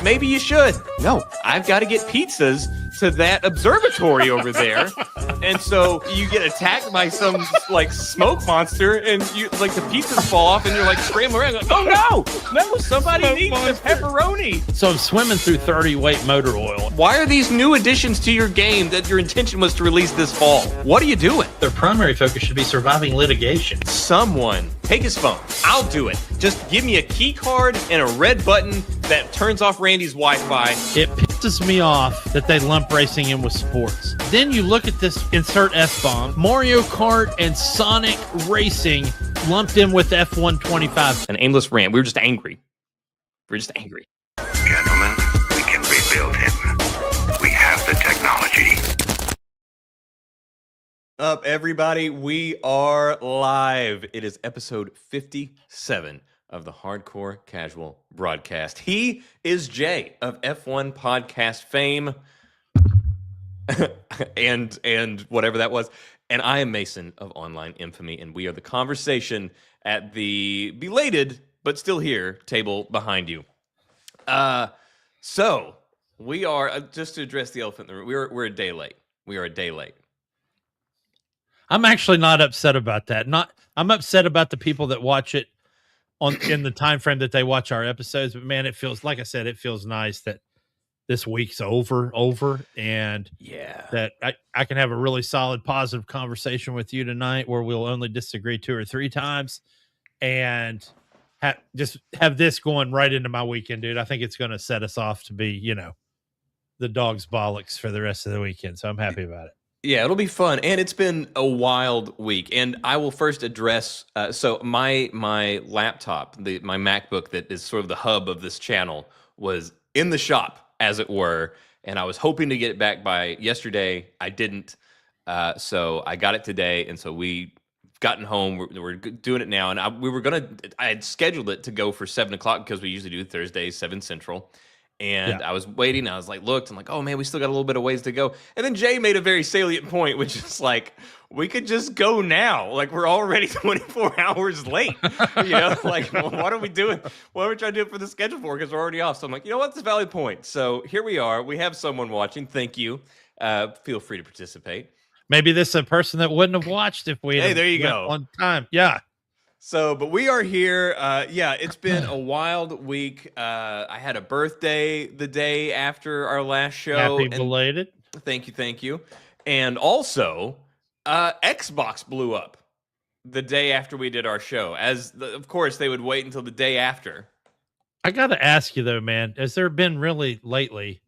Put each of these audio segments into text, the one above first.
maybe you should. No, I've got to get pizzas to that observatory over there. And so you get attacked by some like smoke monster, and you like the pizzas fall off, and you're like scrambling around, like, oh no, somebody needs the pepperoni. So I'm swimming through 30 weight motor oil. Why are these new additions to your game that your intention was to release this fall? What are you doing? Their primary focus should be surviving litigation. Someone take his phone. I'll do it. Just give me a key card and a red button that turns off Randy's Wi-Fi. It pisses me off that they lump racing in with sports. Then you look at this insert F-bomb, Mario Kart and Sonic Racing lumped in with F-125. An aimless rant. We were just angry. Gentlemen, we can rebuild him. We have the technology. Up, everybody. We are live. It is episode 57 of the Hardcore Casual Broadcast. He is Jay of F1 podcast fame and whatever that was. And I am Mason of Online Infamy, and we are the conversation at the belated but still here table behind you. So we are just to address the elephant in the room. We're a day late. We are a day late. I'm actually not upset about that. I'm upset about the people that watch it in the time frame that they watch our episodes. But man, it feels, like I said, it feels nice that this week's over, and that I can have a really solid, positive conversation with you tonight where we'll only disagree 2 or 3 times, and just have this going right into my weekend, dude. I think it's going to set us off to be, the dog's bollocks for the rest of the weekend. So I'm happy about it. Yeah, it'll be fun, and it's been a wild week. And I will first address. So my laptop, my MacBook, that is sort of the hub of this channel, was in the shop, as it were, and I was hoping to get it back by yesterday. I didn't, so I got it today, and so we gotten home. We're doing it now, and I had scheduled it to go for 7 o'clock because we usually do Thursdays 7 Central. And I was waiting. I was like, I'm like, oh man, we still got a little bit of ways to go. And then Jay made a very salient point, which is like, we could just go now. Like, we're already 24 hours late. Like, what are we doing? What are we trying to do for the schedule for? Because we're already off. So I'm like, that's a valid point. So here we are. We have someone watching. Thank you. Feel free to participate. Maybe this is a person that wouldn't have watched if we there you go on time. Yeah. So, but we are here. It's been a wild week. I had a birthday the day after our last show. Happy belated. Thank you. And also, Xbox blew up the day after we did our show. Of course, they would wait until the day after. I got to ask you though, man, has there been really lately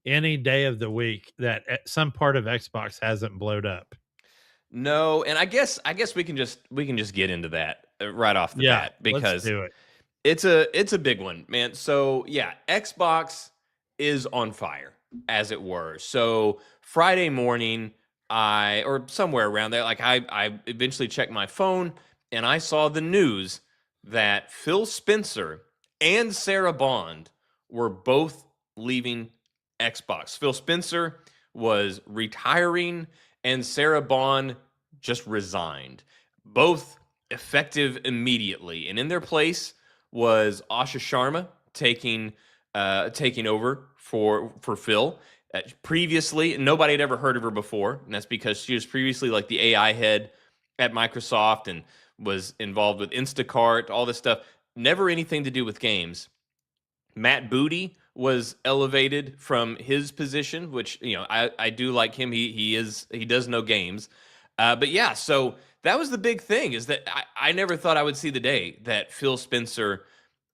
any day of the week that some part of Xbox hasn't blowed up? No, and I guess we can just get into that right off the bat, because let's do it. It's a big one, man. So yeah, Xbox is on fire, as it were. So Friday morning, or somewhere around there, like I eventually checked my phone and I saw the news that Phil Spencer and Sarah Bond were both leaving Xbox. Phil Spencer was retiring and Sarah Bond just resigned. Both effective immediately. And in their place was Asha Sharma taking over for Phil. Previously, nobody had ever heard of her before, and that's because she was previously like the AI head at Microsoft and was involved with Instacart, all this stuff. Never anything to do with games. Matt Booty was elevated from his position, which I do like him. He does know games, but yeah. So that was the big thing, is that I never thought I would see the day that Phil Spencer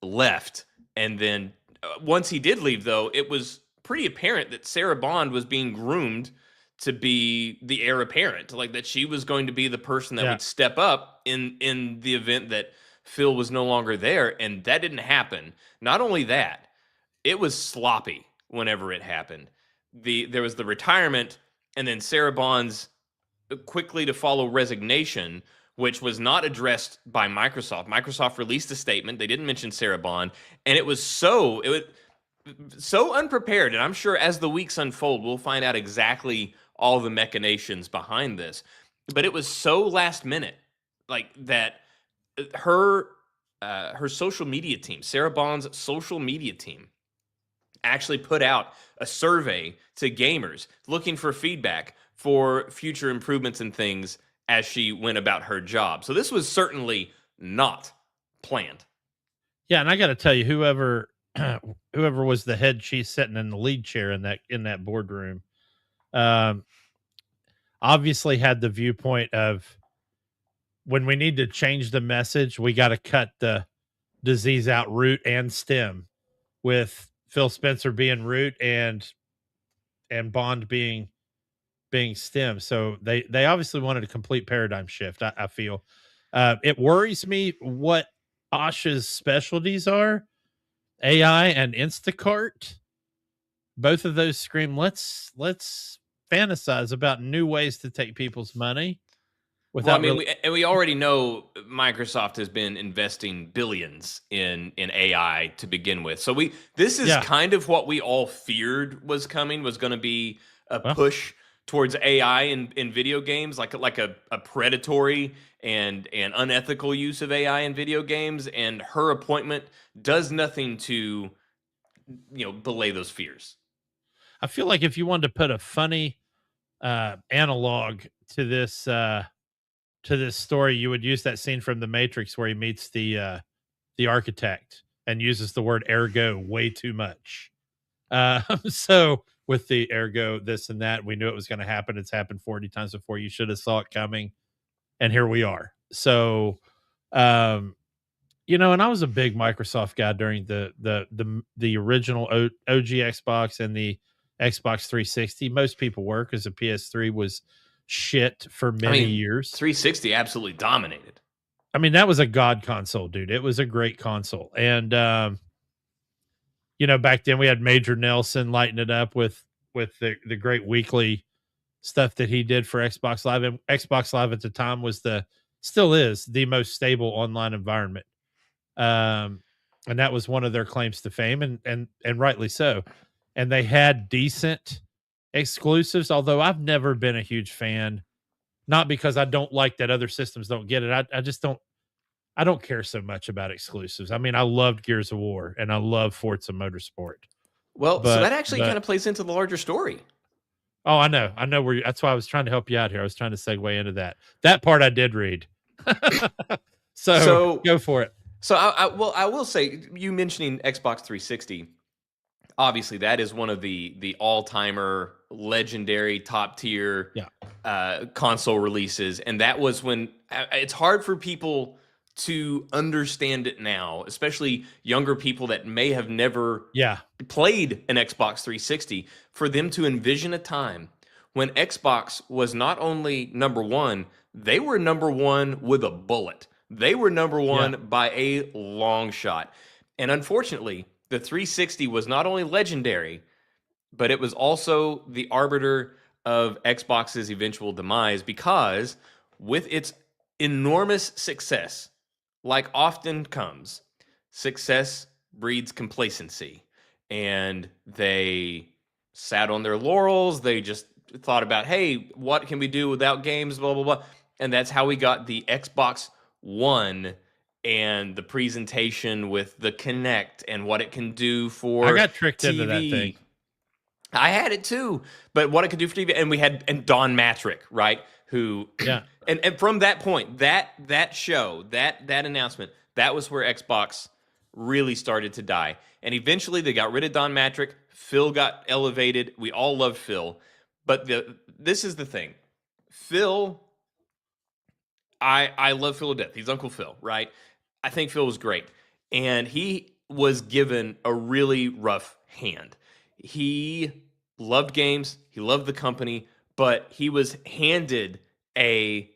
left, and then once he did leave, though, it was pretty apparent that Sarah Bond was being groomed to be the heir apparent, like that she was going to be the person that would step up in the event that Phil was no longer there, and that didn't happen. Not only that, it was sloppy whenever it happened. There was the retirement, and then Sarah Bond's quickly to follow resignation, which was not addressed by Microsoft. Microsoft released a statement. They didn't mention Sarah Bond, and it was so unprepared. And I'm sure as the weeks unfold, we'll find out exactly all the machinations behind this. But it was so last minute, like that. Her social media team, Sarah Bond's social media team, actually put out a survey to gamers looking for feedback for future improvements and things as she went about her job. So this was certainly not planned. Yeah, and I got to tell you, whoever whoever was the head chief sitting in the lead chair in that boardroom, um, obviously had the viewpoint of, when we need to change the message, we got to cut the disease out root and stem, with Phil Spencer being root and Bond being stem. So they obviously wanted a complete paradigm shift. I feel it worries me what Asha's specialties are. AI and Instacart, both of those scream, let's fantasize about new ways to take people's money Well, I without mean, really. we already know Microsoft has been investing billions in AI to begin with. So this is Yeah. kind of what we all feared was coming, was going to be a Well. push towards AI in video games, like a predatory and unethical use of AI in video games. And her appointment does nothing to belay those fears. I feel like if you wanted to put a funny analog to this story, you would use that scene from The Matrix where he meets the architect and uses the word ergo way too much. So with the ergo this and that, we knew it was going to happen. It's happened 40 times before. You should have saw it coming, and here we are. So and I was a big Microsoft guy during the original OG Xbox and the Xbox 360. Most people were, because the PS3 was shit for many years. 360 absolutely dominated. I mean, that was a god console, dude. It was a great console. And back then we had Major Nelson lighting it up with the great weekly stuff that he did for Xbox Live. And Xbox Live at the time still is the most stable online environment. And that was one of their claims to fame, and rightly so. And they had decent exclusives, although I've never been a huge fan, not because I don't like that other systems don't get it. I don't care so much about exclusives. I mean, I loved Gears of War and I love Forza Motorsport. Well, so that actually kind of plays into the larger story. Oh, I know that's why I was trying to help you out here. I was trying to segue into that part. I did read. so go for it. So I will say, you mentioning Xbox 360, obviously that is one of the all-timer, legendary, top-tier console releases, and that was when it's hard for people to understand it now, especially younger people that may have never played an Xbox 360, for them to envision a time when Xbox was not only number one, they were number one with a bullet. They were number one by a long shot. And unfortunately, the 360 was not only legendary, but it was also the arbiter of Xbox's eventual demise, because with its enormous success, like often comes, success breeds complacency. And they sat on their laurels. They just thought about, hey, what can we do without games, blah, blah, blah. And that's how we got the Xbox One and the presentation with the Kinect and what it can do for I got tricked TV. into that thing. I had it too, but what it could do for TV, and we had Don Matrick, right? Who, and from that point, that show, that announcement, that was where Xbox really started to die. And eventually, they got rid of Don Matrick. Phil got elevated. We all loved Phil, but this is the thing, Phil. I love Phil to death. He's Uncle Phil, right? I think Phil was great, and he was given a really rough hand. He loved games, he loved the company, but he was handed a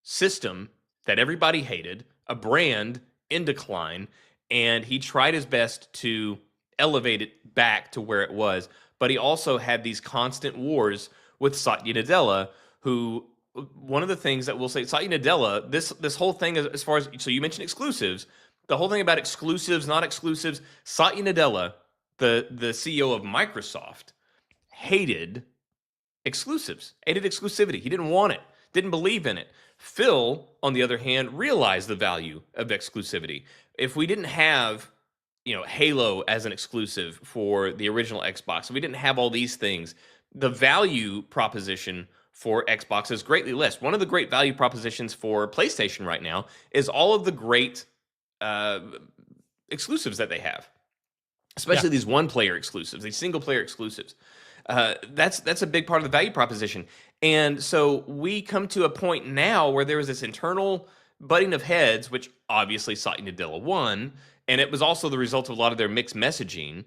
system that everybody hated, a brand in decline, and he tried his best to elevate it back to where it was. But he also had these constant wars with Satya Nadella, who, one of the things that we'll say, Satya Nadella, this whole thing, as far as, so you mentioned exclusives, the whole thing about exclusives, not exclusives, Satya Nadella, the CEO of Microsoft, hated exclusives, hated exclusivity. He didn't want it, didn't believe in it. Phil, on the other hand, realized the value of exclusivity. If we didn't have Halo as an exclusive for the original Xbox. So we didn't have all these things. The value proposition for Xbox is greatly less. One of the great value propositions for PlayStation right now is all of the great uh, exclusives that they have, especially these one-player exclusives, these single-player exclusives. That's a big part of the value proposition. And so we come to a point now where there is this internal butting of heads, which obviously Satya Nadella won, and it was also the result of a lot of their mixed messaging.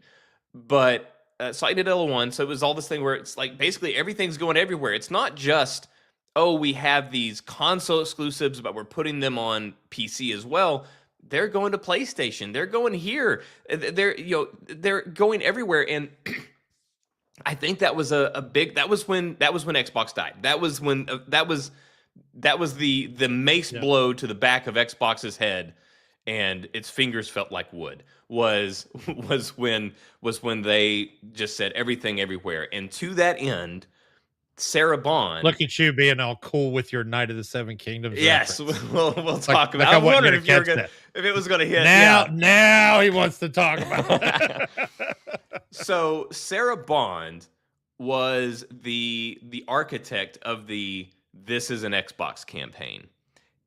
But Satya Nadella won, so it was all this thing where it's like basically everything's going everywhere. It's not just, oh, we have these console exclusives, but we're putting them on PC as well. They're going to PlayStation. They're going here. They're going everywhere. And I think that was a big. That was when Xbox died. That was when that was the mace blow to the back of Xbox's head, and its fingers felt like wood. Was when they just said everything everywhere. And to that end, Sarah Bond. Look at you being all cool with your Night of the Seven Kingdoms. Yes, reference. we'll talk about. I I'm wondering if it was going to hit. Now he wants to talk about it. So Sarah Bond was the architect of the "This is an Xbox" campaign,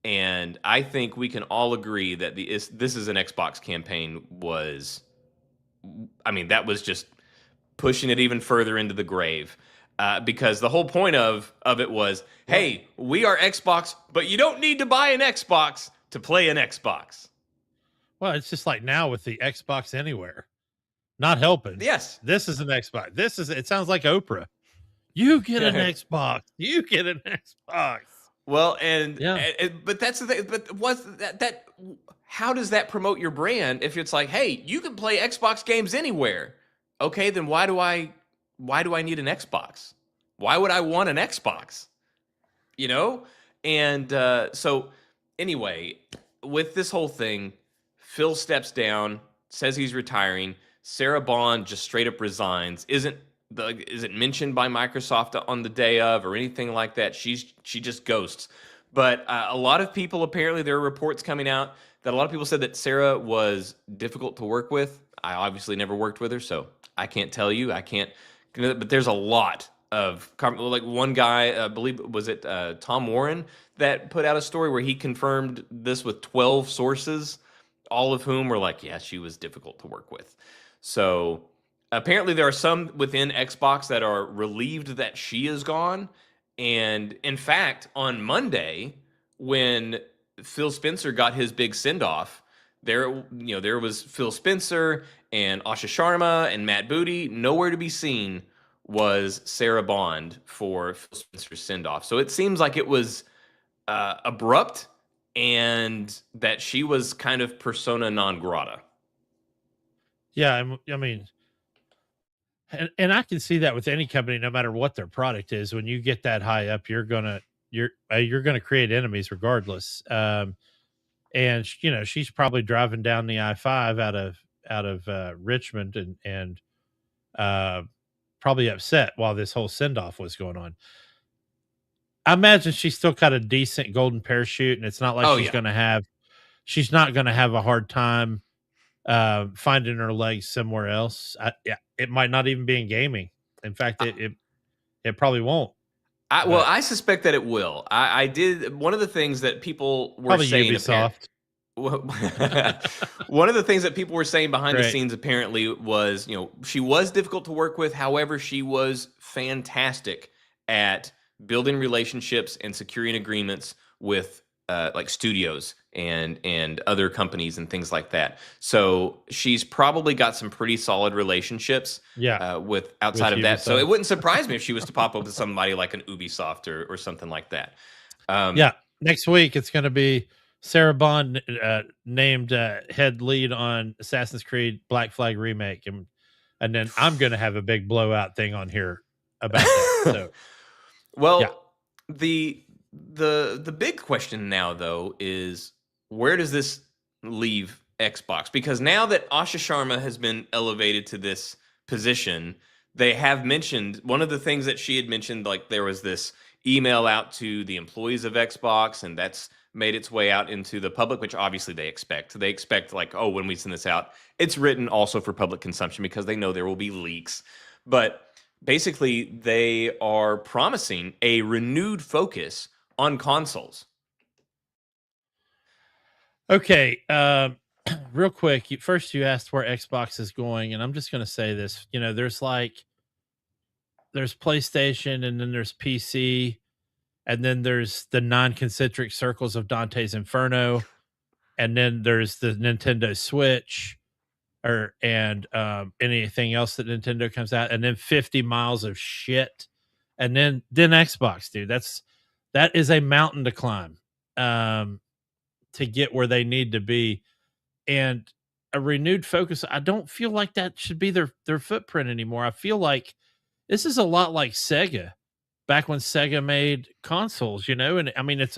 and I think we can all agree that "This is an Xbox" campaign was, that was just pushing it even further into the grave. Because the whole point of it was, hey, we are Xbox, but you don't need to buy an Xbox to play an Xbox. Well, it's just like now with the Xbox Anywhere. Not helping. Yes. This is an Xbox. It sounds like Oprah. You get an Xbox. You get an Xbox. Well, but that's the thing. But what's that? How does that promote your brand if it's like, hey, you can play Xbox games anywhere? Okay, then why do I need an Xbox? Why would I want an Xbox? And so anyway, with this whole thing, Phil steps down, says he's retiring. Sarah Bond just straight up resigns. Isn't mentioned by Microsoft on the day of or anything like that. She just ghosts. But a lot of people, apparently there are reports coming out that a lot of people said that Sarah was difficult to work with. I obviously never worked with her, so I can't tell you. I can't. But there's a lot of, like one guy, I believe, was it Tom Warren, that put out a story where he confirmed this with 12 sources, all of whom were like, yeah, she was difficult to work with. So apparently there are some within Xbox that are relieved that she is gone. And in fact, on Monday, when Phil Spencer got his big send-off, there was Phil Spencer and Asha Sharma and Matt Booty. Nowhere to be seen was Sarah Bond for Phil Spencer's send-off. So it seems like it was abrupt and that she was kind of persona non grata. Yeah, I mean, and I can see that with any company, no matter what their product is. When you get that high up, you're gonna create enemies regardless. And she's probably driving down the I-5 out of Richmond and probably upset while this whole send-off was going on. I imagine she's still got a decent golden parachute, and it's not like she's not going to have a hard time finding her legs somewhere else. It might not even be in gaming. In fact, it probably won't. I suspect that it will. I did. One of the things that people were probably saying, Ubisoft. One of the things that people were saying behind the scenes apparently was, she was difficult to work with. However, she was fantastic at building relationships and securing agreements with like studios and other companies and things like that. So she's probably got some pretty solid relationships with outside of that. So it wouldn't surprise me if she was to pop up with somebody like an Ubisoft or something like that. Next week it's going to be Sarah Bond named head lead on Assassin's Creed Black Flag Remake. And then I'm going to have a big blowout thing on here about that. So, the big question now, though, is where does this leave Xbox? Because now that Asha Sharma has been elevated to this position, they have mentioned one of the things that she had mentioned, like there was this email out to the employees of Xbox, and that's made its way out into the public, which obviously they expect. They expect like, oh, when we send this out, it's written also for public consumption because they know there will be leaks. But basically, they are promising a renewed focus on consoles. Okay, real quick. First, you asked where Xbox is going, and I'm just going to say this. You know, there's PlayStation, and then there's PC, and then there's the non-concentric circles of Dante's Inferno, and then there's the Nintendo Switch, and anything else that Nintendo comes out, and then 50 miles of shit, and then Xbox, dude. That is a mountain to climb to get where they need to be, and a renewed focus. I don't feel like that should be their footprint anymore. I feel like this is a lot like Sega back when Sega made consoles, you know, and I mean it's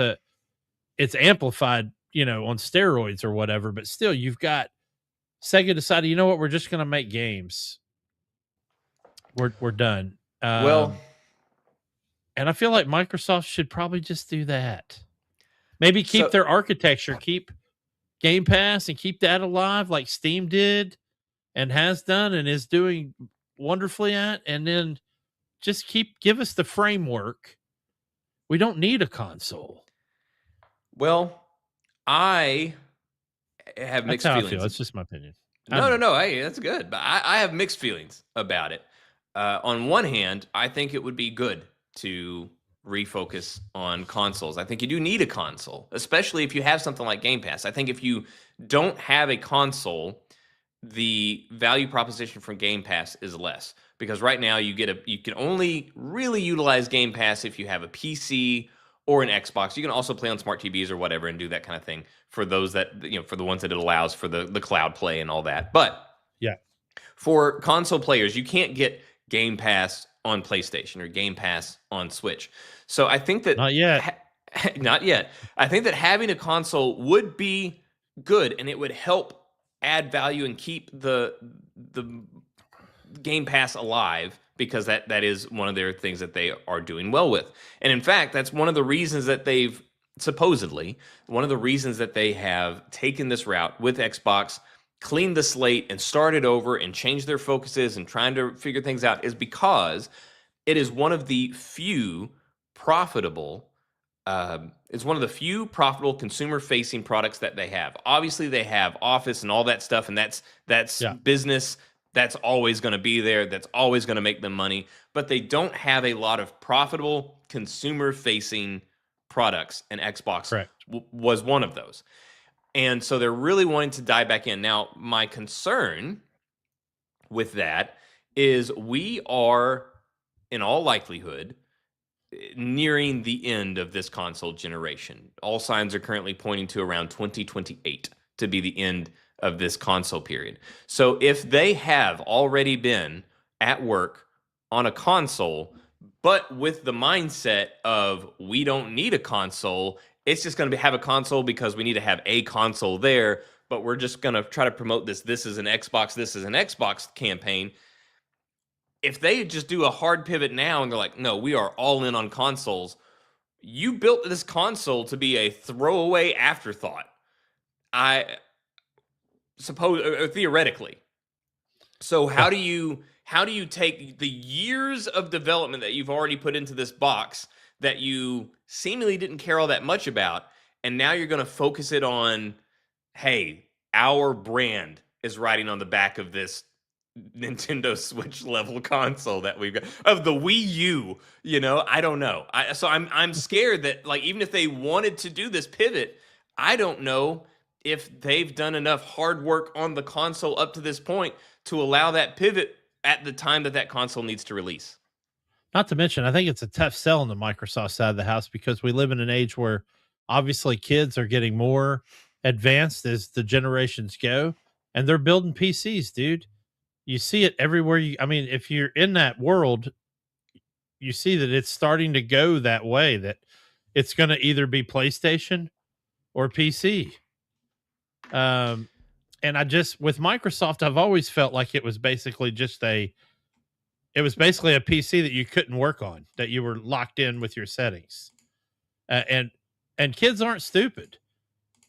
amplified, you know, on steroids or whatever, but still you've got Sega decided, you know what, we're just going to make games. We're done. Well, and I feel like Microsoft should probably just do that. Maybe keep their architecture, keep Game Pass and keep that alive like Steam did and has done and is doing wonderfully at, and then just give us the framework. We don't need a console. Well, I have mixed That's how feelings. I feel. It's just my opinion. No. Hey, that's good. But I have mixed feelings about it. On one hand, I think it would be good to refocus on consoles. I think you do need a console, especially if you have something like Game Pass. I think if you don't have a console, the value proposition from Game Pass is less, because right now you can only really utilize Game Pass if you have a PC or an Xbox. You can also play on smart TVs or whatever and do that kind of thing for those that, you know, for the ones that it allows for the cloud play and all that. But yeah, for console players, you can't get Game Pass on PlayStation or Game Pass on Switch. So I think that not yet. Not yet. I think that having a console would be good, and it would help add value and keep the Game Pass alive, because that is one of their things that they are doing well with. And in fact, that's one of the reasons that they've one of the reasons that they have taken this route with Xbox, cleaned the slate and started over and changed their focuses and trying to figure things out, is because it is one of the few profitable consumer-facing products that they have. Obviously, they have Office and all that stuff, and that's business. That's always going to be there. That's always going to make them money. But they don't have a lot of profitable consumer-facing products, and Xbox was one of those. And so they're really wanting to dive back in. Now, my concern with that is we are, in all likelihood, nearing the end of this console generation. All signs are currently pointing to around 2028 to be the end of this console period. So if they have already been at work on a console, but with the mindset of we don't need a console, it's just going to have a console because we need to have a console there, but we're just going to try to promote this is an Xbox campaign. If they just do a hard pivot now and they're like, no, we are all in on consoles, you built this console to be a throwaway afterthought, I suppose, or theoretically. So how do you take the years of development that you've already put into this box that you seemingly didn't care all that much about, and now you're going to focus it on, hey, our brand is riding on the back of this Nintendo Switch level console that we've got, of the Wii U, you know? I don't know. I'm scared that, like, even if they wanted to do this pivot, I don't know if they've done enough hard work on the console up to this point to allow that pivot at the time that console needs to release. Not to mention, I think it's a tough sell on the Microsoft side of the house, because we live in an age where obviously kids are getting more advanced as the generations go, and they're building PCs, dude. You see it everywhere. If you're in that world, you see that it's starting to go that way, that it's going to either be PlayStation or PC. And with Microsoft, I've always felt like it was basically a PC that you couldn't work on, that you were locked in with your settings. And And kids aren't stupid.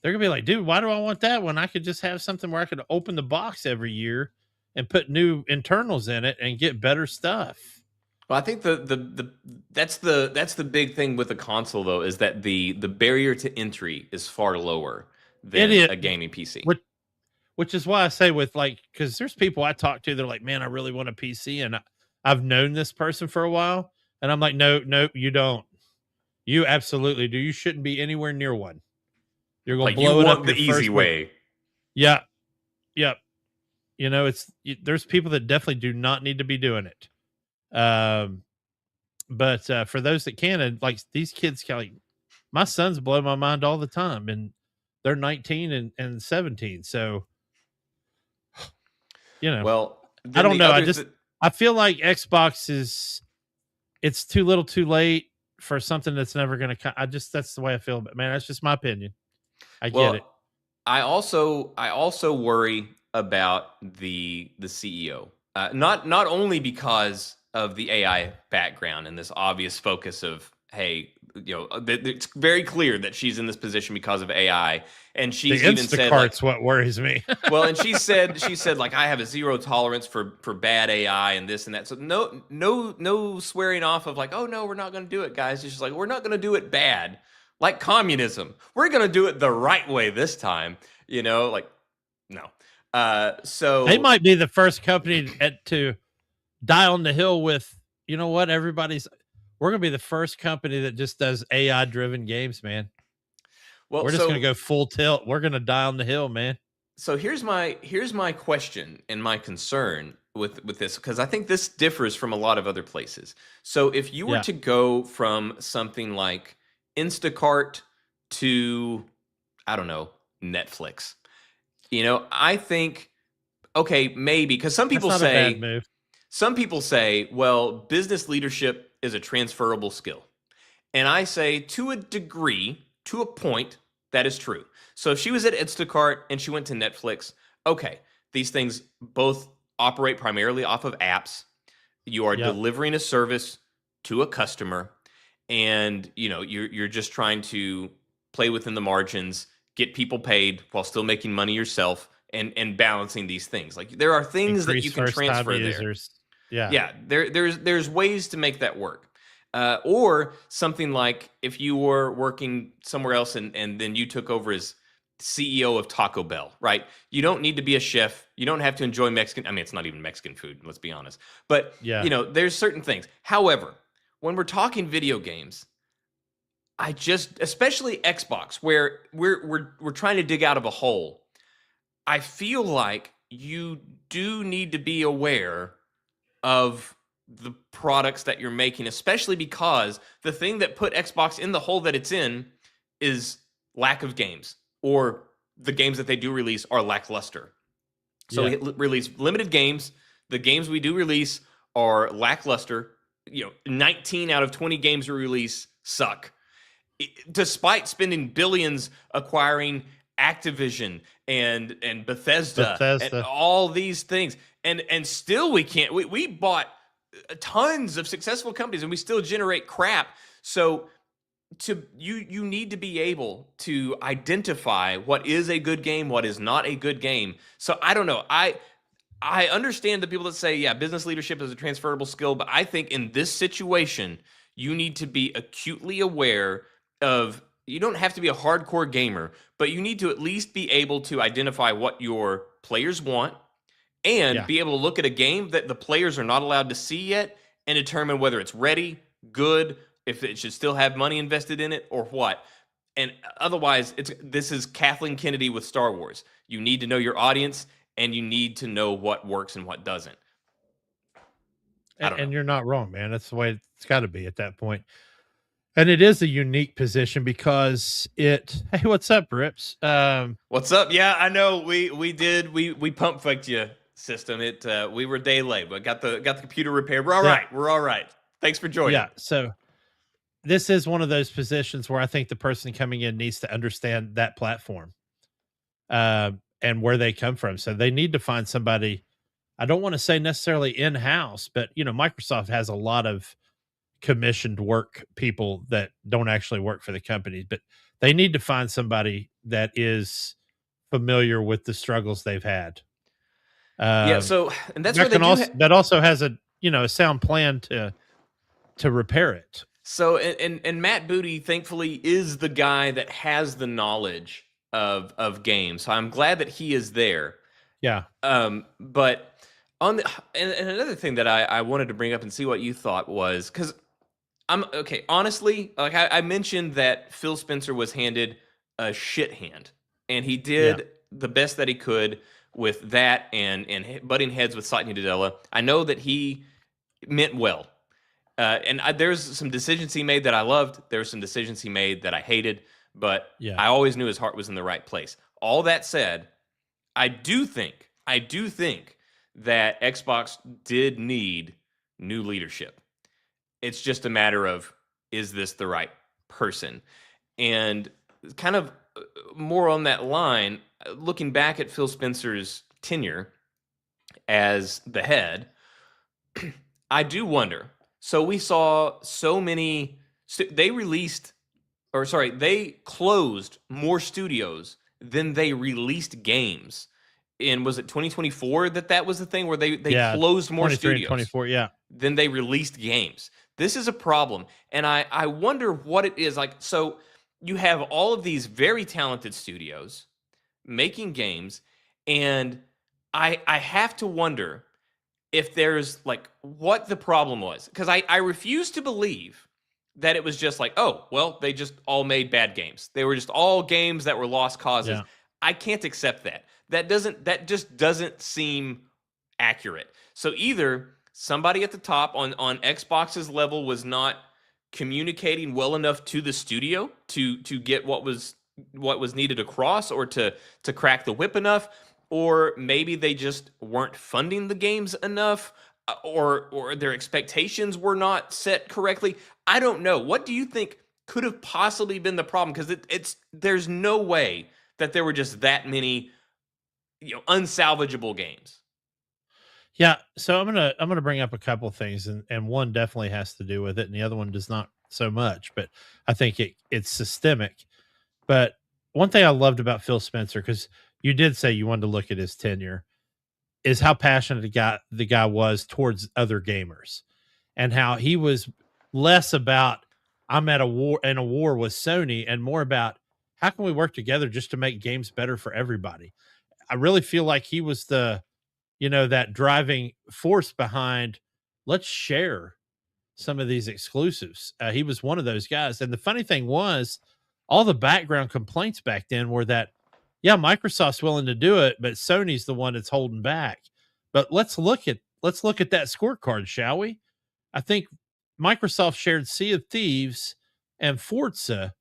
They're gonna be like, dude, why do I want that when I could just have something where I could open the box every year and put new internals in it and get better stuff? Well, I think that's the big thing with the console though, is that the barrier to entry is far lower It than is, a gaming PC. which is why I say with like, because there's people I talk to, they're like, man, I really want a PC, and I've known this person for a while, and I'm like, no, you don't. You absolutely do. You shouldn't be anywhere near one. You're gonna Like, you blow it up want the your easy first week. way. Yeah, yep. You know, there's people that definitely do not need to be doing it. But for those that can, and like these kids, like my sons blow my mind all the time, and they're 19 and 17. So, you know, Well, I then don't the know. other I feel like Xbox it's too little, too late for something that's never going to. That's the way I feel. But man, that's just my opinion. I get it. I also worry about the CEO. Not only because of the AI background and this obvious focus of, hey, it's very clear that she's in this position because of AI, and The she's even said, like, Instacart's what worries me. well, and she said like, I have a zero tolerance for bad AI and this and that. So no swearing off of like, oh no, we're not going to do it, guys. It's just like, we're not going to do it bad, like communism. We're going to do it the right way this time. Like, no. So They might be the first company to die on the hill with, you know what? We're going to be the first company that just does AI driven games, man. well, We're just going to go full tilt. We're going to die on the hill, man. So here's my question and my concern with this, because I think this differs from a lot of other places. So if you were Yeah. to go from something like Instacart to, I don't know, Netflix, I think, okay, maybe, because some people That's not a bad move. some people say, well, business leadership is a transferable skill. And I say, to a degree, to a point, that is true. So if she was at Instacart and she went to Netflix, okay, these things both operate primarily off of apps. You are Yep. delivering a service to a customer, and you're just trying to play within the margins, get people paid while still making money yourself, and balancing these things. Like, there are things that you can transfer there. Users. Yeah. Yeah, there's ways to make that work. Or something like if you were working somewhere else and then you took over as CEO of Taco Bell, right? You don't need to be a chef. You don't have to enjoy Mexican. I mean, it's not even Mexican food, let's be honest. But, Yeah. There's certain things. However, when we're talking video games, especially Xbox, where we're trying to dig out of a hole, I feel like you do need to be aware of the products that you're making, especially because the thing that put Xbox in the hole that it's in is lack of games, or the games that they do release are lackluster. So Yeah. we release limited games. The games we do release are lackluster. 19 out of 20 games we release suck. Despite spending billions acquiring Activision and Bethesda and all these things, and still we can't. We bought tons of successful companies and we still generate crap. So you need to be able to identify what is a good game, what is not a good game. So I don't know. I understand the people that say, yeah, business leadership is a transferable skill, but I think in this situation, you need to be acutely aware of, you don't have to be a hardcore gamer, but you need to at least be able to identify what your players want and be able to look at a game that the players are not allowed to see yet and determine whether it's ready, good, if it should still have money invested in it, or what. And otherwise, this is Kathleen Kennedy with Star Wars. You need to know your audience, and you need to know what works and what doesn't. And you're not wrong, man. That's the way it's got to be at that point. And it is a unique position because hey, what's up, Rips? What's up? Yeah, I know we pump faked you, system. We were a day late, but got the computer repaired. We're all right. We're all right. Thanks for joining. Yeah. So this is one of those positions where I think the person coming in needs to understand that platform, and where they come from. So they need to find somebody. I don't want to say necessarily in-house, but Microsoft has a lot of commissioned work people that don't actually work for the companies, but They need to find somebody that is familiar with the struggles they've had. Yeah, Um, so and that's where that they can do. also that also has a a sound plan to repair it. So and Matt Booty thankfully is the guy that has the knowledge of games. So I'm glad that he is there. Yeah, But on the and another thing that I wanted to bring up and see what you thought was because I'm okay. Honestly, like I mentioned that Phil Spencer was handed a shit hand, and he yeah, did the best that he could with that and butting heads with Satya Nadella. I know that he meant well. There's some decisions he made that I loved. There's some decisions he made that I hated, but yeah. I always knew his heart was in the right place. All that said, I do think that Xbox did need new leadership. It's just a matter of, is this the right person? And kind of more on that line, looking back at Phil Spencer's tenure as the head, I do wonder. So we saw so many. They released, or sorry, they closed more studios than they released games. And was it 2024 that was the thing where they Yeah, closed more 23 and studios 24. Yeah, than they released games? This is a problem, and I wonder what it is. Like, so you have all of these very talented studios making games, and I have to wonder if there's like what the problem was, because I refuse to believe that it was just like, oh well, they just all made bad games, they were just all games that were lost causes. yeah. I can't accept that. That just doesn't seem accurate. So either somebody at the top on Xbox's level was not communicating well enough to the studio to get what was needed across, or to crack the whip enough, or maybe they just weren't funding the games enough, or their expectations were not set correctly. I don't know. What do you think could have possibly been the problem? Because it's there's no way that there were just that many unsalvageable games. Yeah, so I'm gonna bring up a couple of things, and one definitely has to do with it, and the other one does not so much. But I think it's systemic. But one thing I loved about Phil Spencer, because you did say you wanted to look at his tenure, is how passionate the guy was towards other gamers, and how he was less about I'm at a war with Sony, and more about how can we work together just to make games better for everybody. I really feel like he was that driving force behind let's share some of these exclusives. He was one of those guys. And the funny thing was, all the background complaints back then were that, yeah, Microsoft's willing to do it, but Sony's the one that's holding back. But let's look at that scorecard, shall we? I think Microsoft shared Sea of Thieves and Forza,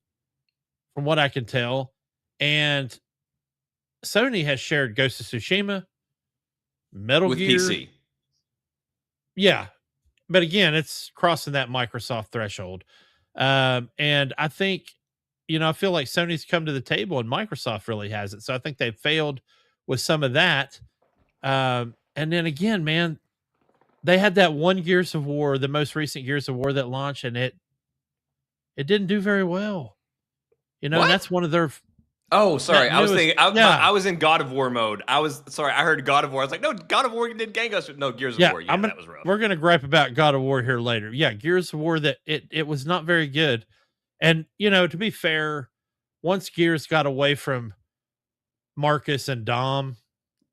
from what I can tell, and Sony has shared Ghost of Tsushima, Metal With Gear. PC. Yeah, but again, it's crossing that Microsoft threshold. And I think, I feel like Sony's come to the table and Microsoft really hasn't. So I think they've failed with some of that. And then again, man, they had that one Gears of War, the most recent Gears of War that launched, and it didn't do very well. And What? that's one of their Oh, sorry. that I was newest- thinking. I yeah. was in God of War mode. I was sorry. I heard God of War. I was like, no, God of War did Gangbusters. No, Gears of Yeah, War. Yeah, that was rough. we're gonna gripe about God of War here later. Yeah, Gears of War, that it was not very good. And to be fair, once Gears got away from Marcus and Dom,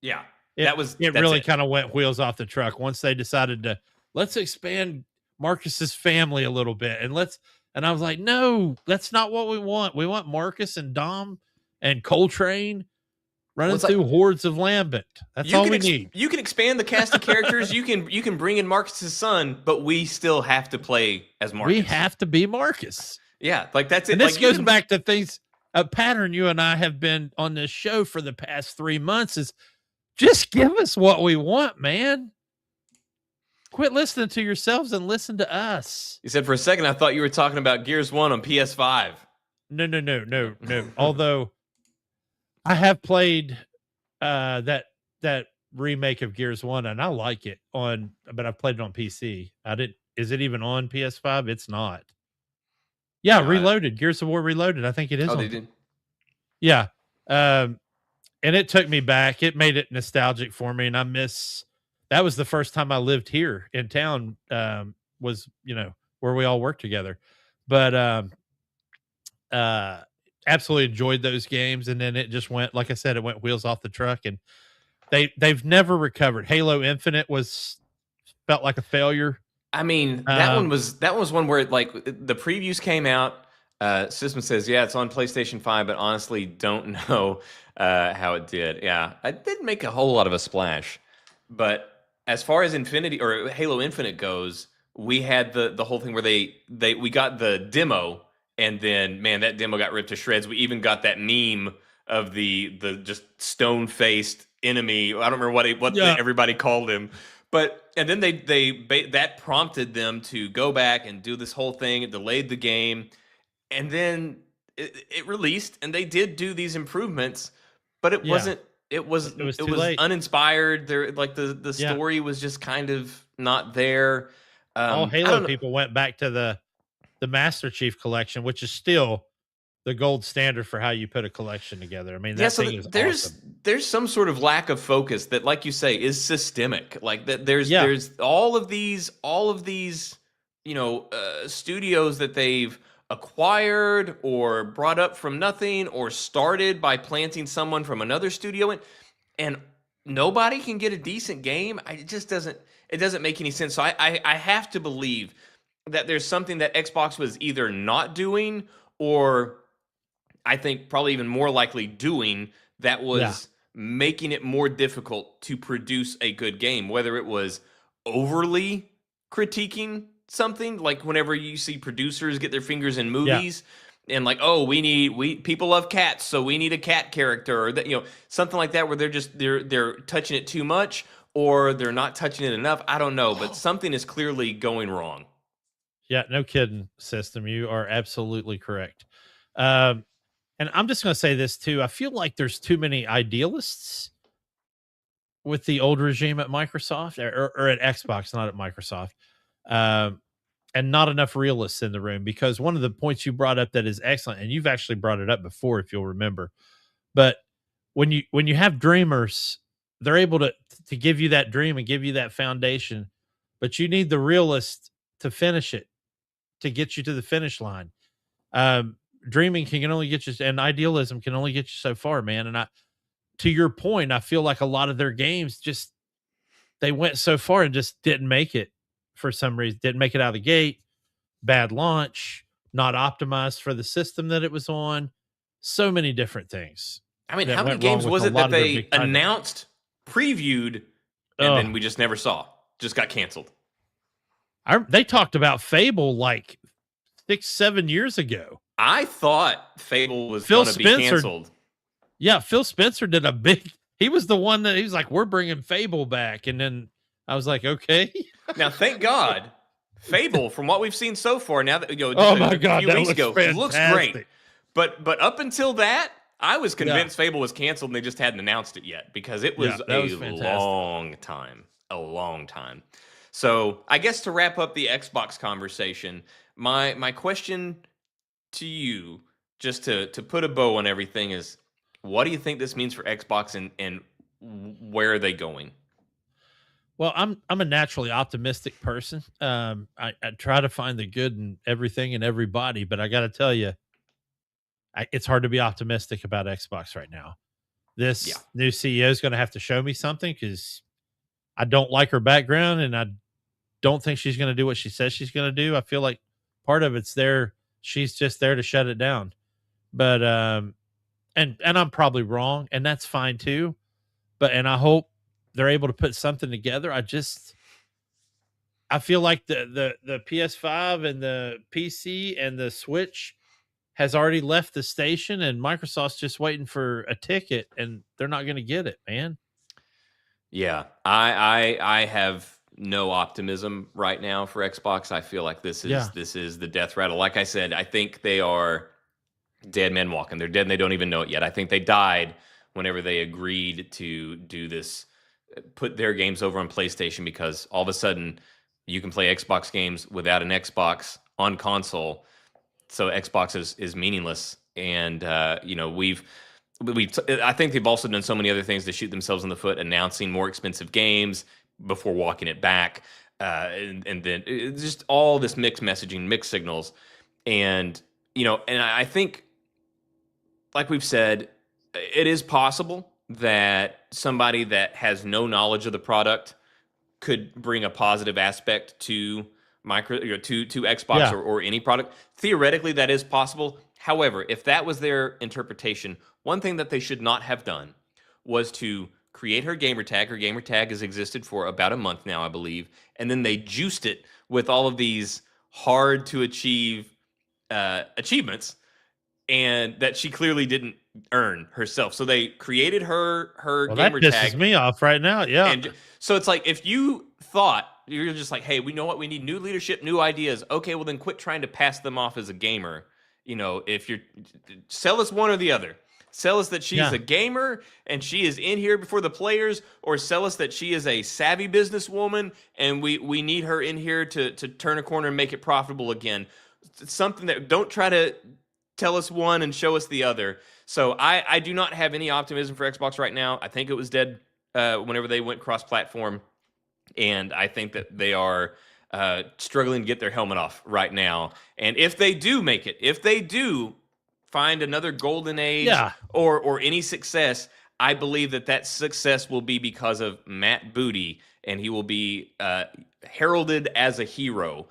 Yeah, it that's really it. kind of went wheels off the truck. Once they decided to let's expand Marcus's family a little bit, and I was like, no, that's not what we want. We want Marcus and Dom and Coltrane running Well, it's like through hordes of Lambent. That's all we need. You can expand the cast of characters. You can bring in Marcus's son, but we still have to play as Marcus. We have to be Marcus. Yeah, like that's it. And this like, goes back to things, a pattern you and I have been on this show for the past 3 months is just give us what we want, man. Quit listening to yourselves and listen to us. You said for a second, I thought you were talking about Gears 1 on PS5. No. Although I have played that remake of Gears 1 and I like it but I've played it on PC. Is it even on PS5? It's not. Yeah, You know, Reloaded, Gears of War Reloaded. I think it is oh, on. they did. Yeah. And it took me back. It made it nostalgic for me, and I miss. That was the first time I lived here in town. Was where we all worked together, but uh, absolutely enjoyed those games. And then it just went, like I said, it went wheels off the truck, and they've never recovered. Halo Infinite felt like a failure. I mean, Um, that was one where like the previews came out. System says, yeah, it's on PlayStation 5, but honestly, don't know how it did. Yeah, it didn't make a whole lot of a splash. But as far as Infinity or Halo Infinite goes, we had the whole thing where we got the demo, and then man, that demo got ripped to shreds. We even got that meme of the just stone faced enemy. I don't remember Yeah. everybody called him. But and then that prompted them to go back and do this whole thing. It delayed the game, and then it released, and they did do these improvements, but it Yeah. wasn't. It was too late. uninspired. There, like the Yeah. story was just kind of not there. All I Halo don't know. people went back to the Master Chief Collection, which is still the gold standard for how you put a collection together. I mean, Yeah, that so thing is there's awesome. there's some sort of lack of focus that, like you say, is systemic. Like that, Yeah. there's all of these, studios that they've acquired or brought up from nothing or started by planting someone from another studio, and nobody can get a decent game. It doesn't make any sense. So I have to believe that there's something that Xbox was either not doing, or I think probably even more likely doing, that was making it more difficult to produce a good game, whether it was overly critiquing something, like whenever you see producers get their fingers in movies and like, oh, we people love cats, so we need a cat character, or that, something like that, where they're touching it too much, or they're not touching it enough. I don't know, but something is clearly going wrong. Yeah, no kidding, System. You are absolutely correct. And I'm just going to say this too. I feel like there's too many idealists with the old regime at Microsoft or at Xbox, not at Microsoft, um, and not enough realists in the room. Because one of the points you brought up that is excellent, and you've actually brought it up before, if you'll remember, but when you have dreamers, they're able to give you that dream and give you that foundation, but you need the realist to finish it, to get you to the finish line. Um, Dreaming can only get you, and idealism can only get you so far, man. And to your point, I feel like a lot of their games just, they went so far and just didn't make it for some reason. Didn't make it out of the gate. Bad launch. Not optimized for the system that it was on. So many different things. I mean, that how many went wrong games with was a it lot that of their they big titles. announced, previewed, and then we just never saw? Just got canceled. They talked about Fable like 6-7 years ago. I thought Fable was Phil going to be Spencer- canceled. Yeah, Phil Spencer did a big. He was the one that he was like, "We're bringing Fable back," and then I was like, "Okay." Now, thank God, Fable, from what we've seen so far, now that just Oh my a God, few that weeks looks ago, it looks great. fantastic. But up until that, I was convinced Fable was canceled, and they just hadn't announced it yet, because it was that was a fantastic. long time. So I guess to wrap up the Xbox conversation, my question to you, just to put a bow on everything, is what do you think this means for Xbox, and where are they going? Well, I'm a naturally optimistic person. I try to find the good in everything and everybody, but I got to tell you, it's hard to be optimistic about Xbox right now. This new CEO is going to have to show me something, because I don't like her background, and I don't think she's going to do what she says she's going to do. I feel like part of it's there. She's just there to shut it down. But and I'm probably wrong, and that's fine too. And I hope they're able to put something together. I feel like the PS5 and the PC and the Switch has already left the station, and Microsoft's just waiting for a ticket, and they're not going to get it, man. Yeah, I have no optimism right now for Xbox. I feel like this is the death rattle. Like I said, I think they are dead men walking. They're dead and they don't even know it yet. I think they died whenever they agreed to do this, put their games over on PlayStation, because all of a sudden you can play Xbox games without an Xbox on console. so Xbox is meaningless. And I think they've also done so many other things to shoot themselves in the foot, announcing more expensive games before walking it back, and then just all this mixed messaging, mixed signals, and I think, like we've said, it is possible that somebody that has no knowledge of the product could bring a positive aspect to to Xbox Yeah. or any product. Theoretically, that is possible. However, if that was their interpretation, one thing that they should not have done was to create her gamer tag. Her gamer tag has existed for about a month now, I believe, and then they juiced it with all of these hard to achieve achievements, and that she clearly didn't earn herself. So they created her Well, that gamer pisses tag. me off right now. Yeah. And so it's like, if you thought you're just like, hey, we know what we need: new leadership, new ideas. Okay, well then quit trying to pass them off as a gamer. If you're sell us one or the other. Sell us that she's a gamer and she is in here before the players, or sell us that she is a savvy businesswoman and we need her in here to turn a corner and make it profitable again. It's something that, don't try to tell us one and show us the other. So I do not have any optimism for Xbox right now. I think it was dead whenever they went cross-platform, and I think that they are struggling to get their helmet off right now. And if they do make it, if they do find another golden age or any success, I believe that success will be because of Matt Booty, and he will be heralded as a hero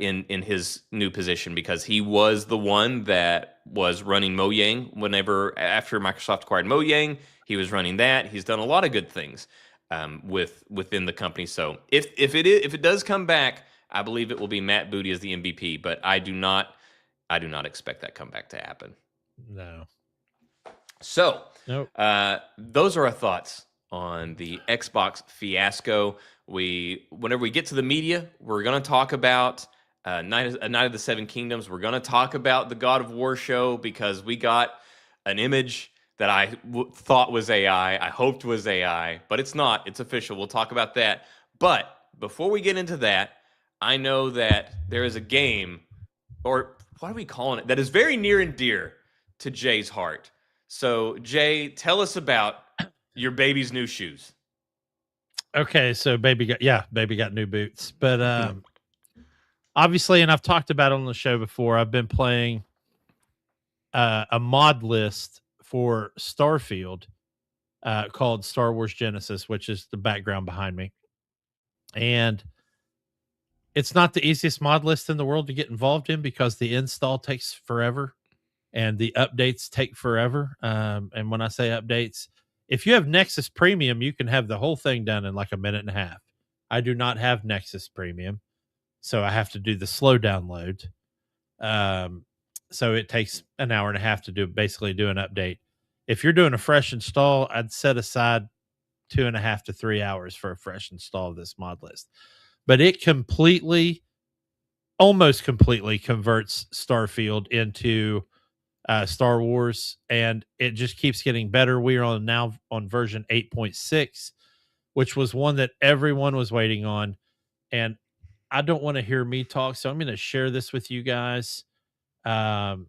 in his new position, because he was the one that was running Mojang after Microsoft acquired Mojang. He was running that. He's done a lot of good things within the company. So if it does come back, I believe it will be Matt Booty as the MVP. But I do not expect that comeback to happen. No. So Nope. those are our thoughts on the Xbox fiasco. Whenever we get to the media, we're going to talk about Night of the Seven Kingdoms. We're going to talk about the God of War show, because we got an image that I thought was AI. I hoped was AI, but it's not. It's official. We'll talk about that. But before we get into that, I know that there is a game, or what are we calling it, that is very near and dear to Jay's heart. So, Jay, tell us about your baby's new shoes. Okay, so baby got new boots. But obviously, and I've talked about it on the show before, I've been playing a mod list for Starfield called Star Wars Genesis, which is the background behind me. And it's not the easiest mod list in the world to get involved in, because the install takes forever and the updates take forever. And when I say updates, if you have Nexus Premium, you can have the whole thing done in like a minute and a half. I do not have Nexus Premium, so I have to do the slow download. So it takes an hour and a half to basically do an update. If you're doing a fresh install, I'd set aside 2.5 to 3 hours for a fresh install of this mod list. But it almost completely converts Starfield into Star Wars, and it just keeps getting better. We are now on version 8.6, which was one that everyone was waiting on. And I don't want to hear me talk, so I'm going to share this with you guys. So I'm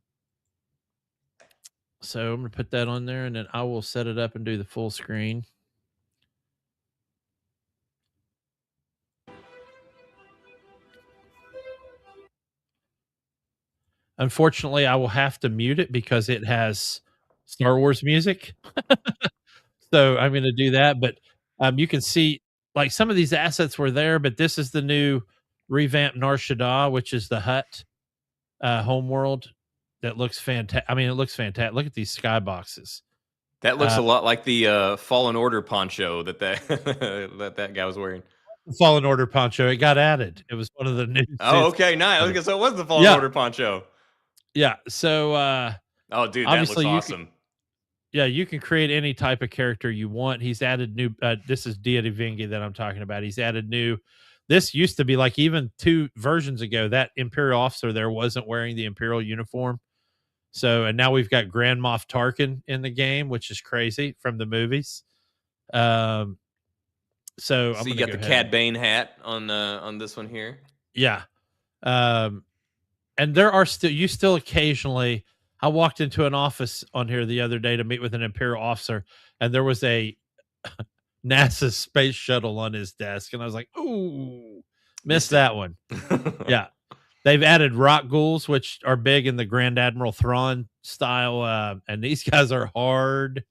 going to put that on there, and then I will set it up and do the full screen. Unfortunately, I will have to mute it because it has Star Wars music. So I'm going to do that. But you can see, like, some of these assets were there, but this is the new revamped Nar Shaddaa, which is the Hut homeworld. That looks fantastic. I mean, it looks fantastic. Look at these skyboxes. That looks a lot like the Fallen Order poncho that guy was wearing. Fallen Order poncho. It got added. It was one of the new. Oh, okay, nice. Okay, so it was the Fallen Order poncho. Yeah. So, oh, dude, that looks awesome. You can create any type of character you want. He's added new. This is Deity Vingi that I'm talking about. He's added new. This used to be, like, even 2 versions ago, that Imperial officer there wasn't wearing the Imperial uniform. So, and now we've got Grand Moff Tarkin in the game, which is crazy from the movies. So you got the Cad Bane hat on this one here. Yeah. and there are still you still occasionally. I walked into an office on here the other day to meet with an Imperial officer, and there was a NASA space shuttle on his desk, and I was like, "Ooh, missed Missed it. that one." Yeah, they've added rock ghouls, which are big in the Grand Admiral Thrawn style, and these guys are hard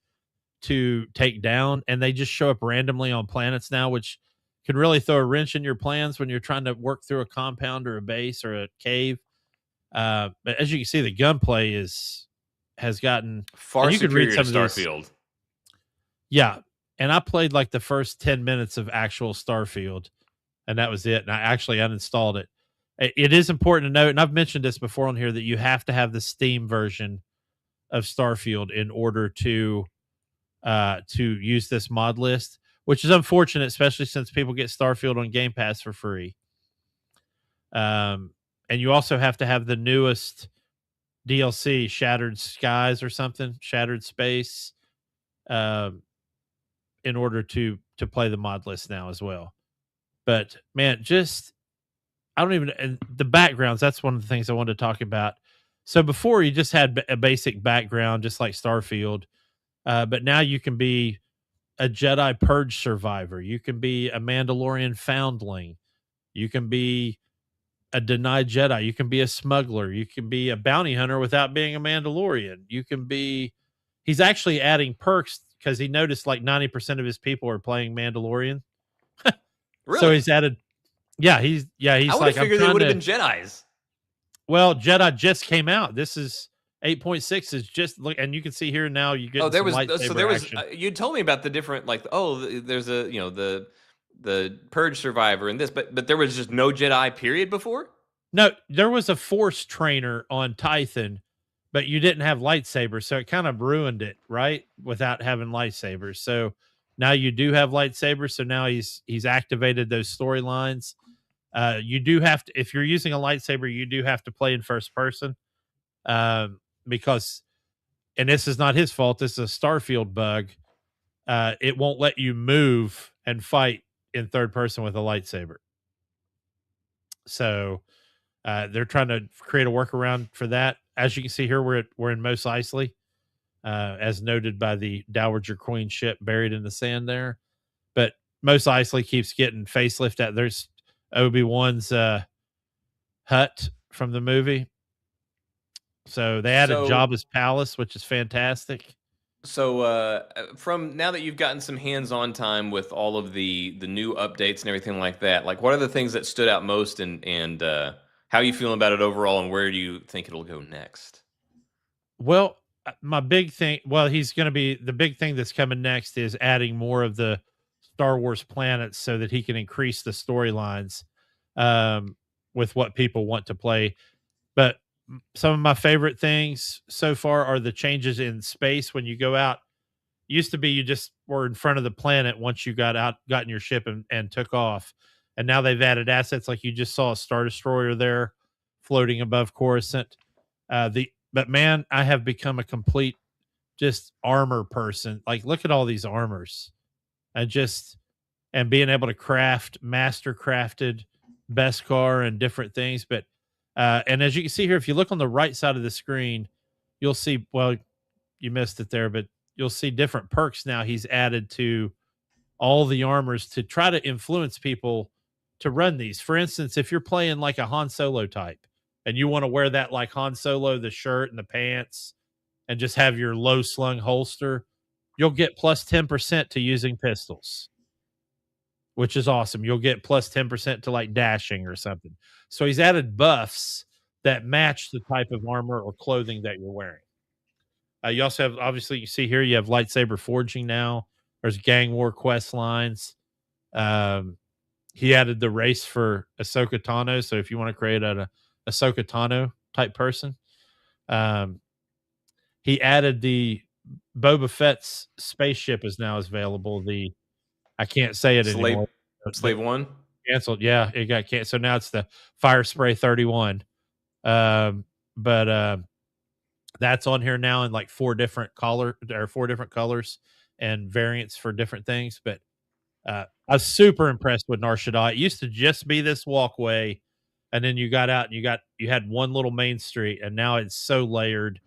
to take down, and they just show up randomly on planets now, which can really throw a wrench in your plans when you're trying to work through a compound or a base or a cave. But as you can see, the gunplay has gotten, Far and you could read superior to some of these. Starfield. Yeah, and I played like the first 10 minutes of actual Starfield, and that was it. And I actually uninstalled it. It is important to note, and I've mentioned this before on here, that you have to have the Steam version of Starfield in order to use this mod list, which is unfortunate, especially since people get Starfield on Game Pass for free. And you also have to have the newest DLC, Shattered Skies or something, Shattered Space, um, in order to play the mod list now as well. But man, just I don't even and the backgrounds. That's one of the things I wanted to talk about. So before you just had a basic background, just like Starfield, but now you can be a Jedi Purge survivor. You can be a Mandalorian foundling. You can be a denied Jedi. You can be a smuggler. You can be a bounty hunter without being a Mandalorian. You can be. He's actually adding perks because he noticed like 90% of his people are playing Mandalorian. Really? So he's added. He's I would like, have figured they would have been Jedis. Well, Jedi just came out. This is 8.6 is just look, and you can see here now you get Oh, there some was lightsaber so there was. action. You told me about the different there's a the Purge survivor in this, but there was just no Jedi period before. No, there was a Force trainer on Tython, but you didn't have lightsabers, so it kind of ruined it, right? Without having lightsabers. So now you do have lightsabers, so now he's activated those storylines. You do have to, if you're using a lightsaber, you do have to play in first person. Because and this is not his fault, this is a Starfield bug. It won't let you move and fight in third person with a lightsaber. So they're trying to create a workaround for that. As you can see here, we're in Mos Eisley, as noted by the Dowager Queen ship buried in the sand there. But Mos Eisley keeps getting facelift at. There's Obi-Wan's hut from the movie. So they added Jabba's palace, which is fantastic. So from now that you've gotten some hands-on time with all of the new updates and everything like that, like what are the things that stood out most, and how are you feeling about it overall, and where do you think it'll go next? Well, my big thing, he's going to be the big thing that's coming next is adding more of the Star Wars planets so that he can increase the storylines with what people want to play. But some of my favorite things so far are the changes in space when you go out. Used to be you just were in front of the planet once you got in your ship and took off. And now they've added assets like you just saw a Star Destroyer there floating above Coruscant. But man, I have become a complete just armor person. Like, look at all these armors. And being able to craft master crafted Beskar and different things. But and as you can see here, if you look on the right side of the screen, you'll see, you missed it there, but you'll see different perks now he's added to all the armors to try to influence people to run these. For instance, if you're playing like a Han Solo type and you want to wear that like Han Solo, the shirt and the pants, and just have your low slung holster, you'll get plus 10% to using pistols, which is awesome. You'll get plus 10% to like dashing or something. So he's added buffs that match the type of armor or clothing that you're wearing. You also have, obviously, you see here, you have lightsaber forging now. There's gang war quest lines. He added the race for Ahsoka Tano. So if you want to create a Ahsoka Tano type person, he added the Boba Fett's spaceship is now available. I can't say it anymore. Slave One canceled. Yeah, it got canceled. So now it's the Fire Spray 31. But that's on here now in like four different colors and variants for different things. But I was super impressed with Nar Shaddaa. It used to just be this walkway and then you got out and you had one little main street, and now it's so layered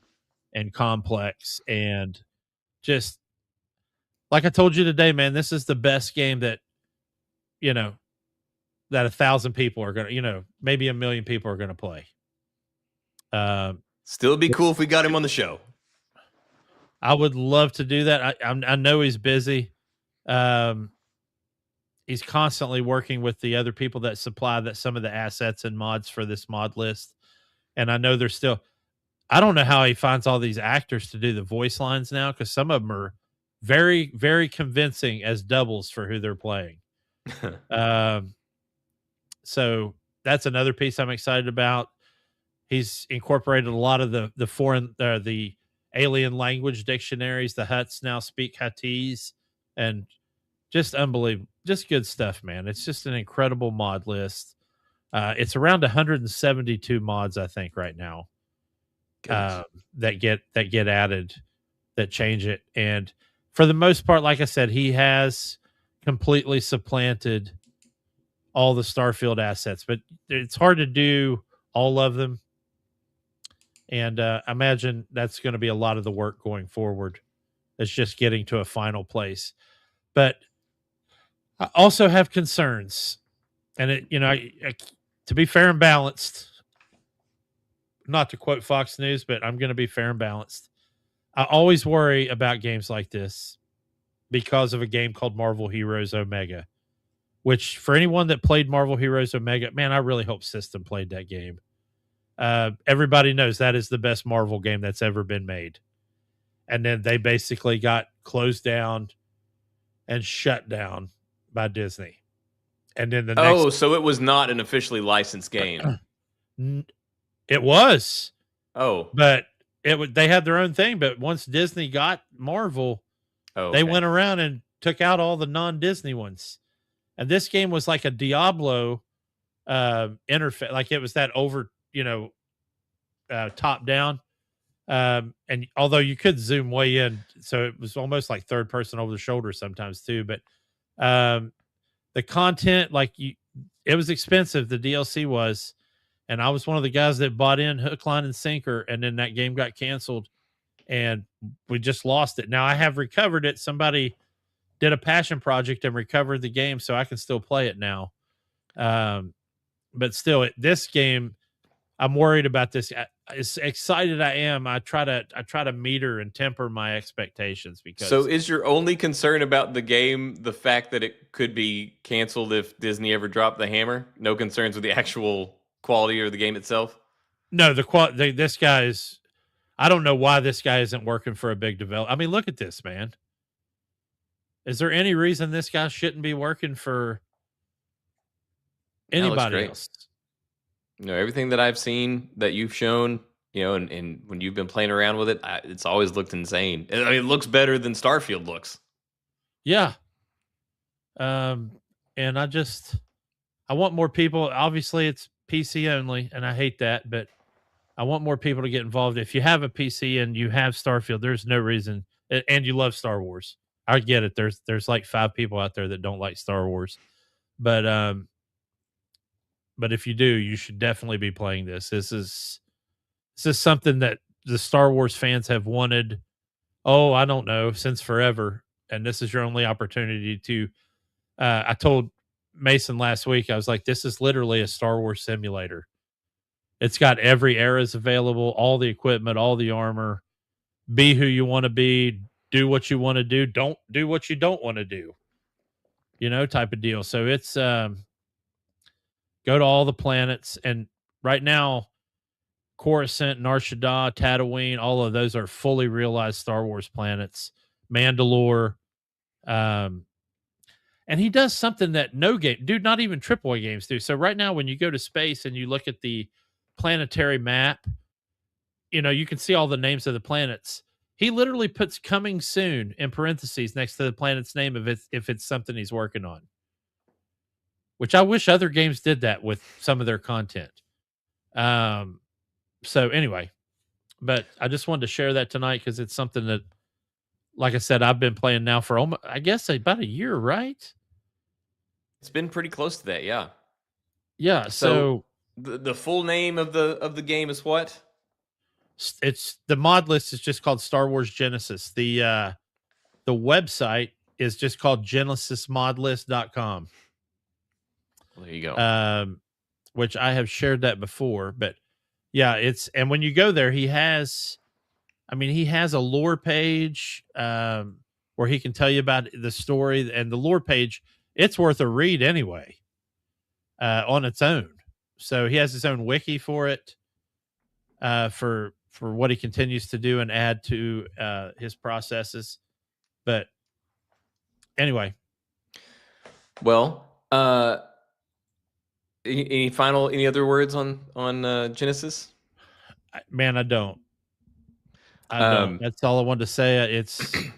and complex, and just like I told you today, man, this is the best game that you know that 1,000 people are gonna, maybe 1,000,000 people are gonna play. Still be cool if we got him on the show. I would love to do that. I know he's busy. He's constantly working with the other people that supply some of the assets and mods for this mod list. And I know there's still, I don't know how he finds all these actors to do the voice lines now, because some of them are very, very convincing as doubles for who they're playing. So that's another piece I'm excited about. He's incorporated a lot of the foreign, the alien language dictionaries. The Hutts now speak Huttese, and just unbelievable, just good stuff, man. It's just an incredible mod list. It's around 172 mods, I think, right now, that get added, that change it. And for the most part, like I said, he has completely supplanted all the Starfield assets, but it's hard to do all of them. And I imagine that's going to be a lot of the work going forward. It's just getting to a final place. But I also have concerns, and to be fair and balanced, not to quote Fox News, but I'm going to be fair and balanced. I always worry about games like this because of a game called Marvel Heroes Omega, which for anyone that played Marvel Heroes Omega, man, I really hope System played that game. Everybody knows that is the best Marvel game that's ever been made. And then they basically got closed down and shut down by Disney. And then so it was not an officially licensed game. It was. Oh. But they had their own thing. But once Disney got Marvel, they went around and took out all the non-Disney ones. And this game was like a Diablo interface. Like it was that over, top down. And although you could zoom way in, so it was almost like third person over the shoulder sometimes too. But the content, it was expensive. The DLC was, and I was one of the guys that bought in hook, line, and sinker, and then that game got canceled, and we just lost it. Now I have recovered it. Somebody did a passion project and recovered the game, so I can still play it now. But still, this game, I'm worried about this. As excited I am, I try to meter and temper my expectations, because. So is your only concern about the game the fact that it could be canceled if Disney ever dropped the hammer? No concerns with the actual quality of the game itself? No, this guy is. I don't know why this guy isn't working for a big developer. I mean, look at this, man. Is there any reason this guy shouldn't be working for anybody else? Everything that I've seen that you've shown, and when you've been playing around with it, it's always looked insane. I mean, it looks better than Starfield looks. Yeah. And I want more people. Obviously, it's PC only, and I hate that, but I want more people to get involved. If you have a PC and you have Starfield, there's no reason, and you love Star Wars. I get it. There's like 5 people out there that don't like Star Wars, but if you do, you should definitely be playing this. This is something that the Star Wars fans have wanted. Oh, I don't know, since forever. And this is your only opportunity to. I told Mason last week, I was like, this is literally a Star Wars simulator. It's got every era's available, all the equipment, all the armor. Be who you want to be. Do what you want to do. Don't do what you don't want to do. Type of deal. So it's go to all the planets, and right now, Coruscant, Nar Shaddaa, Tatooine, all of those are fully realized Star Wars planets. Mandalore, and he does something that no game, dude, not even AAA games do. So right now, when you go to space and you look at the planetary map, you can see all the names of the planets. He literally puts "coming soon" in parentheses next to the planet's name if it's something he's working on. Which I wish other games did that with some of their content. So anyway, but I just wanted to share that tonight because it's something that, like I said, I've been playing now for almost, I guess, about a year, right? It's been pretty close to that, yeah. Yeah. So The full name of the game is what? It's the mod list is just called Star Wars Genesis. The website is just called genesismodlist.com. Well, there you go. Which I have shared that before, but yeah, and when you go there, he has a lore page where he can tell you about the story, and the lore page, it's worth a read anyway, on its own. So he has his own wiki for it, for what he continues to do and add to his processes. But anyway, Well, any other words on Genesis? man, I don't. That's all I wanted to say.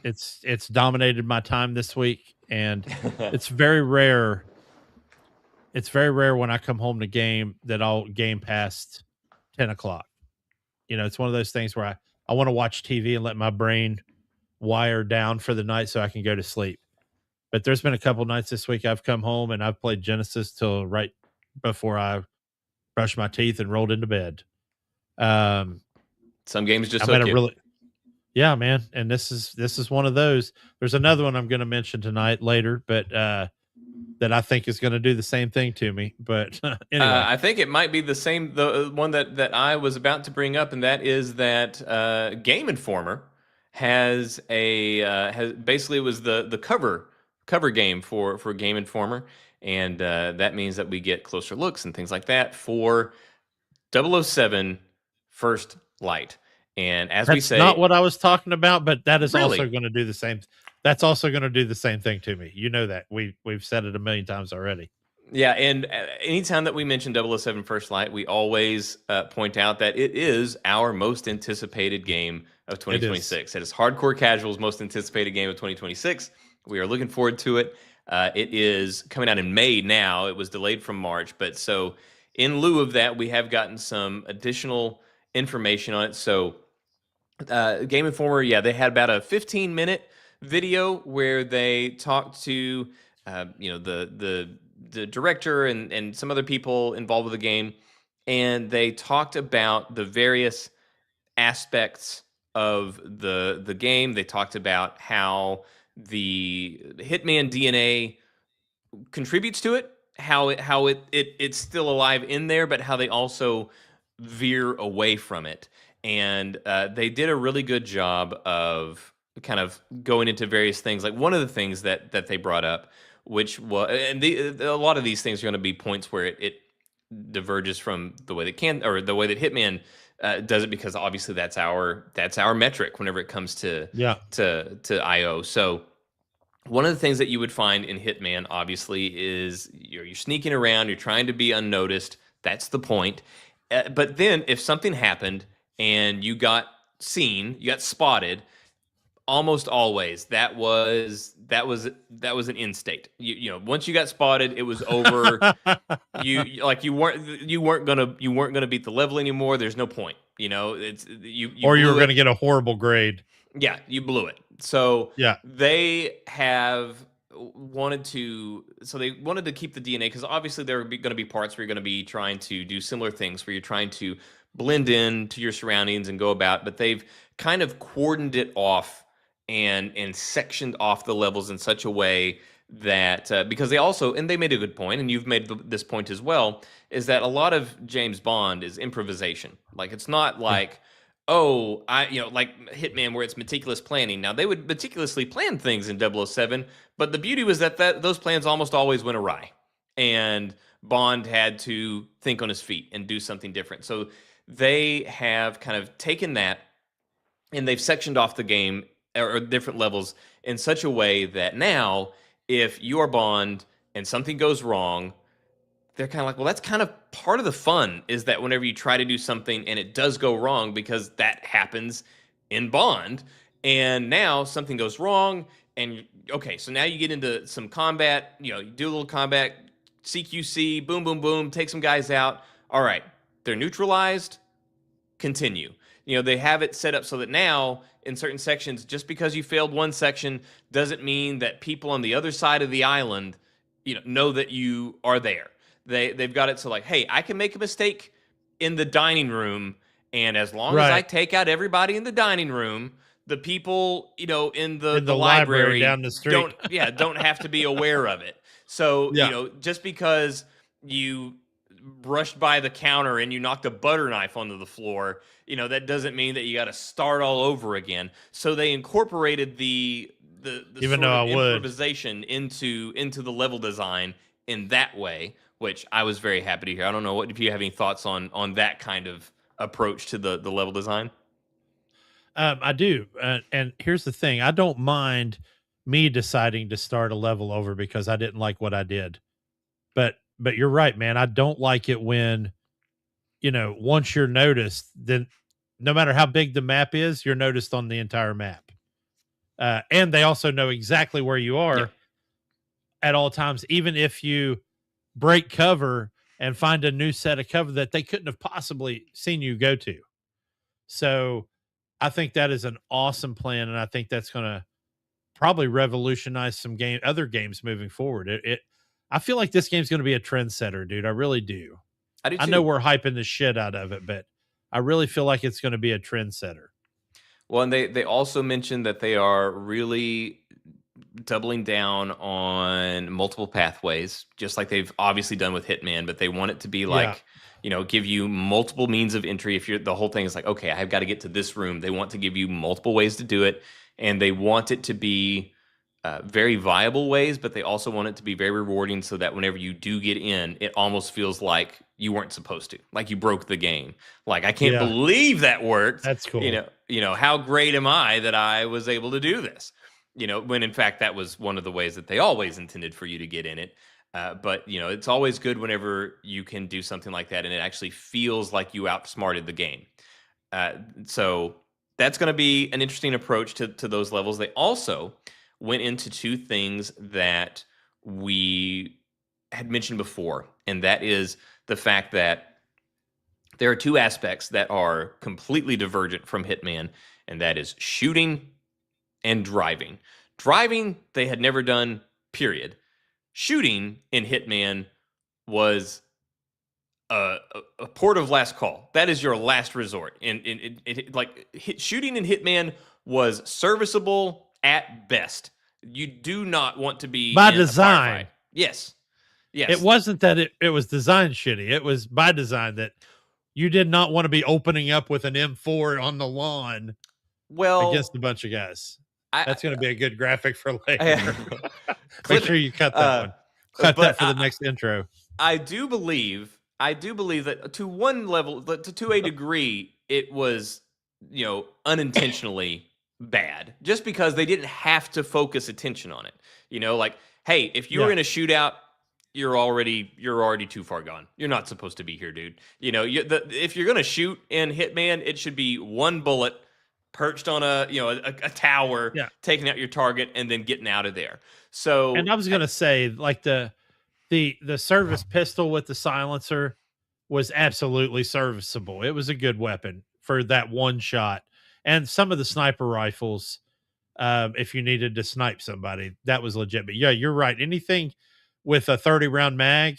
It's dominated my time this week, and it's very rare. It's very rare when I come home to game that I'll game past 10 o'clock. It's one of those things where I want to watch TV and let my brain wire down for the night so I can go to sleep. But there's been a couple nights this week I've come home and I've played Genesis till right before I brushed my teeth and rolled into bed. Some games just I'm at hook a you. really, yeah, man. And this is one of those. There's another one I'm going to mention tonight later, but that I think is going to do the same thing to me. But anyway, I think it might be the one that I was about to bring up, and that is that Game Informer has basically it was the cover game for Game Informer, and that means that we get closer looks and things like that for 007 First Light. And as we that's say, not what I was talking about, but that is Really? also going to do the same. That's also going to do the same thing to me. You know that we've said it a million times already. yeah, and anytime that we mention 007 First Light, we always point out that it is our most anticipated game of 2026. It is Hardcore Casual's most anticipated game of 2026. We are looking forward to it. It is coming out in May now. It was delayed from March, but so in lieu of that, we have gotten some additional information on it. So Game Informer, yeah, they had about a 15-minute video where they talked to the director and some other people involved with the game, and they talked about the various aspects of the game. They talked about how the Hitman DNA contributes to it, how it's still alive in there, but how they also veer away from it. And they did a really good job of kind of going into various things. Like one of the things that they brought up, which was, and a lot of these things are going to be points where it diverges from the way the way that Hitman does it, because obviously that's our metric whenever it comes to IO. So one of the things that you would find in Hitman, obviously, is you're sneaking around, you're trying to be unnoticed. That's the point. But then if something happened and you got seen, you got spotted, almost always that was an end state. Once you got spotted, it was over. you weren't gonna beat the level anymore. There's no point. It's you or you were going to to get a horrible grade. Yeah, you blew it. So Yeah. they wanted to keep the DNA, because obviously there are going to be parts where you're going to be trying to do similar things, where you're trying to blend in to your surroundings and go about, but they've kind of cordoned it off and sectioned off the levels in such a way that because they made a good point, and you've made this point as well, is that a lot of James Bond is improvisation. Like, it's not like like Hitman, where it's meticulous planning. Now, they would meticulously plan things in 007, but the beauty was that those plans almost always went awry, and Bond had to think on his feet and do something different. So they have kind of taken that, and they've sectioned off the game or different levels in such a way that now, if you are Bond and something goes wrong, they're kind of like, well, that's kind of part of the fun, is that whenever you try to do something and it does go wrong, because that happens in Bond, and now something goes wrong, and okay, so now you get into some combat, you do a little combat, CQC, boom, boom, boom, take some guys out. All right, they're neutralized, continue. They have it set up so that now in certain sections, just because you failed one section doesn't mean that people on the other side of the island, know that you are there. they've got it so like, hey, I can make a mistake in the dining room, and as long as I Right. take out everybody in the dining room, the people, in In the the library library down the street. don't have to be aware of it. So, Yeah. just because you brushed by the counter and you knocked a butter knife onto the floor, that doesn't mean that you got to start all over again. So they incorporated the Even sort though I of would. improvisation into the level design in that way, which I was very happy to hear. I don't know if you have any thoughts on that kind of approach to the level design. I do. And here's the thing. I don't mind me deciding to start a level over because I didn't like what I did. But you're right, man. I don't like it when, once you're noticed, then no matter how big the map is, you're noticed on the entire map. And they also know exactly where you Yeah. are at all times, even if you break cover and find a new set of cover that they couldn't have possibly seen you go to. So I think that is an awesome plan, and I think that's going to probably revolutionize some other games moving forward. I feel like this game's going to be a trendsetter, dude. I really do. I do I know too. we're hyping the shit out of it, but I really feel like it's going to be a trendsetter. Well, and they also mentioned that they are really doubling down on multiple pathways, just like they've obviously done with Hitman, but they want it to be like, give you multiple means of entry. If the whole thing is like, okay, I've got to get to this room, they want to give you multiple ways to do it, and they want it to be very viable ways, but they also want it to be very rewarding so that whenever you do get in, it almost feels like you weren't supposed to, like you broke the game. Like, I can't Yeah. believe that worked. That's cool. How great am I that I was able to do this? When in fact that was one of the ways that they always intended for you to get in it. But it's always good whenever you can do something like that and it actually feels like you outsmarted the game. So that's going to be an interesting approach to those levels. They also went into two things that we had mentioned before, and that is the fact that there are two aspects that are completely divergent from Hitman, and that is shooting and driving. Driving, they had never done, period. Shooting in Hitman was a port of last call. That is your last resort. And shooting in Hitman was serviceable at best. You do not want to be By in design. a firefight. Yes. It wasn't that it was designed shitty. It was by design that you did not want to be opening up with an M4 on the lawn against a bunch of guys. That's going to be a good graphic for later. Make sure you cut that one. Cut that for the next intro. I do believe that to one level, to a degree, it was, unintentionally bad, just because they didn't have to focus attention on it. Like, hey, if you were in a shootout, you're already too far gone. You're not supposed to be here, dude. If you're gonna shoot in Hitman, it should be one bullet perched on a tower, taking out your target and then getting out of there. So, and I was gonna say, like the service pistol with the silencer was absolutely serviceable. It was a good weapon for that one shot, and some of the sniper rifles, if you needed to snipe somebody, that was legit. But yeah, you're right. Anything with a 30 round mag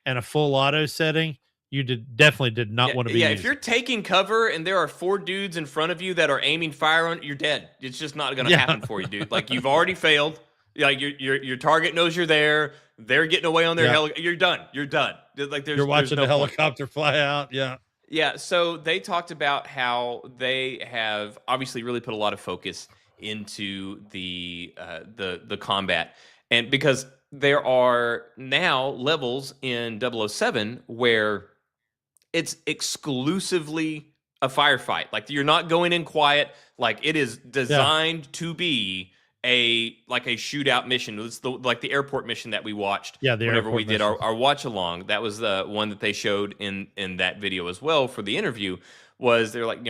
and a full auto setting, you definitely did not want to be. Yeah, if you're taking cover and there are 4 dudes in front of you that are aiming fire on, you're dead. It's just not going to happen for you, dude. Like, you've already failed. Like, your target knows you're there. They're getting away on their helicopter. You're done. You're done. Like, you're watching the helicopter fly out. Yeah. Yeah. So they talked about how they have obviously really put a lot of focus into the combat, and because there are now levels in 007 where it's exclusively a firefight. Like, you're not going in quiet. Like, it is designed to be a shootout mission. It's the airport mission that we watched. Yeah, whenever we did our watch along. That was the one that they showed in that video as well for the interview. Was they're like,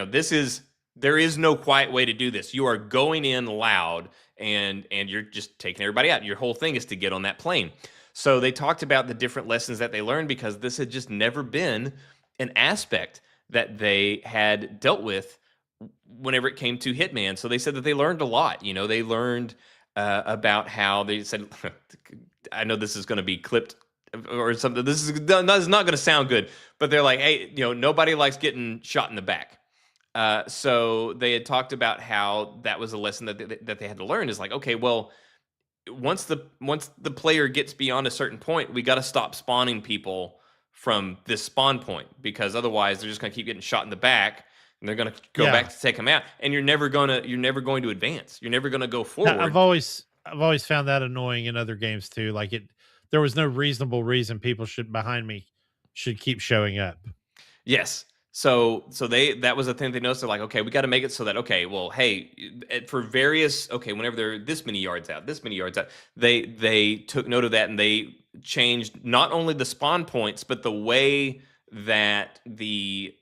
there is no quiet way to do this. You are going in loud and you're just taking everybody out. Your whole thing is to get on that plane. So they talked about the different lessons that they learned, because this had just never been an aspect that they had dealt with whenever it came to Hitman. So they said that they learned a lot. They learned about how they said, I know this is going to be clipped or something. This is not going to sound good, but they're like, hey, nobody likes getting shot in the back. So they had talked about how that was a lesson that they had to learn. Is like, okay, well, once the player gets beyond a certain point, we got to stop spawning people from this spawn point, because otherwise they're just going to keep getting shot in the back, and they're going to go back to take them out, and you're never going to advance. You're never going to go forward. I've always found that annoying in other games too. Like there was no reasonable reason people behind me should keep showing up. Yes. So that was a thing they noticed. They're like, okay, we got to make it so that, okay, well, hey, for various, okay, whenever they're this many yards out, they took note of that, and they changed not only the spawn points, but the way that the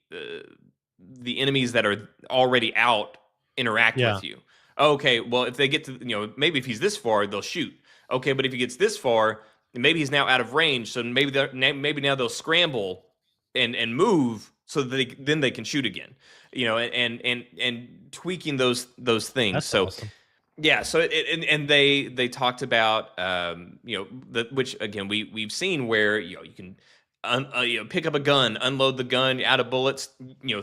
enemies that are already out interact with you. Okay, well, if they get to, maybe if he's this far, they'll shoot. Okay, but if he gets this far, maybe he's now out of range, so maybe now they'll scramble and move, so that they can shoot again, and tweaking those things. That's so awesome. Yeah, so and they talked about which again we've seen where you can pick up a gun, unload the gun, out of bullets,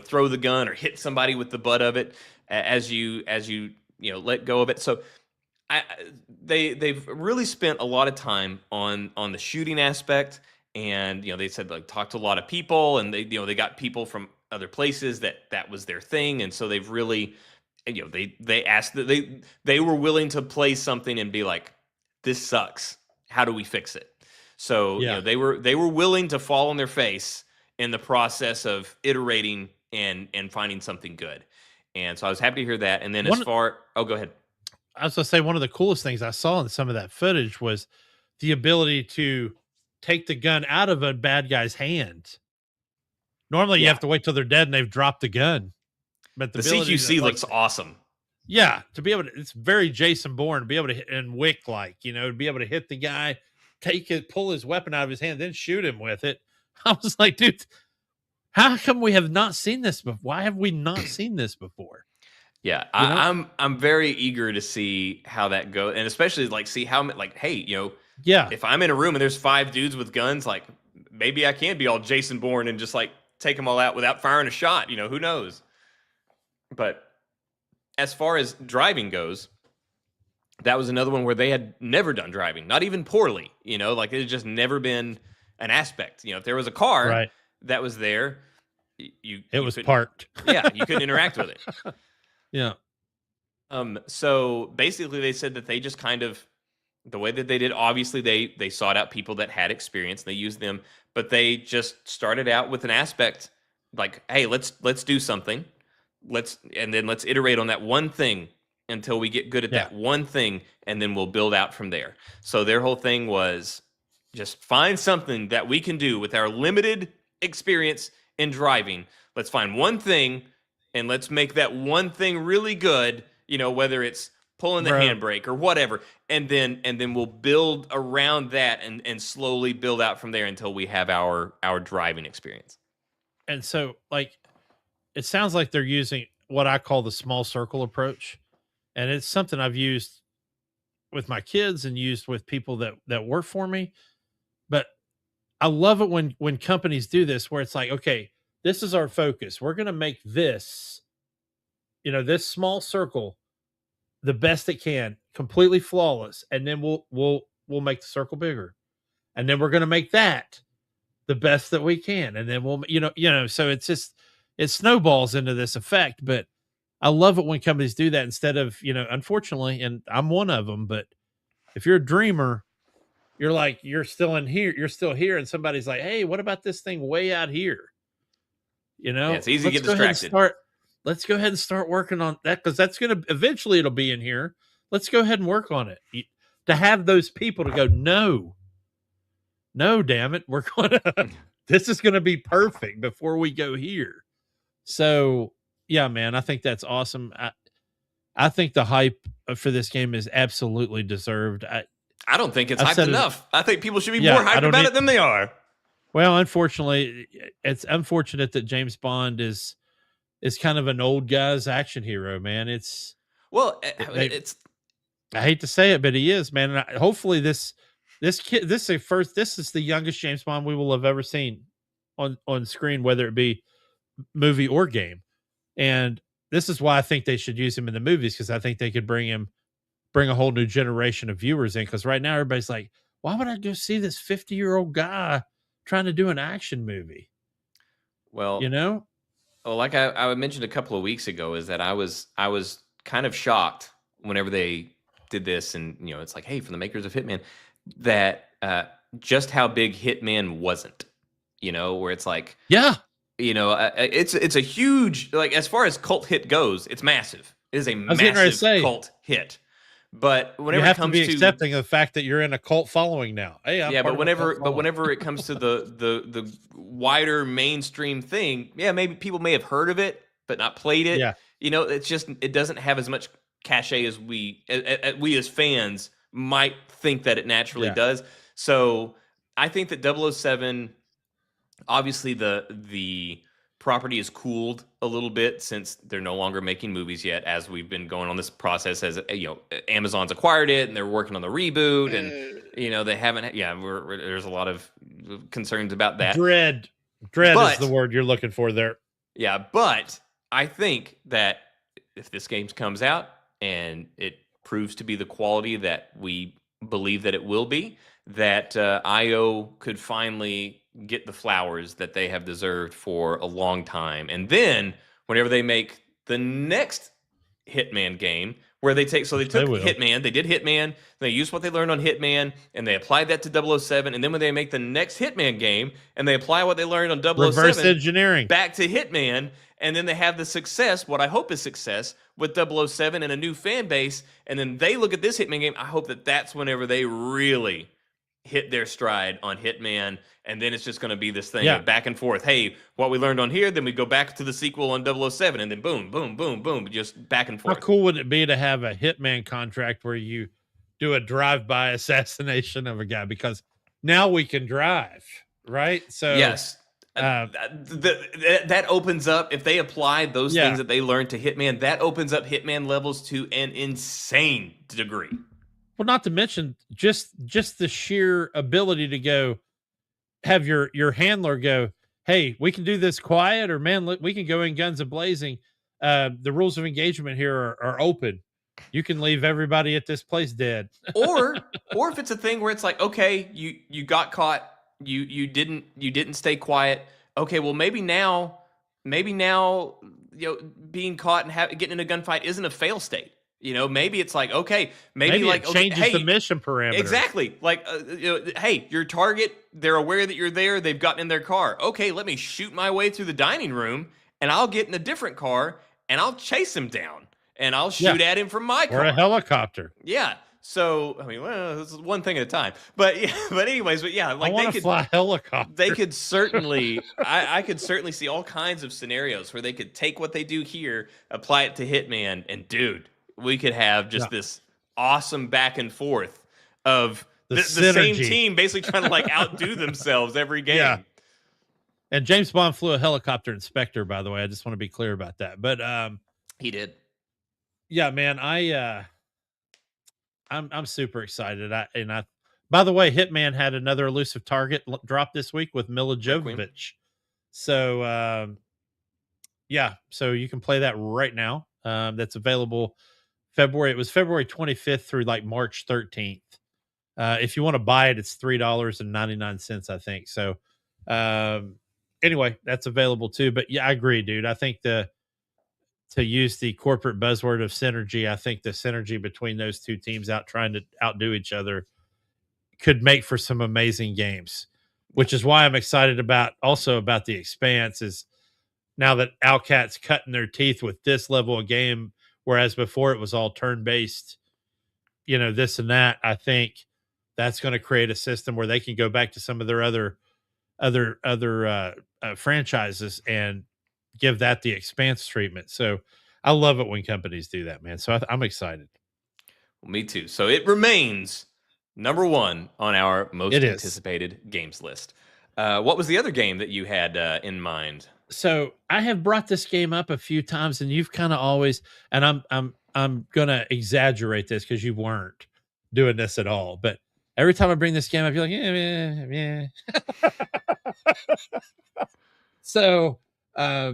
throw the gun or hit somebody with the butt of it as you let go of it. So they've really spent a lot of time on the shooting aspect. And they said, like, talked to a lot of people, and they got people from other places that was their thing, and so they've really, they asked that they were willing to play something and be like, this sucks, how do we fix it? So they were willing to fall on their face in the process of iterating and finding something good, and so I was happy to hear that. And then go ahead. I was gonna say, one of the coolest things I saw in some of that footage was the ability to take the gun out of a bad guy's hand. Normally you have to wait till they're dead and they've dropped the gun. But the CQC looks awesome. Yeah, to be able to, it's very Jason Bourne to be able to hit, and Wick, like, to be able to hit the guy, pull his weapon out of his hand, then shoot him with it. I was like, dude, how come we have not seen this before? Why have we not seen this before? Yeah, I'm very eager to see how that goes, and especially like see how, like, hey, if I'm in a room and there's 5 dudes with guns, like, maybe I can be all Jason Bourne and just like take them all out without firing a shot. Who knows? But as far as driving goes, that was another one where they had never done driving, not even poorly. Like, it had just never been an aspect. If there was a car that was there, it was parked. Yeah, you couldn't interact with it. Yeah. So basically, they said that they just kind of, the way that they did, obviously they sought out people that had experience, and they used them, but they just started out with an aspect like, hey, let's do something, and then let's iterate on that one thing until we get good at that one thing, and then we'll build out from there. So their whole thing was just find something that we can do with our limited experience in driving. Let's find one thing, and let's make that one thing really good, whether it's pulling the handbrake or whatever, and then we'll build around that and slowly build out from there until we have our driving experience. And so, like, it sounds like they're using what I call the small circle approach, and it's something I've used with my kids and used with people that work for me. But I love it when companies do this, where it's like, okay, this is our focus. We're going to make this, this small circle the best it can, completely flawless, and then we'll make the circle bigger, and then we're going to make that the best that we can, and then we'll so it's just, it snowballs into this effect. But I love it when companies do that instead of, unfortunately, and I'm one of them, but if you're a dreamer, you're like, you're still here, and somebody's like, hey, what about this thing way out here? It's easy to get distracted. Let's go ahead and start working on that, because that's going to eventually, it'll be in here. Let's go ahead and work on it. To have those people to go, no, damn it, we're going to, this is going to be perfect before we go here. So yeah, man, I think that's awesome. I think the hype for this game is absolutely deserved. I don't think it's hyped enough. I think people should be more hyped about it than they are. Well, unfortunately, it's unfortunate that James Bond is kind of an old guy's action hero, man. I hate to say it, but he is, man. And hopefully this This kid, this is the youngest James Bond we will have ever seen on screen, whether it be movie or game. And this is why I think they should use him in the movies, because I think they could bring a whole new generation of viewers in. Because right now everybody's like, why would I go see this 50-year-old guy trying to do an action movie? You Well, know? like I mentioned a couple of weeks ago, is that I was kind of shocked whenever they did this, and it's like, hey, from the makers of Hitman, that just how big Hitman wasn't. Where it's like, Yeah. it's a huge, like, as far as cult hit goes, it's massive. It is a was getting ready to massive say, cult hit. But you whenever have it comes to be accepting of the fact that you're in a cult following now. Hey, I'm yeah, part but of a cult following. whenever it comes to the wider mainstream thing, yeah, maybe people may have heard of it but not played it. Yeah. It's just, it doesn't have as much cachet as we as fans might think that it naturally Yeah. does. So I think that 007, obviously the property is cooled a little bit since they're no longer making movies yet, as we've been going on this process, as Amazon's acquired it and they're working on the reboot, and they haven't. Yeah, there's a lot of concerns about that. Dread is the word you're looking for there. Yeah, but I think that if this game comes out and it proves to be the quality that we believe that it will be, that IO could finally get the flowers that they have deserved for a long time. And then whenever they make the next Hitman game, where they took Hitman, they did Hitman, they used what they learned on Hitman, and they applied that to 007, and then when they make the next Hitman game, and they apply what they learned on 007, reverse engineering, back to Hitman, and then they have the success, what I hope is success, with 007 and a new fan base, and then they look at this Hitman game, I hope that that's whenever they really hit their stride on Hitman, and then it's just going to be this thing of back and forth. Hey, what we learned on here, then we go back to the sequel on 007, and then boom, boom, boom, boom, just back and forth. How cool would it be to have a Hitman contract where you do a drive-by assassination of a guy? Because now we can drive, right? So yes, that opens up, if they apply those things that they learned to Hitman, that opens up Hitman levels to an insane degree. Well, not to mention just the sheer ability to go have your handler go, hey, we can do this quiet, or man, we can go in guns a-blazing. The rules of engagement here are open. You can leave everybody at this place dead. or if it's a thing where it's like, okay, you got caught, you didn't stay quiet. Okay, well maybe now being caught and getting in a gunfight isn't a fail state. Maybe it's like, okay, maybe like it changes the mission parameter. Exactly. Like, hey, your target, they're aware that you're there. They've gotten in their car. Okay, let me shoot my way through the dining room, and I'll get in a different car, and I'll chase him down, and I'll shoot at him from my car. Or a helicopter. Yeah. So, I mean, this is one thing at a time. But yeah, like I want to fly helicopter. They could certainly, I could certainly see all kinds of scenarios where they could take what they do here, apply it to Hitman, and dude, we could have just this awesome back and forth of the same team basically trying to like outdo themselves every game. Yeah. And James Bond flew a helicopter in Spectre, by the way. I just want to be clear about that. But he did. Yeah, man, I'm super excited. By the way, Hitman had another elusive target drop this week with Mila Jovovich. So so you can play that right now. That's available It was February 25th through like March 13th. If you want to buy it, it's $3.99, I think. So anyway, that's available too. But yeah, I agree, dude. I think to use the corporate buzzword of synergy, I think the synergy between those two teams trying to outdo each other could make for some amazing games, which is why I'm excited about the Expanse, is now that Owlcat's cutting their teeth with this level of game, whereas before it was all turn-based, this and that. I think that's going to create a system where they can go back to some of their other franchises and give that the Expanse treatment. So I love it when companies do that, man. So I'm excited. Well, me too. So it remains number one on our most anticipated games list. What was the other game that you had in mind? So I have brought this game up a few times, and you've kind of always, and I'm gonna exaggerate this because you weren't doing this at all, but Every time I bring this game, I feel like, yeah. So,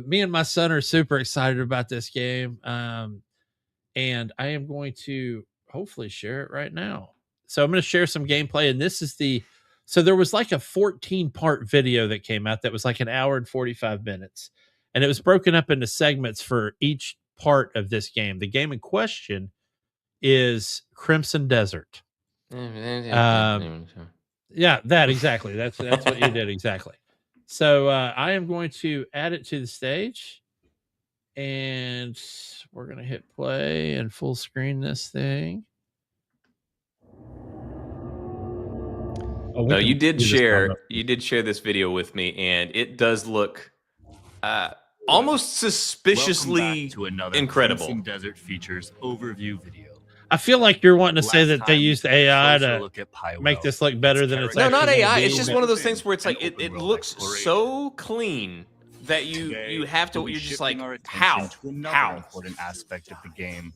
me and my son are super excited about this game. And I am going to hopefully share it right now. So I'm going to share some gameplay, and this is so there was like a 14-part video that came out that was like an hour and 45 minutes, and it was broken up into segments for each part of this game. The game in question is Crimson Desert. Yeah, that exactly. That's what you did exactly. So I am going to add it to the stage, and we're going to hit play and full screen this thing. No, you did share this video with me, and it does look almost suspiciously incredible. Crimson Desert features overview video. I feel like you're wanting to say that they time, used AI closer to look at Pywell. make this look better than it's No, actually not gonna AI. be. It's just one of those things where it's like An it open world looks exploration. so clean that Today, you have to. we'll be You're just shifting like, our attention how? to another How? important aspect of the game.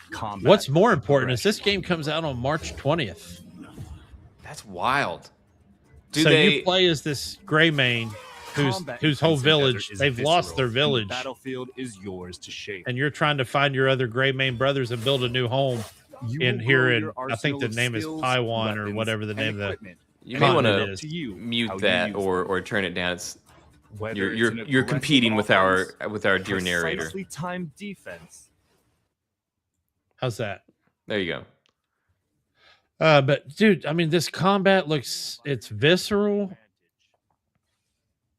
Combat. What's more important is this game comes out on March 20th. That's wild. So you play as this gray mane Combat in whose whole Crimson village, Desert is they've lost their visceral, and village, the battlefield is yours to shape. and you're trying to find your other gray mane brothers and build a new home You in will here grow in, your I think the arsenal of name is skills, Paiwan or weapons, whatever the and name of the equipment. You may want continent to is. mute how you that use or turn it down. It's Whether it's an you're aggressive competing with offense, our dear narrator. precisely timed defense. How's that? There you go. But dude, I mean, this combat it's visceral.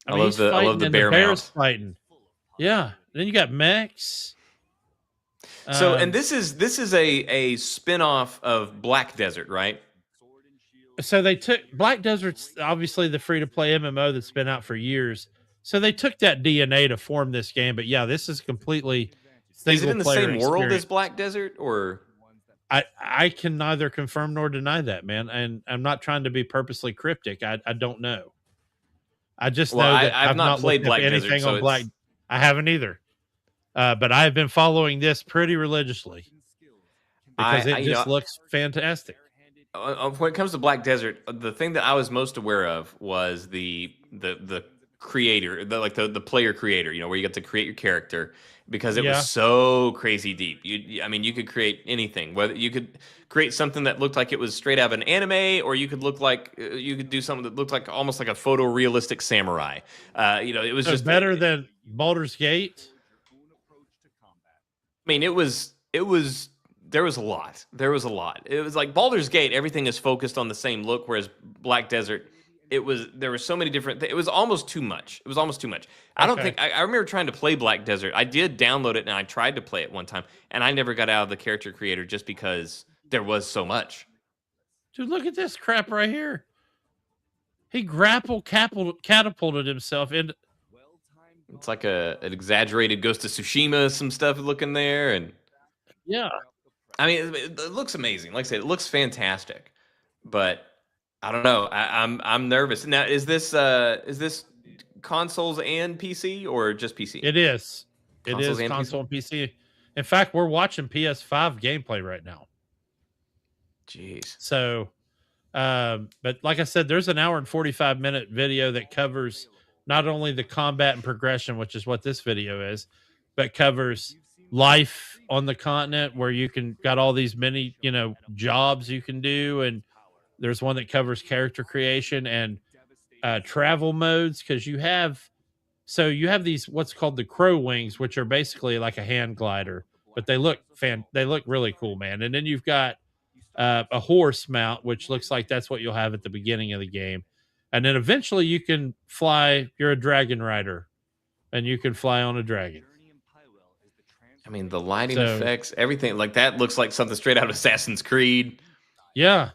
I mean, love he's the fighting and bear bear's mount. fighting. Yeah. Then you got mechs. So, and this is a spin-off of Black Desert, right? So they took Black Desert's obviously the free-to-play MMO that's been out for years. So they took that DNA to form this game. But yeah, this is completely Is it in the same world experience. as Black Desert, or I can neither confirm nor deny that, man. And I'm not trying to be purposely cryptic. I don't know. I just know that I've not played looked up Black Desert, anything so on Black. I haven't either. But I have been following this pretty religiously because it just looks fantastic. When it comes to Black Desert, the thing that I was most aware of was the creator, the player creator. You know, where you get to create your character because it was so crazy deep. I mean, you could create anything. Whether you could create something that looked like it was straight out of an anime, or you could do something that looked like almost like a photorealistic samurai. You know, it was just better than Baldur's Gate. I mean, there was a lot. There was a lot. It was like Baldur's Gate, everything is focused on the same look, whereas Black Desert, there were so many different it was almost too much. It was almost too much. I don't think I remember trying to play Black Desert. I did download it and I tried to play it one time, and I never got out of the character creator just because there was so much. Dude, look at this crap right here. He catapulted himself into. It's like an exaggerated Ghost of Tsushima, some stuff looking there, and yeah. I mean, it looks amazing. Like I said, it looks fantastic, but I don't know. I'm nervous. Now, is this consoles and PC or just PC? It is. Consoles it is and console and PC. In fact, we're watching PS5 gameplay right now. Jeez. So, but like I said, there's an hour and 45-minute video that covers not only the combat and progression, which is what this video is, but covers life on the continent where you got all these many, jobs you can do. And there's one that covers character creation and travel modes. Cause you have these, what's called the crow wings, which are basically like a hand glider, but they look really cool, man. And then you've got a horse mount, which looks like that's what you'll have at the beginning of the game. And then eventually you can fly. You're a dragon rider, and you can fly on a dragon. I mean, the lighting effects, everything like that looks like something straight out of Assassin's Creed. Yeah.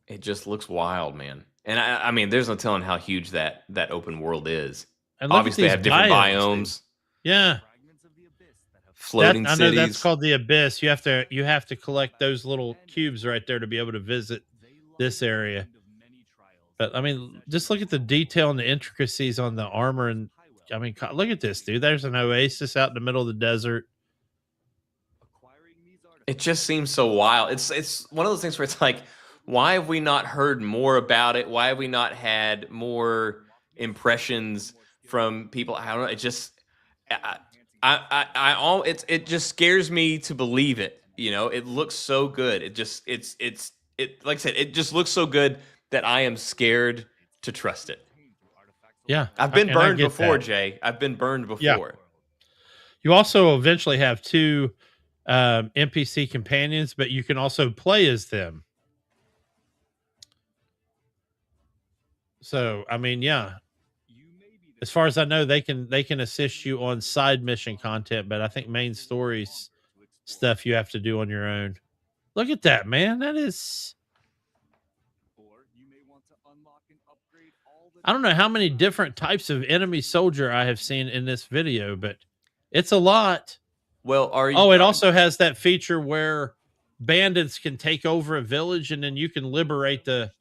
It just looks wild, man. And I mean, there's no telling how huge that open world is. And obviously, they have different biomes. Yeah. Floating cities. I know that's called the Abyss. You have to collect those little cubes right there to be able to visit this area. But I mean, just look at the detail and the intricacies on the armor, and I mean, look at this, dude. There's an oasis out in the middle of the desert. It just seems so wild. It's one of those things where it's like, why have we not heard more about it? Why have we not had more impressions from people? I don't know. It just, it just scares me to believe it. You know, it looks so good. It like I said, it just looks so good that I am scared to trust it. Yeah, I've been and I burned get before, that. Jay. I've been burned before. Yeah. You also eventually have 2 NPC companions, but you can also play as them. So, I mean, yeah. As far as I know, they can assist you on side mission content, but I think main stories stuff you have to do on your own. Look at that, man. That is, I don't know how many different types of enemy soldier I have seen in this video, but it's a lot. Well, Oh, it also has that feature where bandits can take over a village and then you can liberate the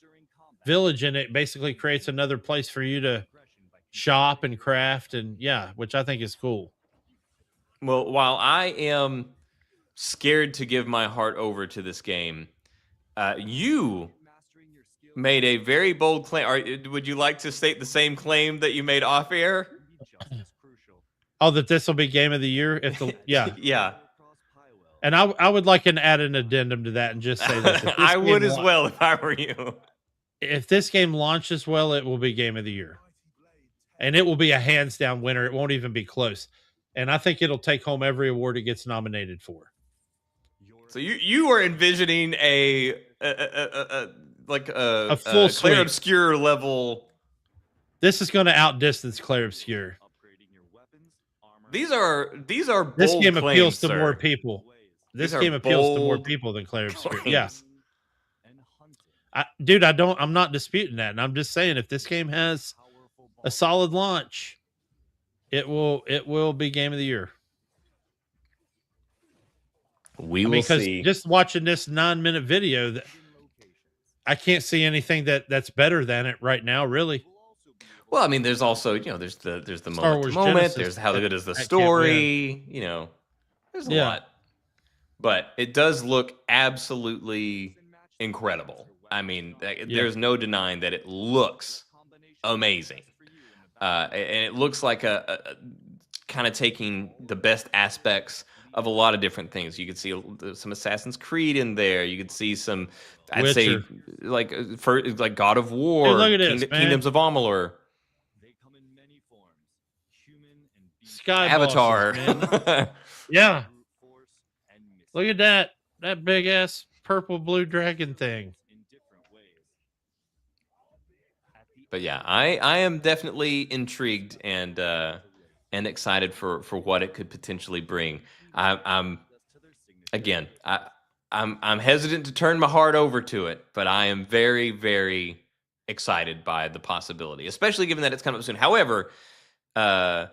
village, and it basically creates another place for you to shop and craft, and yeah, which I think is cool. Well, while I am scared to give my heart over to this game, you made a very bold claim. Would you like to state the same claim that you made off air? Oh, that this will be game of the year? If the yeah. Yeah. And I would like an add an addendum to that and just say this. I would as well if I were you. If this game launches well, it will be game of the year. And it will be a hands down winner. It won't even be close. And I think it'll take home every award it gets nominated for. So you are envisioning a full Clair Obscure level. This is going to outdistance Clair Obscure. These are bold this game claims, appeals to sir. more people. This game appeals to more people than Clair Obscure. Yeah. I'm not disputing that. And I'm just saying, if this game has a solid launch, it will be game of the year. We will see. Just watching this 9-minute video, that I can't see anything that's better than it right now, really. Well, I mean, there's also, there's the moment. Genesis, there's how good is the story, there's a lot. But it does look absolutely incredible. I mean, there's no denying that it looks amazing. And it looks like a kind of taking the best aspects of a lot of different things. You could see some Assassin's Creed in there. You could see some, I'd say, like God of War, hey, look at this, Kingdoms of Amalur, Sky Avatar. Bosses, yeah. Look at that big ass purple blue dragon thing. But yeah, I am definitely intrigued and excited for what it could potentially bring. I'm hesitant to turn my heart over to it, but I am very, very excited by the possibility, especially given that it's coming up soon. However, we'll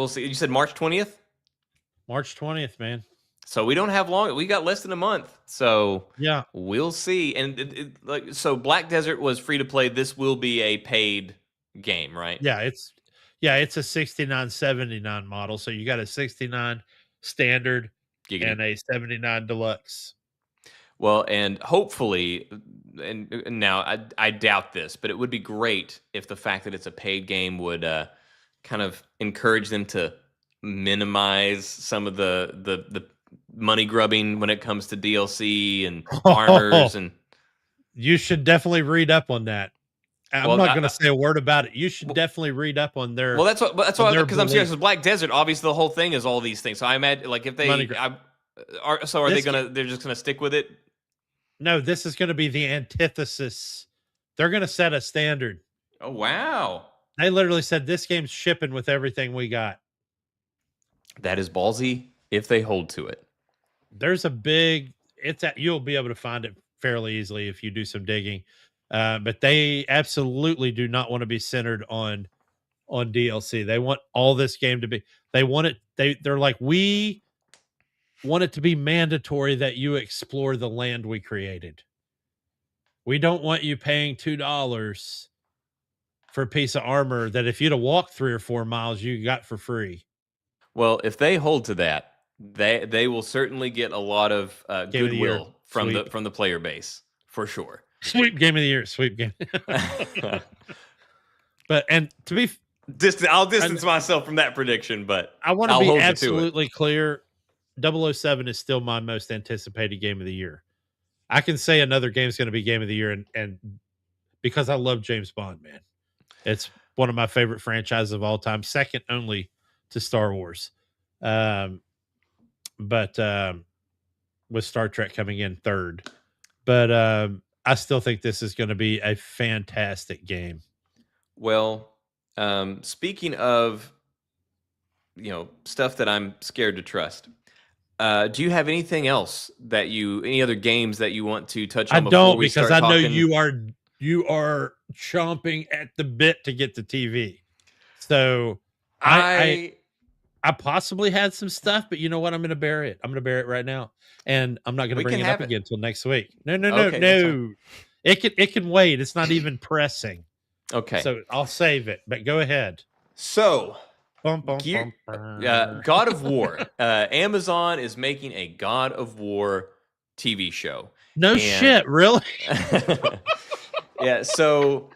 see. You said March 20th? March 20th, man. So we don't have long. We got less than a month. So yeah, we'll see. And so Black Desert was free to play. This will be a paid game, right? Yeah, it's a 69.79 model. So you got a 69 standard and a 79 deluxe. Well, and hopefully, and now I doubt this, but it would be great if the fact that it's a paid game would kind of encourage them to minimize some of the money grubbing when it comes to DLC and armors. And you should definitely read up on that. I'm not going to say a word about it. You should definitely read up on their. Well, that's what because I'm serious. With Black Desert, obviously the whole thing is all these things. So I imagine, like, if they they're just gonna stick with it? No, this is going to be the antithesis. They're going to set a standard. Oh wow! They literally said this game's shipping with everything we got. That is ballsy if they hold to it. There's you'll be able to find it fairly easily if you do some digging. But they absolutely do not want to be centered on DLC. They want all this game to be, they're like, we want it to be mandatory that you explore the land we created. We don't want you paying $2 for a piece of armor that if you'd have walked 3 or 4 miles, you got for free. Well, if they hold to that, They will certainly get a lot of Game of the year. goodwill from Sweep. the player base for sure. Sweep game of the year. Sweep game. But and to be, I'll distance myself from that prediction, but I want to I'll be hold you to it. absolutely clear. 007 is still my most anticipated game of the year. I can say another game's going to be game of the year, and because I love James Bond, man, it's one of my favorite franchises of all time, second only to Star Wars. But with Star Trek coming in third, but I still think this is going to be a fantastic game. Well, speaking of, stuff that I'm scared to trust, do you have anything else any other games that you want to touch on? I before don't, we because start I know talking? you are chomping at the bit to get the TV. So I I possibly had some stuff, but you know what? I'm going to bury it. I'm going to bury it right now, and I'm not going to We bring can it up have it. again until next week. No. Okay, that's fine. It can wait. It's not even pressing. Okay. So I'll save it. But go ahead. So, Bum, bum, Gear- bum, God of War. Amazon is making a God of War TV show. No shit, really? Yeah, so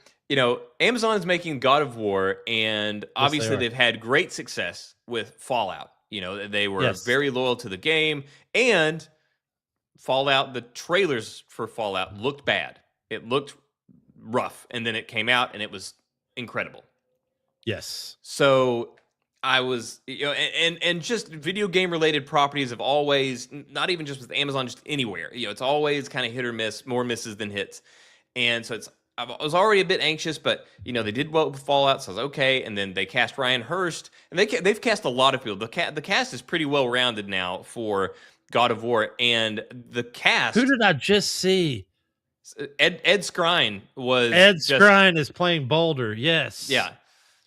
Amazon is making God of War, and obviously are. they've had great success with Fallout. They were Yes. very loyal to the game, and Fallout, the trailers for Fallout looked bad. It looked rough, and then it came out and it was incredible. Yes. So I was, and just video game related properties have always, not even just with Amazon, just anywhere, it's always kind of hit or miss, more misses than hits. And so I was already a bit anxious, but they did well with Fallout, so I was okay. And then they cast Ryan Hurst, and they've cast a lot of people. The cast is pretty well rounded now for God of War, and the cast. Who did I just see? Ed Skrein was. Ed Skrein is playing Boulder. Yes. Yeah.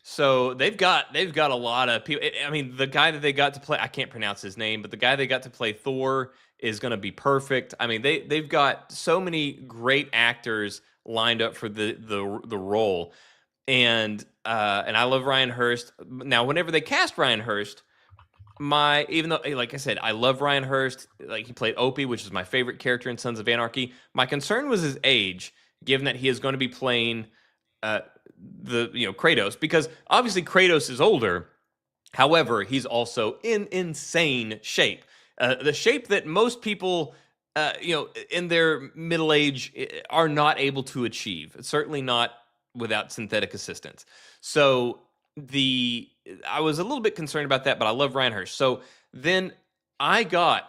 So they've got a lot of people. I mean, the guy that they got to play, I can't pronounce his name, but the guy they got to play Thor is going to be perfect. I mean, they've got so many great actors lined up for the role, and I love Ryan Hurst. Now, whenever they cast Ryan Hurst, even though, like I said, I love Ryan Hurst. Like, he played Opie, which is my favorite character in Sons of Anarchy. My concern was his age, given that he is going to be playing Kratos, because obviously Kratos is older. However, he's also in insane shape. The shape that most people, in their middle age are not able to achieve. Certainly not without synthetic assistance. So I was a little bit concerned about that, but I love Ryan Hurst. So then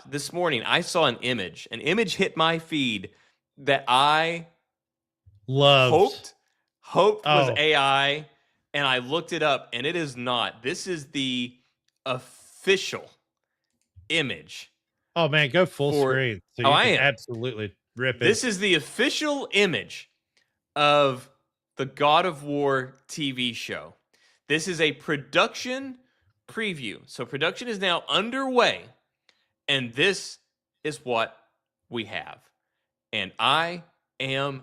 this morning, I saw an image hit my feed that I hoped was AI, and I looked it up, and it is not. This is the official image. Oh man, go full screen. So you can absolutely rip it. This is the official image of the God of War TV show. This is a production preview. So production is now underway, and this is what we have. And I am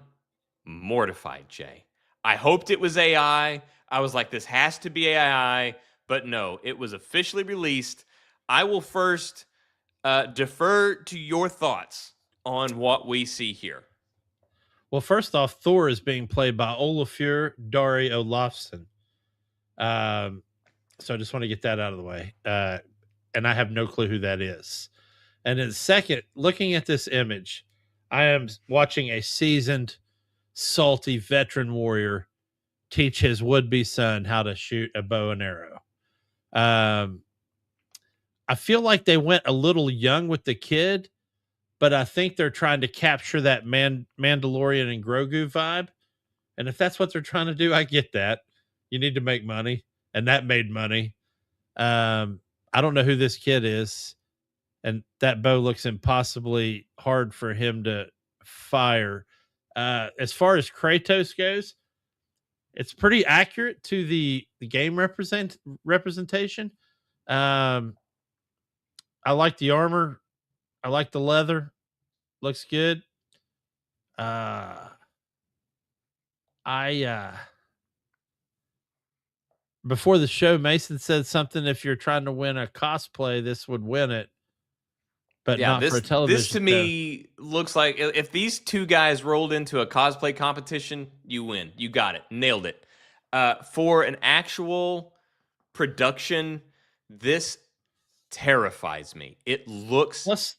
mortified, Jay. I hoped it was AI. I was like, this has to be AI, but no, it was officially released. I will first defer to your thoughts on what we see here. Well, first off, Thor is being played by Olafur Dari Olafsson. So I just want to get that out of the way. And I have no clue who that is. And then second, looking at this image, I am watching a seasoned, salty veteran warrior teach his would-be son how to shoot a bow and arrow. I feel like they went a little young with the kid, but I think they're trying to capture that Mandalorian and Grogu vibe. And if that's what they're trying to do, I get that. You need to make money, and that made money. I don't know who this kid is, and that bow looks impossibly hard for him to fire. As far as Kratos goes, it's pretty accurate to the game representation. I like the armor. I like the leather. Looks good. Before the show, Mason said something. If you're trying to win a cosplay, this would win it. but Yeah, not for a this television to show. me looks like if these two guys rolled into a cosplay competition, you win. You got it. Nailed it. For an actual production, this terrifies me. It looks Plus,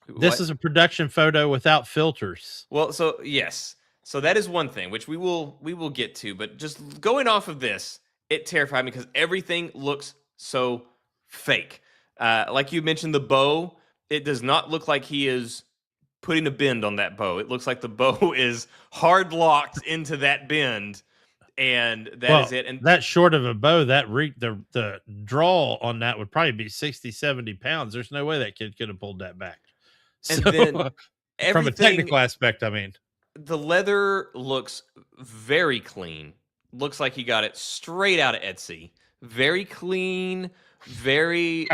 this what? is a production photo without filters. Well, so yes. So that is one thing which we will get to, but just going off of this, it terrified me because everything looks so fake. Like you mentioned, the bow, it does not look like he is putting a bend on that bow. It looks like the bow is hard locked into that bend, and that is it. And that short of a bow, the draw on that would probably be 60, 70 pounds. There's no way that kid could have pulled that back. and So, then from a everything, technical aspect, I mean, the leather looks very clean. Looks like he got it straight out of Etsy. Very clean, very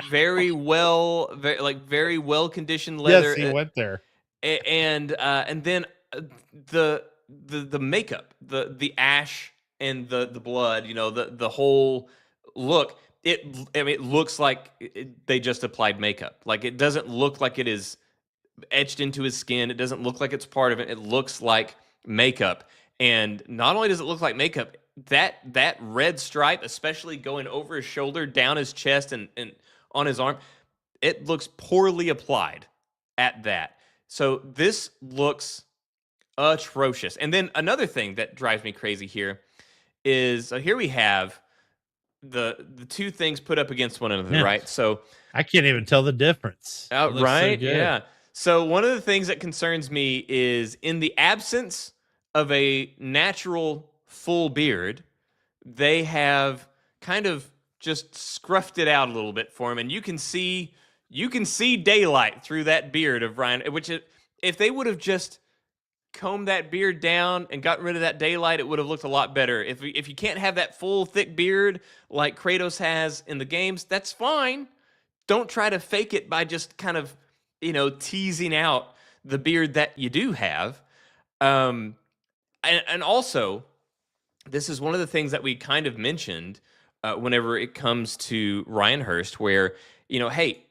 very well conditioned leather. yes, he went there. And then the makeup, the ash and the blood, the whole look. It looks like they just applied makeup. Like, it doesn't look like it is etched into his skin. It doesn't look like it's part of it. It looks like makeup. And not only does it look like makeup, that red stripe, especially going over his shoulder, down his chest, and on his arm, it looks poorly applied at that. So this looks atrocious. And then another thing that drives me crazy here is, so here we have the two things put up against one another, Yeah. right? So I can't even tell the difference. It looks so right, good. yeah. So one of the things that concerns me is, in the absence of a natural full beard, they have kind of just scruffed it out a little bit for him, and you can see daylight through that beard of Ryan. If they would have just combed that beard down and gotten rid of that daylight, it would have looked a lot better. If you can't have that full thick beard like Kratos has in the games, that's fine. Don't try to fake it by just kind of, teasing out the beard that you do have. And also, this is one of the things that we kind of mentioned whenever it comes to Ryan Hurst, where, hey,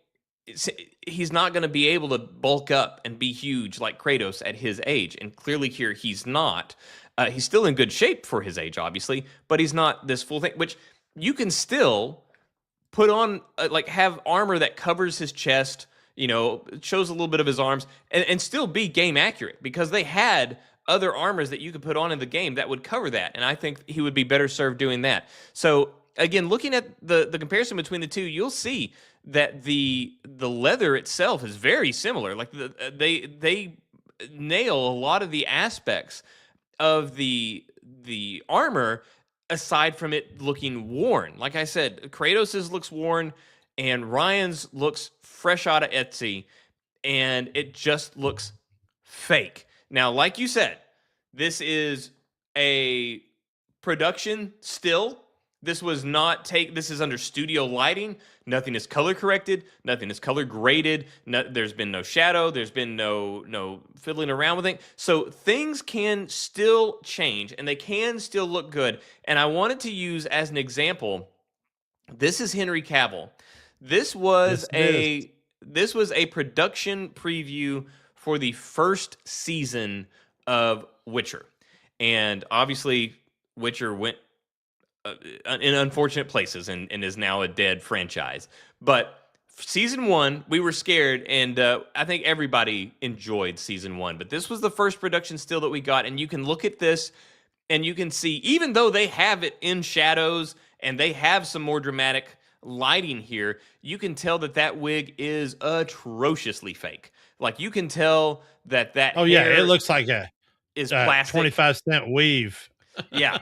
he's not going to be able to bulk up and be huge like Kratos at his age. And clearly here he's not. He's still in good shape for his age, obviously, but he's not this full thing, which you can still put on, have armor that covers his chest, shows a little bit of his arms, and still be game accurate, because they had other armors that you could put on in the game that would cover that. And I think he would be better served doing that. So again, looking at the comparison between the two, you'll see that the leather itself is very similar. Like, they nail a lot of the aspects of the armor, aside from it looking worn. Like I said, Kratos's looks worn, and Ryan's looks fresh out of Etsy, and it just looks fake. Now, like you said, this is a production still. This is under studio lighting. Nothing is color corrected. Nothing is color graded. There's been no shadow. There's been no fiddling around with it. So things can still change, and they can still look good. And I wanted to use as an example, this is Henry Cavill. This was a production preview for the first season of Witcher. And obviously, Witcher went in unfortunate places and is now a dead franchise. But season 1, we were scared, and I think everybody enjoyed season 1. But this was the first production still that we got, and you can look at this and you can see, even though they have it in shadows and they have some more dramatic lighting here, you can tell that wig is atrociously fake. Like, you can tell that hair, it looks like is plastic. 25-cent weave. Yeah,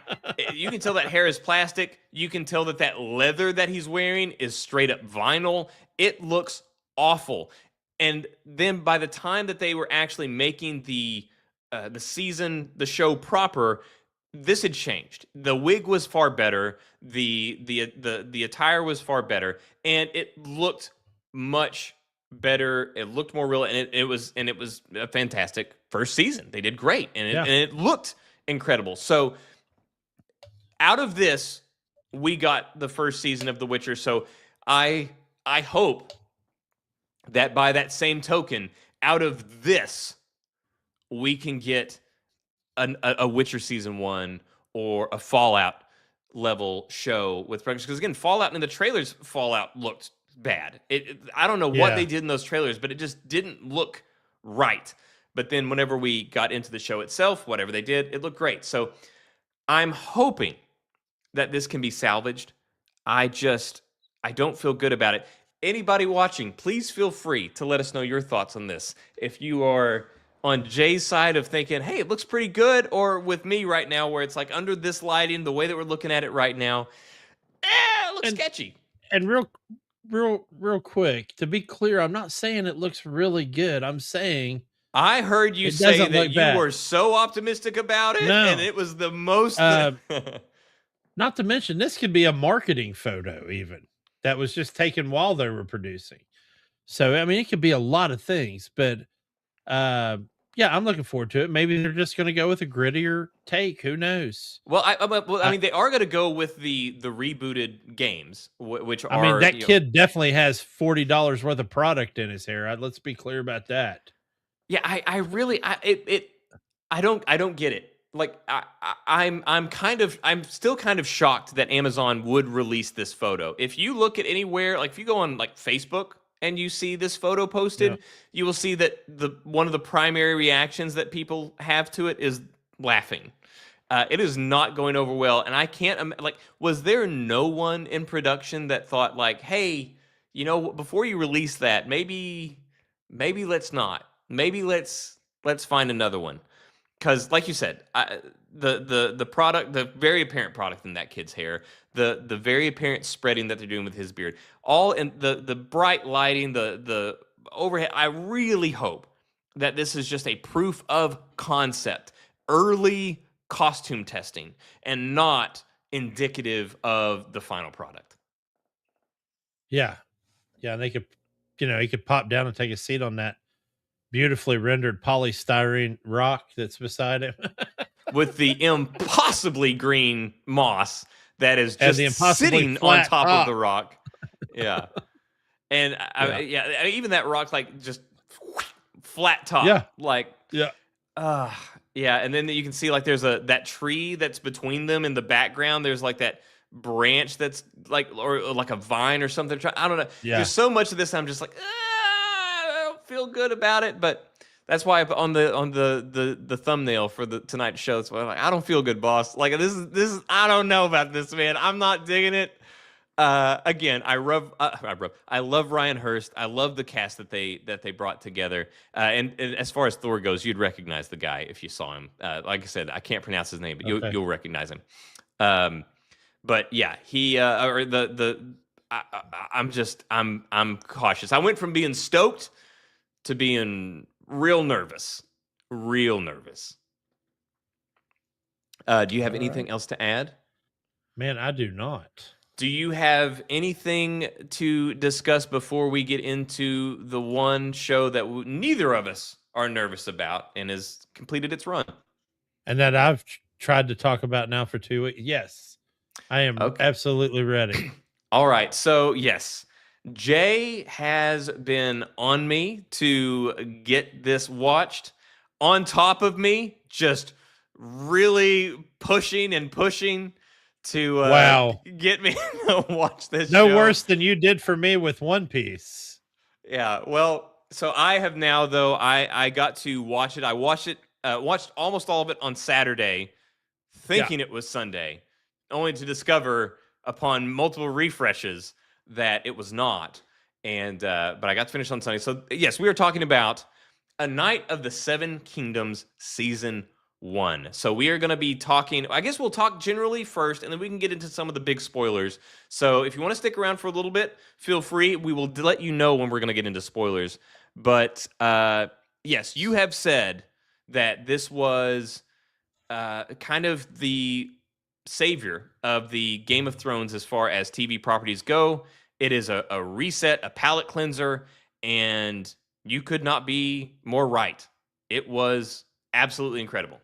you can tell that hair is plastic. You can tell that leather that he's wearing is straight up vinyl. It looks awful. And then by the time that they were actually making the show proper, this had changed. The wig was far better. The attire was far better, and it looked much better. It looked more real, and it was a fantastic first season. They did great, and it looked incredible. So out of this, we got the first season of The Witcher. So I hope that by that same token, out of this, we can get a Witcher season 1 or a Fallout level show with progress. Because again, Fallout in the trailers, Fallout looked bad. I don't know what they did in those trailers, but it just didn't look right. But then whenever we got into the show itself, whatever they did, it looked great. So I'm hoping that this can be salvaged. I don't feel good about it. Anybody watching, please feel free to let us know your thoughts on this. If you are on Jay's side of thinking, hey, it looks pretty good, or with me right now where it's like under this lighting, the way that we're looking at it right now, it looks sketchy. And real quick, to be clear, I'm not saying it looks really good. I'm saying I heard you say that you were so optimistic about it, and it was the most. Not to mention, this could be a marketing photo even that was just taken while they were producing. So, I mean, it could be a lot of things, but yeah, I'm looking forward to it. Maybe they're just going to go with a grittier take. Who knows? Well, I mean, they are going to go with the rebooted games, which are. I mean, that kid definitely has $40 worth of product in his hair. Let's be clear about that. Yeah, I don't get it. Like I'm still kind of shocked that Amazon would release this photo. If you look at anywhere, like if you go on like Facebook and you see this photo posted, you will see that one of the primary reactions that people have to it is laughing. It is not going over well, and I can't was there no one in production that thought like, hey, before you release that, maybe let's not. Maybe let's find another one. Because, like you said, the product, the very apparent product in that kid's hair, the very apparent spreading that they're doing with his beard, all in the bright lighting, the overhead. I really hope that this is just a proof of concept, early costume testing, and not indicative of the final product. Yeah, and they could, he could pop down and take a seat on that beautifully rendered polystyrene rock that's beside him with the impossibly green moss that is just sitting on top of the rock. Yeah. And even that rock, like just flat top. Yeah. Like, yeah. And then you can see like there's that tree that's between them in the background. There's like that branch that's like, or like a vine or something. I don't know. Yeah. There's so much of this. I'm just like, I don't feel good about it, but that's why on the thumbnail for the tonight's show, it's like, I don't feel good, boss. Like this is I don't know about this, man. I'm not digging it. Again, I love Ryan Hurst. I love the cast that they brought together. And as far as Thor goes, you'd recognize the guy if you saw him. Like I said, I can't pronounce his name, but you'll recognize him. But yeah, he I'm cautious. I went from being stoked to being real nervous. Do you have anything else to add? Man, I do not. Do you have anything to discuss before we get into the one show that neither of us are nervous about and has completed its run? And that I've tried to talk about now for 2 weeks? Yes, I am absolutely ready. All right. So, yes, Jay has been on me to get this watched, on top of me, just really pushing to get me to watch this show. No worse than you did for me with One Piece. Yeah, well, so I have now, though, I got to watch it. I watched almost all of it on Saturday, thinking it was Sunday, only to discover upon multiple refreshes that it was not. And but I got to finish on Sunday. So, yes, we are talking about A Night of the Seven Kingdoms Season 1. So we are going to be talking, I guess we'll talk generally first, and then we can get into some of the big spoilers. So if you want to stick around for a little bit, feel free. We will let you know when we're going to get into spoilers. But yes, you have said that this was kind of the savior of the Game of Thrones as far as TV properties go. It is a reset, a palate cleanser, and you could not be more right. It was absolutely incredible.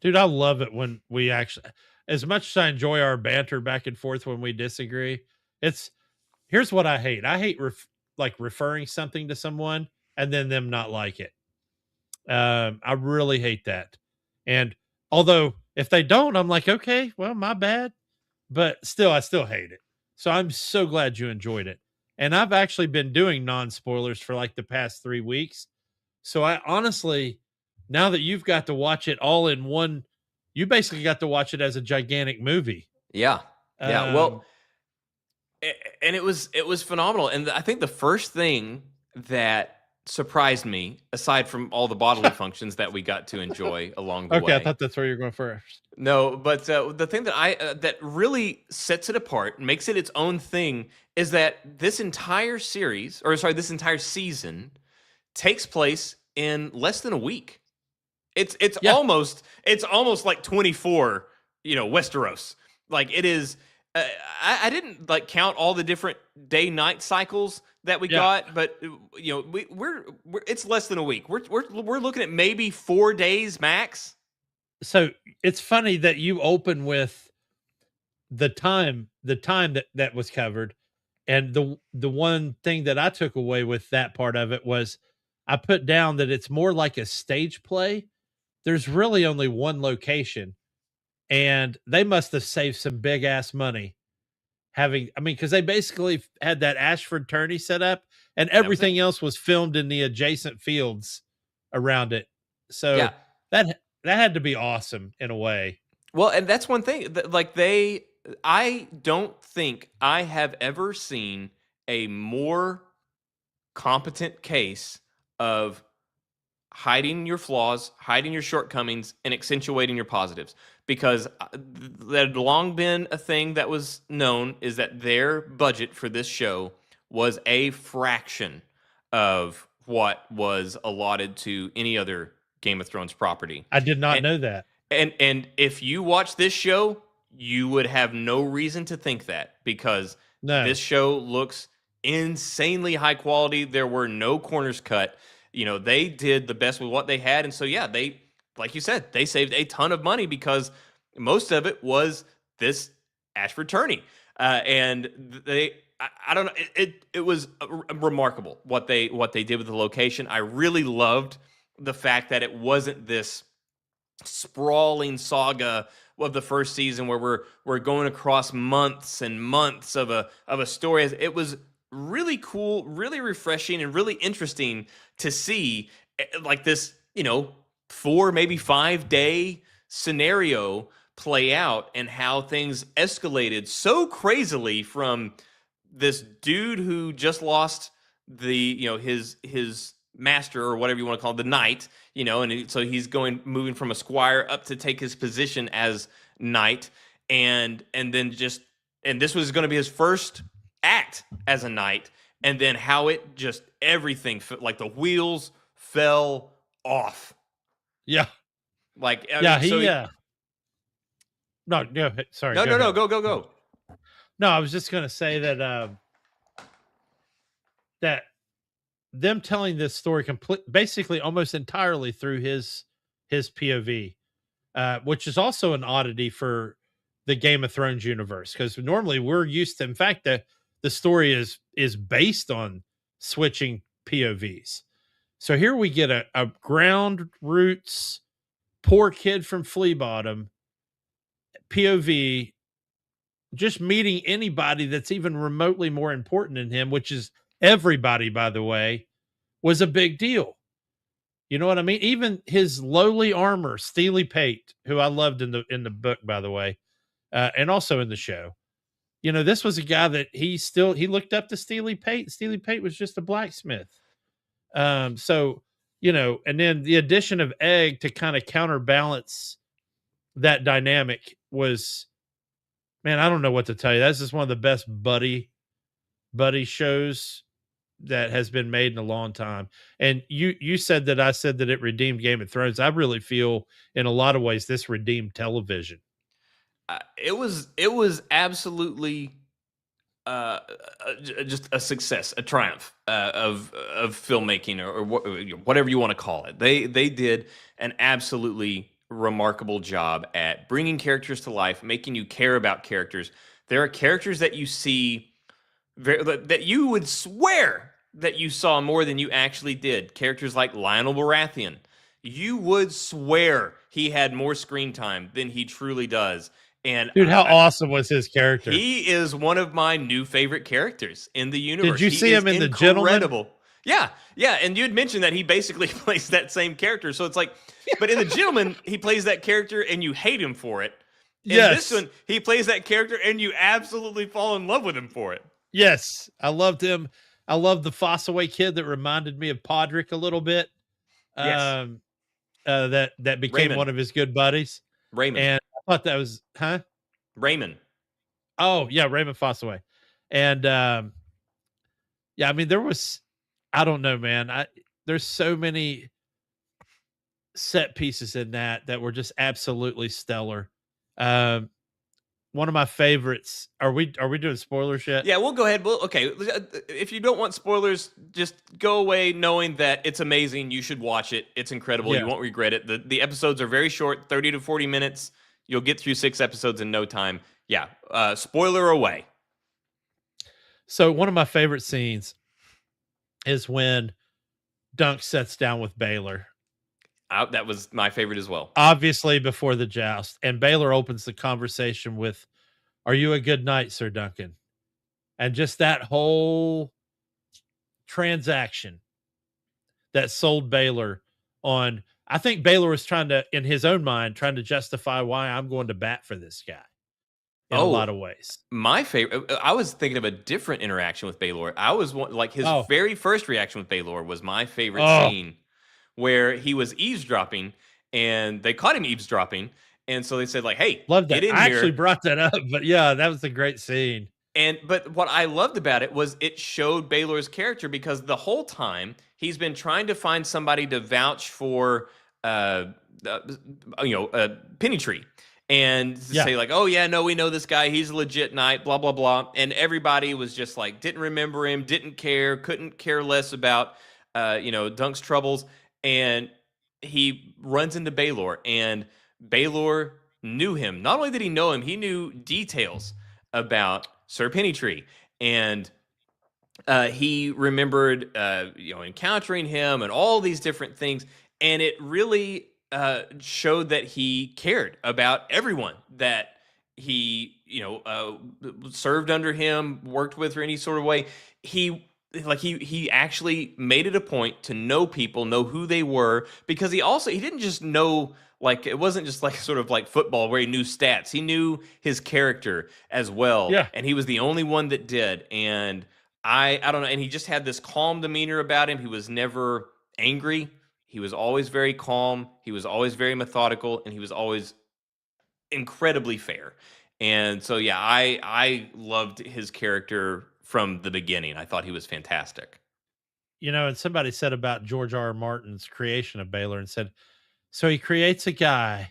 Dude, I love it when we actually, as much as I enjoy our banter back and forth when we disagree, here's what I hate. I hate like referring something to someone and then them not like it. I really hate that. And although if they don't, I'm like, okay, well, my bad. But still, I still hate it. So I'm so glad you enjoyed it. And I've actually been doing non-spoilers for like the past 3 weeks. So I honestly, now that you've got to watch it all in one, you basically got to watch it as a gigantic movie. Yeah. Yeah. Um, Well, and it was phenomenal. And I think the first thing that surprised me, aside from all the bodily functions that we got to enjoy along the okay, way. I thought that's where you're going first. No, but the thing that that really sets it apart, makes it its own thing, is that this entire series, or sorry, this entire season, takes place in less than a week. It's Yeah. almost like 24, Westeros. Like it is. I didn't like count all the different day-night cycles that we got, but we're it's less than a week. We're looking at maybe 4 days max. So it's funny that you open with the time that was covered, and the one thing that I took away with that part of it was I put down that it's more like a stage play. There's really only one location, and they must have saved some big ass money because they basically had that Ashford tourney set up, and everything else was filmed in the adjacent fields around it. So Yeah. that had to be awesome in a way. Well, and that's one thing. I don't think I have ever seen a more competent case of hiding your flaws, hiding your shortcomings, and accentuating your positives. Because that had long been a thing that was known, is that their budget for this show was a fraction of what was allotted to any other Game of Thrones property. I did not know that. And if you watch this show, you would have no reason to think that, because this show looks insanely high quality. There were no corners cut. They did the best with what they had. And so, yeah, they, like you said, they saved a ton of money because most of it was this Ashford tourney. And I don't know. It was remarkable what they did with the location. I really loved the fact that it wasn't this sprawling saga of the first season where we're going across months and months of a story. It was really cool, really refreshing, and really interesting to see like this, 4, maybe 5 day scenario play out, and how things escalated so crazily from this dude who just lost his master, or whatever you want to call it, the knight, and so he's moving from a squire up to take his position as knight, and then this was going to be his first act as a knight, and then how it just everything like the wheels fell off. Yeah. Like no, go ahead. Sorry. No, go. No, I was just going to say that that them telling this story basically almost entirely through his POV, which is also an oddity for the Game of Thrones universe, because normally we're used to, in fact, the story is based on switching POVs. So here we get a ground roots, poor kid from Flea Bottom POV, just meeting anybody that's even remotely more important than him, which is everybody, by the way, was a big deal. You know what I mean? Even his lowly armor, Steely Pate, who I loved in the book, by the way, and also in the show. This was a guy that he looked up to Steely Pate. Steely Pate was just a blacksmith. So, and then the addition of Egg to kind of counterbalance that dynamic was, man, I don't know what to tell you. That's just one of the best buddy shows that has been made in a long time. And you said that I said that it redeemed Game of Thrones. I really feel in a lot of ways this redeemed television. It was absolutely just a success, a triumph of filmmaking, or whatever you want to call it. They did an absolutely remarkable job at bringing characters to life, making you care about characters. There are characters that you see that you would swear that you saw more than you actually did. Characters like Lionel Baratheon. You would swear he had more screen time than he truly does. And Dude, how awesome was his character? he is one of my new favorite characters in the universe. Did you see him in The Gentleman? Yeah, and you had mentioned that he basically plays that same character. So it's like, but in The Gentleman, he plays that character and you hate him for it. In this one, he plays that character and you absolutely fall in love with him for it. Yes, I loved him. I loved the Fossaway kid that reminded me of Podrick a little bit. Yes. That became Raymond. one of his good buddies. Raymond. And I thought that was, Raymond. Oh, yeah, Raymond Fossaway. And yeah, I mean, there was, I don't know, man. There's so many set pieces in that were just absolutely stellar. One of my favorites. Are we doing spoilers yet? Yeah, we'll go ahead. Okay. If you don't want spoilers, just go away knowing that it's amazing. You should watch it. It's incredible. Yeah. You won't regret it. The episodes are very short, 30 to 40 minutes. You'll get through 6 episodes in no time. Yeah. Spoiler away. So one of my favorite scenes is when Dunk sits down with Baylor. That was my favorite as well. Obviously before the joust. And Baylor opens the conversation with, "Are you a good knight, Sir Duncan?" And just that whole transaction that sold Baylor on, I think Baylor was trying to, in his own mind, trying to justify why I'm going to bat for this guy in a lot of ways. My favorite, I was thinking of a different interaction with Baylor. I was like, his very first reaction with Baylor was my favorite scene, where he was eavesdropping and they caught him eavesdropping. And so they said, like, "Hey, love that. Get in I here." actually brought that up, but yeah, that was a great scene. But what I loved about it was it showed Baylor's character, because the whole time he's been trying to find somebody to vouch for, Pennytree, and to say like, "Oh yeah, no, we know this guy. He's a legit knight." Blah blah blah. And everybody was just like, didn't remember him, didn't care, couldn't care less about, Dunk's troubles. And he runs into Baylor, and Baylor knew him. Not only did he know him, he knew details about Sir Pennytree, and he remembered, encountering him and all these different things, and it really showed that he cared about everyone that he, served under him, worked with, or any sort of way. He actually made it a point to know people, know who they were, because he didn't just know, like, it wasn't just like sort of like football where he knew stats. He knew his character as well. Yeah. And he was the only one that did. And I don't know. And he just had this calm demeanor about him. He was never angry. He was always very calm. He was always very methodical, and he was always incredibly fair. And so, yeah, I loved his character from the beginning. I thought he was fantastic. And somebody said about George R. R. Martin's creation of Baylor, and said, so he creates a guy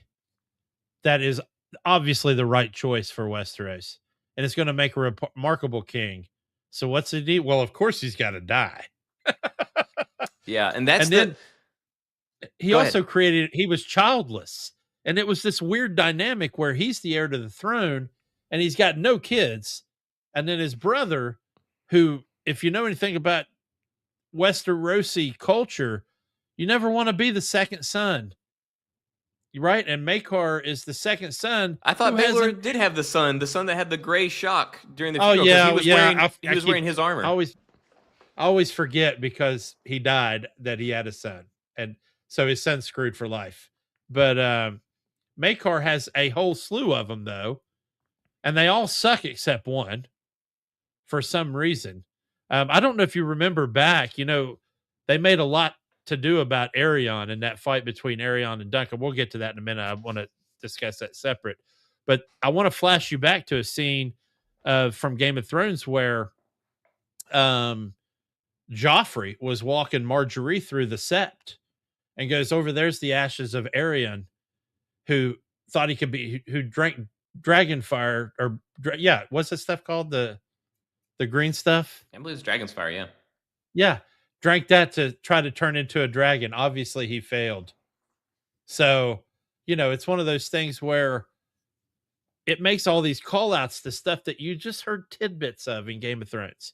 that is obviously the right choice for Westeros, and it's going to make a remarkable king. So what's the deal? Well, of course he's got to die. Yeah, and then he also created, he was childless. And it was this weird dynamic where he's the heir to the throne and he's got no kids. And then his brother, who, if you know anything about Westerosi culture, you never want to be the second son. Right? And Maekar is the second son. I thought Baylor did have the son that had the gray shock during the funeral. Yeah, he was wearing his armor. I always forget, because he died, that he had a son. And so his son's screwed for life. But Maekar has a whole slew of them, though, and they all suck except one for some reason. I don't know if you remember back, they made a lot to do about Aerion and that fight between Aerion and Duncan. We'll get to that in a minute. I want to discuss that separate. But I want to flash you back to a scene from Game of Thrones where Joffrey was walking Marjorie through the Sept and goes, over there's the ashes of Aerion, who thought he could be, who drank dragon fire, or what's this stuff called? The green stuff? I believe it's dragon's fire, yeah. Yeah. Drank that to try to turn into a dragon. Obviously he failed. So, it's one of those things where it makes all these call outs to stuff that you just heard tidbits of in Game of Thrones.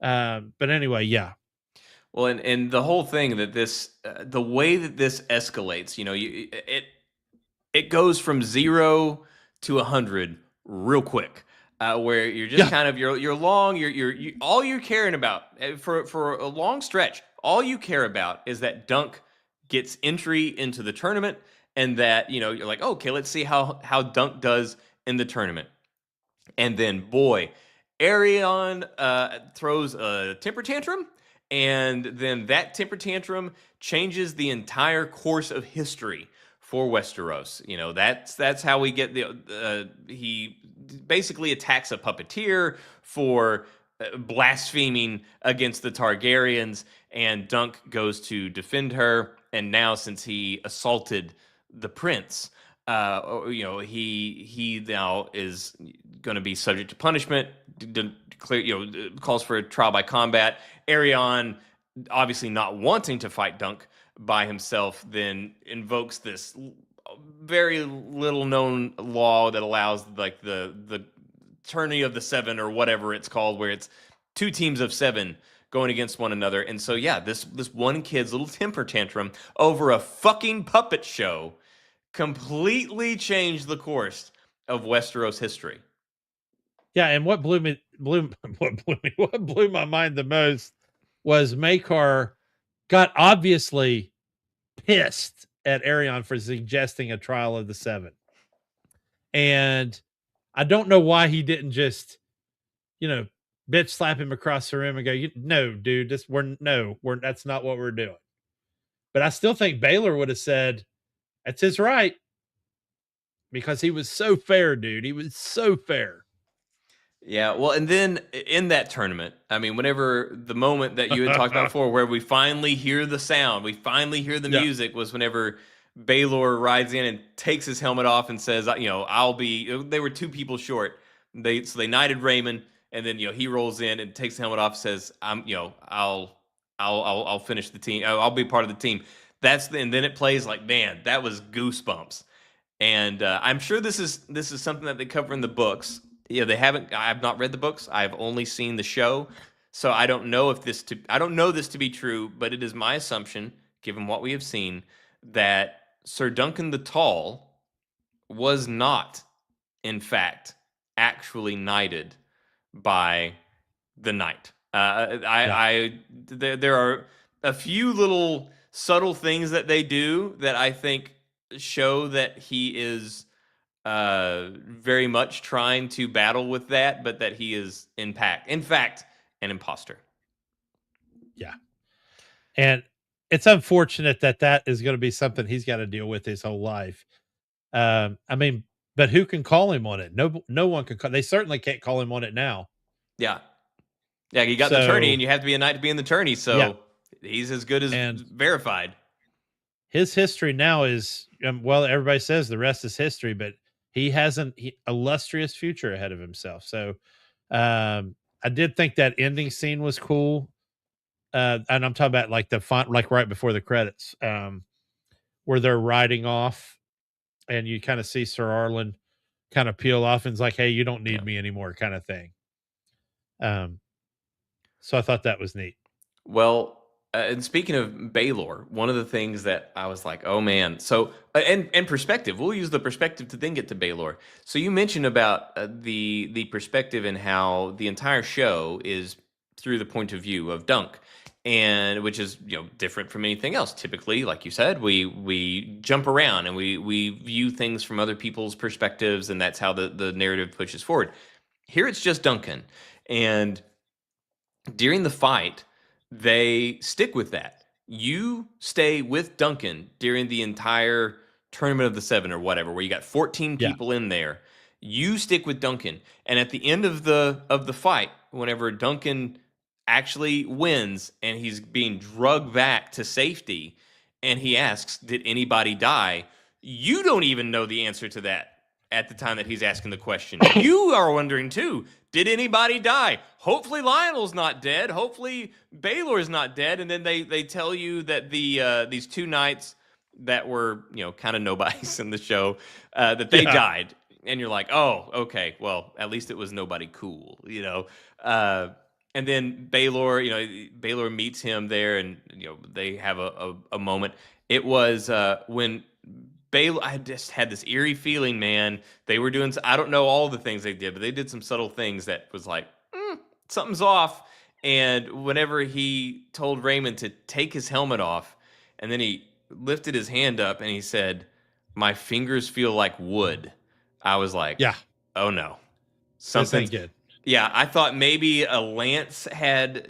But anyway, yeah. Well, and the whole thing that this, the way that this escalates, it goes from 0 to 100 real quick, where you're just Yeah. kind of you're long, you all you're caring about for a long stretch, all you care about is that Dunk gets entry into the tournament, and that you're like, okay, let's see how Dunk does in the tournament. And then, boy, Arion throws a temper tantrum, and then that temper tantrum changes the entire course of history for Westeros. That's how we get he basically attacks a puppeteer for blaspheming against the Targaryens, and Dunk goes to defend her. And now, since he assaulted the prince, he now is going to be subject to punishment. Declare, calls for a trial by combat. Arion, obviously not wanting to fight Dunk by himself, then invokes this very little known law that allows like the tourney of the seven, or whatever it's called, where it's 2 teams of 7 going against one another. And so, yeah, this one kid's little temper tantrum over a fucking puppet show completely changed the course of Westeros history. Yeah, and what blew my mind the most was Makar got obviously pissed at Arion for suggesting a trial of the 7. And I don't know why he didn't just, bitch slap him across the room and go, no, dude, that's not what we're doing. But I still think Baylor would have said, that's his right. Because he was so fair, dude. He was so fair. Yeah, well, and then in that tournament, I mean, whenever the moment that you had talked about before, where we finally hear the sound, we finally hear the music, was whenever Baylor rides in and takes his helmet off and says, I'll be. They were 2 people short. They knighted Raymond, and then he rolls in and takes the helmet off, says, I'll finish the team. I'll be part of the team. And then it plays like, man, that was goosebumps. And I'm sure this is something that they cover in the books. They haven't. I've not read the books. I've only seen the show, so I don't know I don't know this to be true. But it is my assumption, given what we have seen, that Sir Duncan the Tall was not, in fact, actually knighted by the knight. There are a few little subtle things that they do that I think show that he is very much trying to battle with that, but that he is in fact an imposter. Yeah. And it's unfortunate that is going to be something he's got to deal with his whole life. I mean, but who can call him on it? No one can call. They certainly can't call him on it now. Yeah. Yeah, you got the tourney, and you have to be a knight to be in the tourney, so he's as good as verified. His history now is, well, everybody says the rest is history, but he has an illustrious future ahead of himself. So I did think that ending scene was cool. And I'm talking about like the font, like right before the credits, where they're riding off and you kind of see Sir Arlen kind of peel off and it's like, hey, you don't need me anymore, kind of thing. So I thought that was neat. Well, and speaking of Baylor, one of the things that I was like, oh man. So, and perspective, we'll use the perspective to then get to Baylor. So you mentioned about the perspective and how the entire show is through the point of view of Dunk, and which is different from anything else. Typically, like you said, we jump around and we view things from other people's perspectives, and that's how the narrative pushes forward. Here it's just Duncan, and during the fight, they stick with that. You stay with Duncan during the entire tournament of the 7 or whatever, where you got 14 people in there. You stick with Duncan, and at the end of the fight, whenever Duncan actually wins and he's being drugged back to safety, and he asks, "Did anybody die?" You don't even know the answer to that at the time that he's asking the question. You are wondering too, did anybody die? Hopefully Lionel's not dead. Hopefully Baylor's not dead. And then they tell you that these 2 knights that were, kind of nobodies in the show, that they died. And you're like, oh, okay, well, at least it was nobody cool, And then Baylor, Baylor meets him there, and they have a moment. It was when Baylor. I just had this eerie feeling, man. They were doing. I don't know all the things they did, but they did some subtle things that was like something's off. And whenever he told Raymond to take his helmet off, and then he lifted his hand up and he said, "My fingers feel like wood." I was like, Yeah. "Oh no, Something something good." Yeah, I thought maybe a lance had,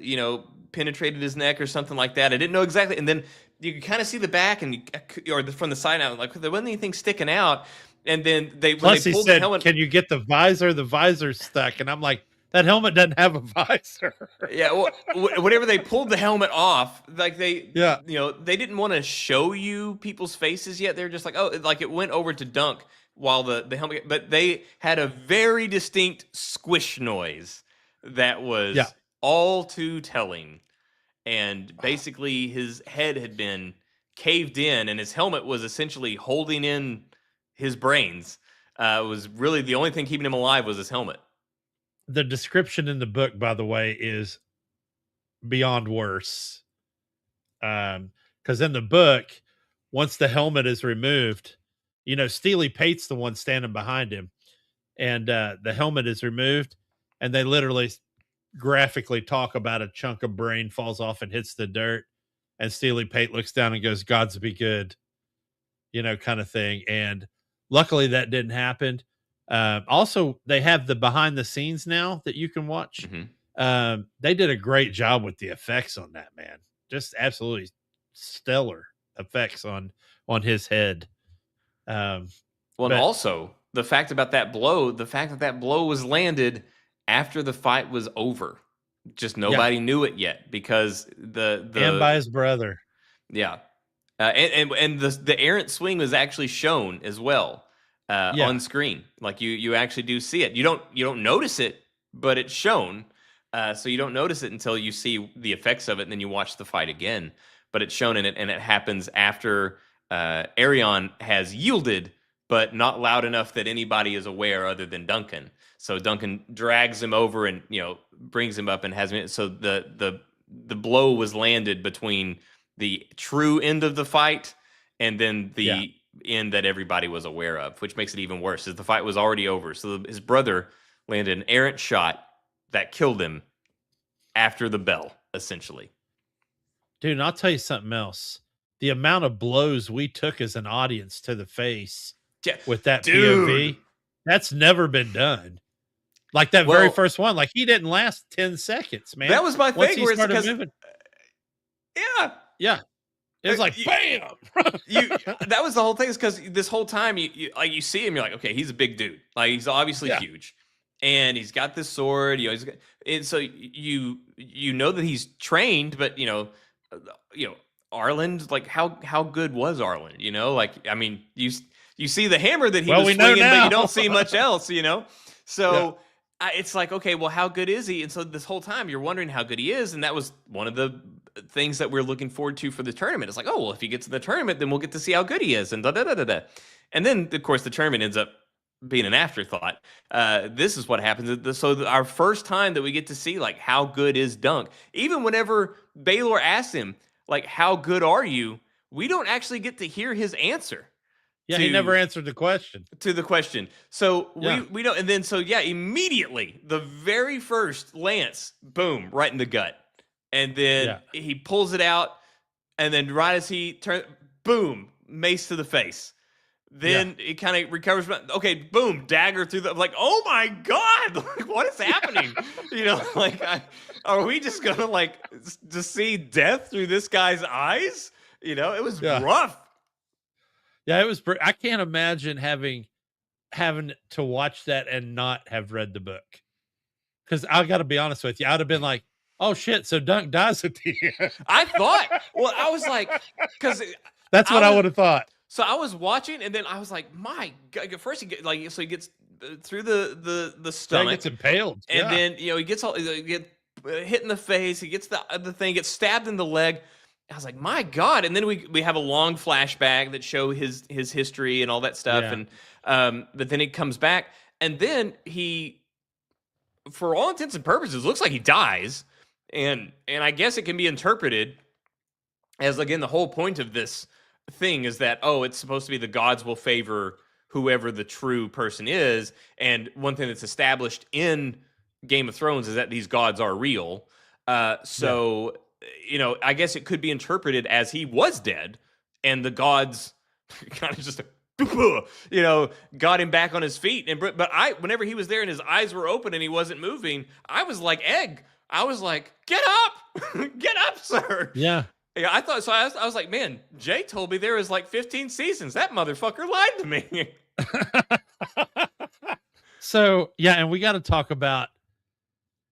penetrated his neck or something like that. I didn't know exactly. And then you could kind of see the back from the side out, like there wasn't anything sticking out. And then when Plus, they he pulled said, the helmet, "Can you get the visor? The visor's stuck." And I'm like, that helmet doesn't have a visor. yeah, well, whenever they pulled the helmet off, like they didn't want to show you people's faces yet. They're just like, oh, like it went over to Dunk while the helmet, but they had a very distinct squish noise that was all too telling. And basically his head had been caved in and his helmet was essentially holding in his brains. It was really the only thing keeping him alive was his helmet. The description in the book, by the way, is beyond worse. Because in the book, once the helmet is removed, Steely Pate's the one standing behind him, and the helmet is removed, and they literally graphically talk about a chunk of brain falls off and hits the dirt, and Steely Pate looks down and goes, "God's be good," kind of thing. And luckily that didn't happen. Also, they have the behind the scenes now that you can watch. Mm-hmm. They did a great job with the effects on that, man. Just absolutely stellar effects on his head. And also the fact that that blow was landed after the fight was over. Just nobody knew it yet because and by his brother. Yeah. And the errant swing was actually shown as well on screen. Like you actually do see it. You don't notice it, but it's shown. So you don't notice it until you see the effects of it, and then you watch the fight again. But it's shown in it, and it happens after Arion has yielded, but not loud enough that anybody is aware other than Duncan. So Duncan drags him over and brings him up and has him. So the blow was landed between the true end of the fight and then the end that everybody was aware of, which makes it even worse. As the fight was already over, so his brother landed an errant shot that killed him after the bell, essentially. Dude, and I'll tell you something else. The amount of blows we took as an audience to the face with that POV, that's never been done. Like that very first one, like he didn't last 10 seconds, man. That was my thing. Where it's because, yeah, it was like bam. That was the whole thing. Is because this whole time you see him, you're like, okay, he's a big dude. Like he's obviously huge, and he's got this sword. And so you know that he's trained, but Arlen, like how good was Arlen? Like I mean, you see the hammer that he was swinging, but you don't see much else. So. It's like, okay, well, how good is he? And so this whole time you're wondering how good he is. And that was one of the things that we're looking forward to for the tournament. It's like, oh, well, if he gets to the tournament, then we'll get to see how good he is. And da-da-da-da-da. And then, of course, the tournament ends up being an afterthought. This is what happens. So our first time that we get to see, like, how good is Dunk, even whenever Baylor asks him, like, how good are you? We don't actually get to hear his answer. Yeah, he never answered the question. So we don't, and then immediately the very first lance, boom, right in the gut, and then he pulls it out, and then right as he turns, boom, mace to the face. Then it kind of recovers. Okay, boom, dagger through the. Like, oh my god, like what is happening? Are we just gonna to see death through this guy's eyes? It was rough. Yeah, it was. I can't imagine having to watch that and not have read the book. Because I got to be honest with you, I'd have been like, "Oh shit!" So Dunk dies at the end. I thought. Well, I was like, because that's what I would have thought. So I was watching, and then I was like, "My God!" First, he gets through the stomach, he gets impaled, and then he gets hit in the face. He gets the thing, gets stabbed in the leg. I was like, my God. And then we have a long flashback that show his history and all that stuff. And but then it comes back, and then he for all intents and purposes, looks like he dies. And I guess it can be interpreted as, again, the whole point of this thing is that, oh, it's supposed to be the gods will favor whoever the true person is. And one thing that's established in Game of Thrones is that these gods are real. So, you know, I guess it could be interpreted as he was dead and the gods kind of just, you know, got him back on his feet. And but whenever he was there and his eyes were open and he wasn't moving, I was like, Egg. I was like, get up, get up, sir. Yeah. Yeah, I thought so. I was like, man, Jay told me there was like 15 seasons. That motherfucker lied to me. So, yeah, and we got to talk about,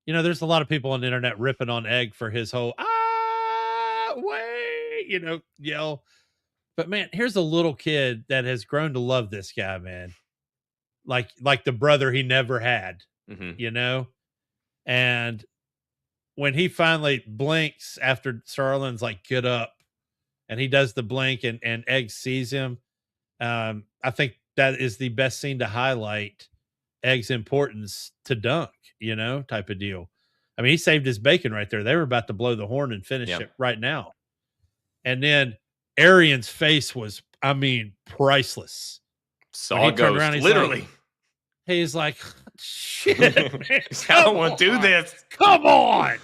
you know, there's a lot of people on the internet ripping on Egg for his whole, wait, you know, yell. But man, here's a little kid that has grown to love this guy, man. Like the brother he never had, you know? And when he finally blinks after Starlin's like, get up, and he does the blink and Egg sees him. I think that is the best scene to highlight Egg's importance to Dunk, you know, type of deal. I mean, he saved his bacon right there. They were about to blow the horn and finish it right now. And then Arian's face was, I mean, priceless. Saw ghost, literally. He's like, shit, man. I don't want to do this. Come on.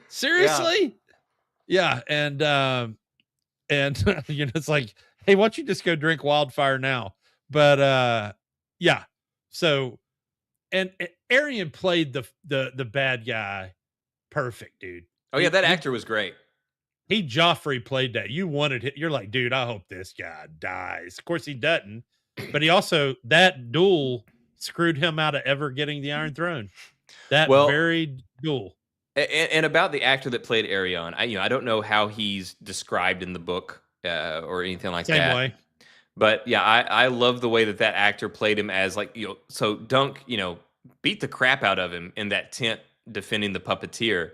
Seriously? Yeah. And you know, it's like, hey, why don't you just go drink Wildfire now? But yeah. So, and Arian played the bad guy perfect, dude. Oh yeah, that actor was great. Joffrey played that. You wanted it. You're like, dude, I hope this guy dies. Of course he doesn't. But he also, that duel screwed him out of ever getting the Iron Throne. That very duel. And about the actor that played Arion, I don't know how he's described in the book or anything like that. Same way. But yeah, I love the way that actor played him as, like, you know, so Dunk, you know, beat the crap out of him in that tent defending the puppeteer.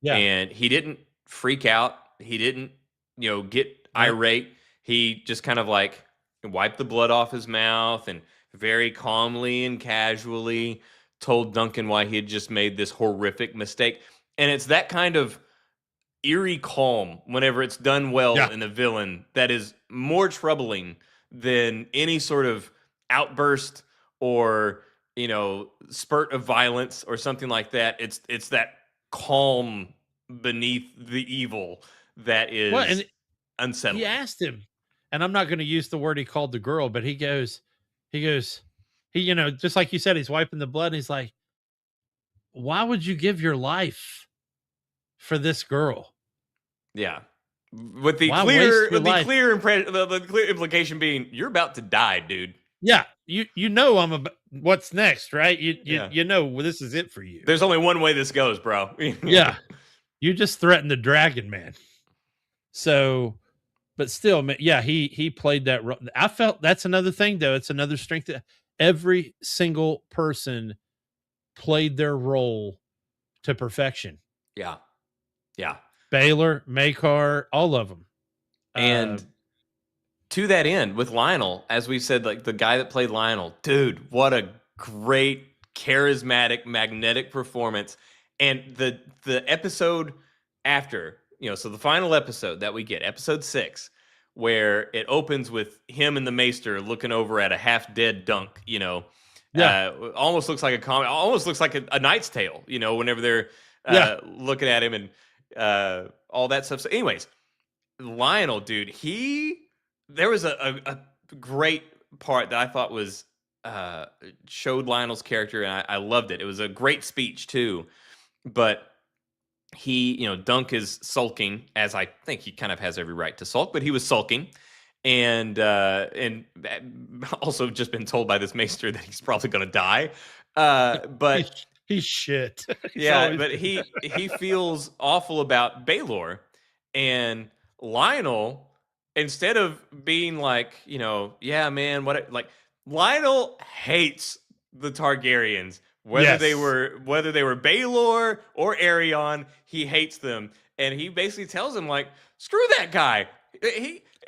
Yeah. And he didn't freak out. He didn't, you know, get irate. He just kind of like wiped the blood off his mouth and very calmly and casually told Duncan why he had just made this horrific mistake. And it's that kind of eerie calm whenever it's done well in a villain that is more troubling than any sort of outburst or, you know, spurt of violence or something like that. It's that calm beneath the evil that is unsettling. He asked him, and I'm not going to use the word he called the girl, but he goes, you know, just like you said, he's wiping the blood. And he's like, why would you give your life for this girl? Yeah. With the clear implication being, you're about to die, dude. Yeah. You know, what's next, right? You know, this is it for you. There's only one way this goes, bro. Yeah. You just threatened the dragon, man. So, but still, man, yeah, he played that role. I felt that's another thing, though. It's another strength. Every single person played their role to perfection. Yeah. Yeah. Baylor, Makar, all of them. And to that end, with Lionel, as we said, like the guy that played Lionel, dude, what a great, charismatic, magnetic performance. And the episode after, you know, so the final episode that we get, episode 6, where it opens with him and the Maester looking over at a half-dead Dunk, you know. Almost looks like a comic, almost looks like a Knight's Tale, you know, whenever they're looking at him and all that stuff. So anyways, Lionel, dude, there was a great part that I thought was showed Lionel's character, and I loved it. It was a great speech too, but he, you know, Dunk is sulking, as I think he kind of has every right to sulk, but he was sulking, and also just been told by this Maester that he's probably going to die. But he's shit. But he feels awful about Baelor, and Lionel, instead of being like, you know, yeah, man, Lionel hates the Targaryens. Whether they were Baelor or Aerion, he hates them, and he basically tells him, like, screw that guy.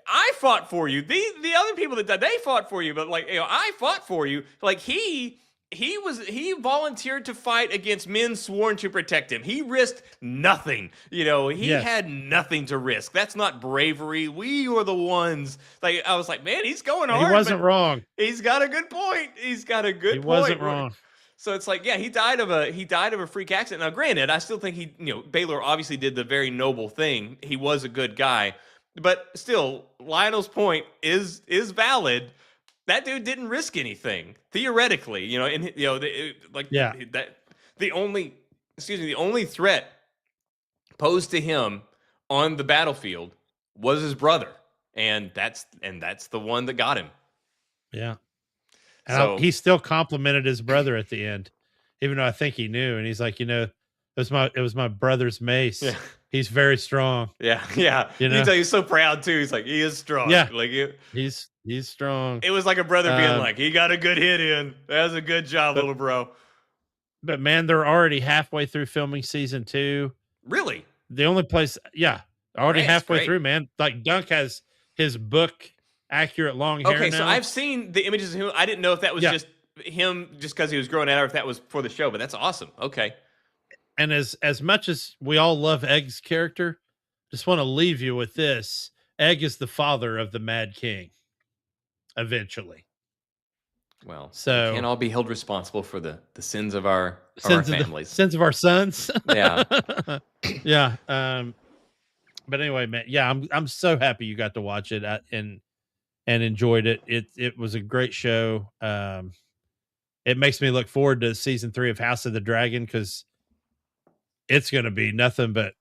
I fought for you. The other people that died, they fought for you, but, like, you know, I fought for you. Like, he he volunteered to fight against men sworn to protect him. He risked nothing. He Yes. had nothing to risk. That's not bravery. We were the ones. Like, I was like, man, he's going hard. He wasn't but wrong. He's got a good point. He's got a good He point. wasn't wrong. So it's like, yeah, he died of a freak accident. Now, granted, I still think Baylor obviously did the very noble thing. He was a good guy, but still, Lionel's point is valid. That dude didn't risk anything theoretically, and the only threat posed to him on the battlefield was his brother, and that's the one that got him. Yeah. And he still complimented his brother at the end, even though I think he knew. And he's like, it was my brother's mace. Yeah. He's very strong. Yeah. You can tell he's so proud too. He's like, he is strong. Yeah. Like he's strong. It was like a brother being like, he got a good hit in. That was a good job, little bro. But man, they're already halfway through filming season 2. Really? The only place, already That's halfway great. through, man. Like Dunk has his book accurate long hair. Okay, now. so I've seen the images of him. I didn't know if that was just him just because he was growing out or if that was for the show, but that's awesome. Okay. And as much as we all love Egg's character, just want to leave you with this. Egg is the father of the Mad King. Eventually. Well, so we can't all be held responsible for the sins of our families. Sins of our sons. Yeah. Yeah. But anyway, man, yeah, I'm so happy you got to watch it and enjoyed it. It was a great show. It makes me look forward to season 3 of House of the Dragon because it's going to be nothing but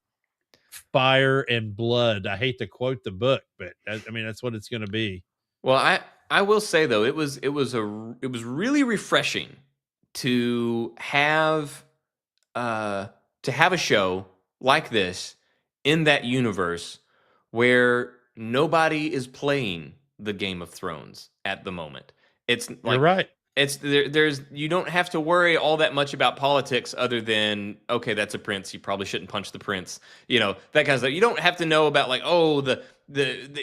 fire and blood. I hate to quote the book, but that's what it's going to be. Well, I will say though, it was really refreshing to have a show like this in that universe where nobody is playing the Game of Thrones at the moment. It's like, you're right. It's there's you don't have to worry all that much about politics other than, okay, that's a prince. You probably shouldn't punch the prince. That kind of stuff. You don't have to know about like, oh, the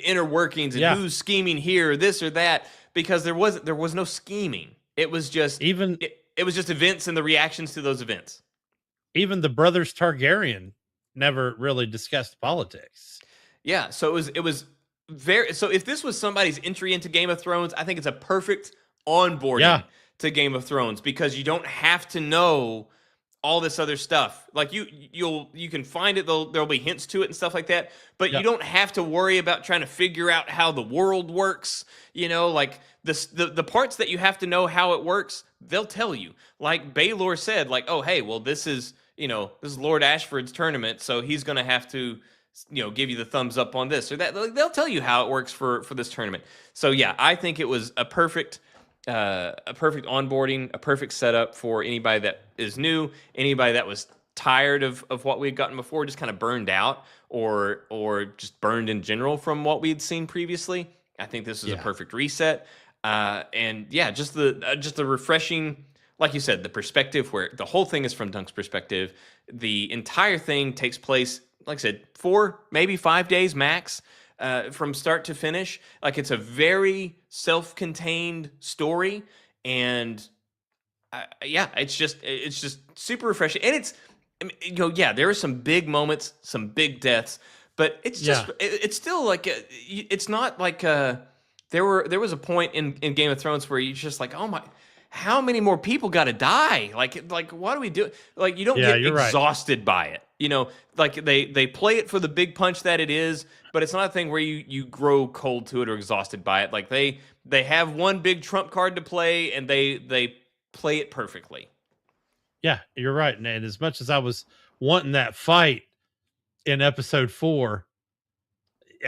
inner workings and who's scheming here, this or that, because there was no scheming. It was just it was just events and the reactions to those events. Even the brothers Targaryen never really discussed politics. Yeah, so it was very. So if this was somebody's entry into Game of Thrones, I think it's a perfect onboarding to Game of Thrones because you don't have to know all this other stuff. Like you can find it. There'll be hints to it and stuff like that, but you don't have to worry about trying to figure out how the world works. Like the parts that you have to know how it works, they'll tell you. Like Baylor said, like, oh, hey, well, this is Lord Ashford's tournament, so he's going to have to give you the thumbs up on this or that. Like, they'll tell you how it works for this tournament. So yeah, I think it was a perfect onboarding, a perfect setup for anybody that is new, anybody that was tired of what we'd gotten before, just kind of burned out or just burned in general from what we'd seen previously. I think this is a perfect reset. And yeah, just the refreshing, like you said, the perspective where the whole thing is from Dunk's perspective. The entire thing takes place, like I said, 4, maybe 5 days max. From start to finish. Like, it's a very self-contained story, and it's just super refreshing. And it's, there are some big moments, some big deaths, but it's just it's still like it's not like there was a point in Game of Thrones where you're just like, oh my, how many more people got to die? Like what do we do? Like, you don't get exhausted by it. Like they play it for the big punch that it is, but it's not a thing where you grow cold to it or exhausted by it. Like they have one big trump card to play, and they play it perfectly. Yeah, you're right. And as much as I was wanting that fight in episode 4,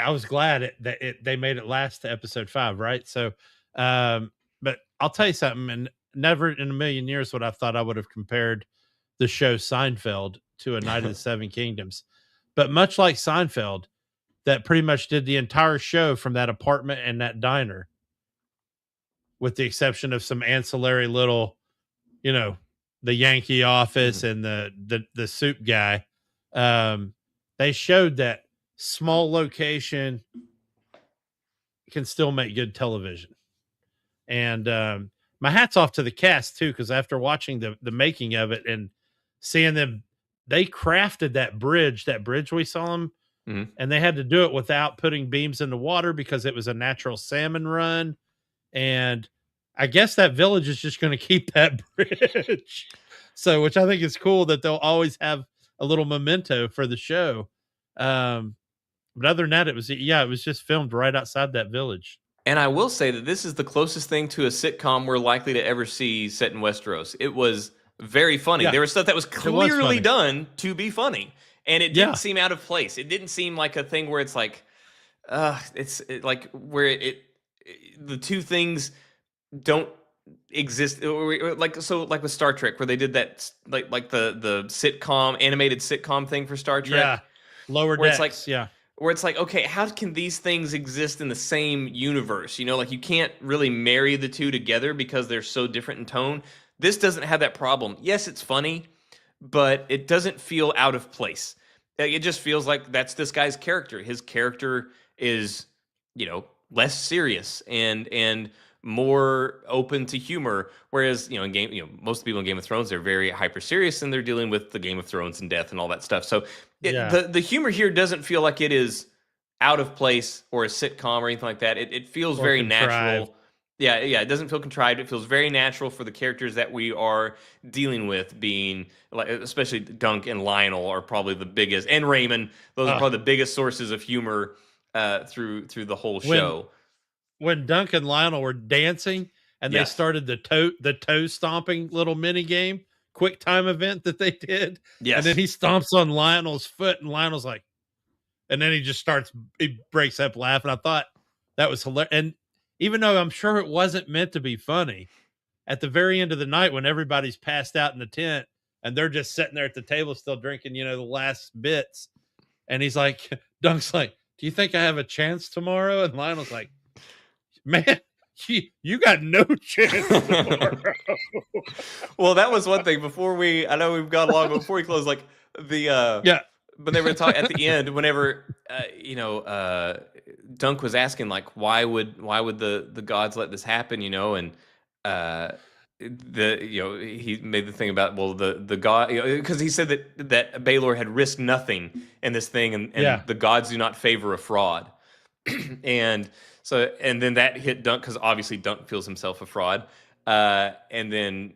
I was glad they made it last to episode 5, right? So, but I'll tell you something, and never in a million years would I thought I would have compared the show Seinfeld to A Night of the Seven Kingdoms. But much like Seinfeld, that pretty much did the entire show from that apartment and that diner, with the exception of some ancillary little, the Yankee office and the soup guy. They showed that small location can still make good television. And my hat's off to the cast too, because after watching the making of it and seeing them, they crafted that bridge we saw them, and they had to do it without putting beams in the water because it was a natural salmon run. And I guess that village is just going to keep that bridge. So, which I think is cool that they'll always have a little memento for the show. But other than that, it was just filmed right outside that village. And I will say that this is the closest thing to a sitcom we're likely to ever see set in Westeros. It was very funny. Yeah. There was stuff that was clearly done to be funny, and it didn't seem out of place. It didn't seem like a thing where it's like, the two things don't exist. Like with Star Trek, where they did that, like the sitcom, animated sitcom thing for Star Trek. Yeah, Lower Decks. Where it's like, okay, how can these things exist in the same universe? You know, like you can't really marry the two together because they're so different in tone. This doesn't have that problem. Yes, it's funny, but it doesn't feel out of place. It just feels like that's this guy's character. His character is, less serious and more open to humor. Whereas, most people in Game of Thrones, they're very hyper serious and they're dealing with the Game of Thrones and death and all that stuff. So the humor here doesn't feel like it is out of place or a sitcom or anything like that. It feels very natural. Yeah, it doesn't feel contrived. It feels very natural for the characters that we are dealing with, being like, especially Dunk and Lionel are probably the biggest, and Raymond. Those are probably the biggest sources of humor through the whole show. When Dunk and Lionel were dancing and they started the toe stomping little mini game, quick time event that they did. Yes. And then he stomps on Lionel's foot and Lionel's like, and then he breaks up laughing. I thought that was hilarious. And even though I'm sure it wasn't meant to be funny, at the very end of the night when everybody's passed out in the tent and they're just sitting there at the table still drinking, the last bits. And he's like, Dunk's like, do you think I have a chance tomorrow? And Lionel's like, man, you got no chance tomorrow. Well, that was one thing I know we've gone along, but before we close, like but they were talking at the end, whenever Dunk was asking, like, why would the gods let this happen, and he made the thing about, well, the god, because he said that Baelor had risked nothing in this thing, and the gods do not favor a fraud. And then that hit Dunk, because obviously Dunk feels himself a fraud, and then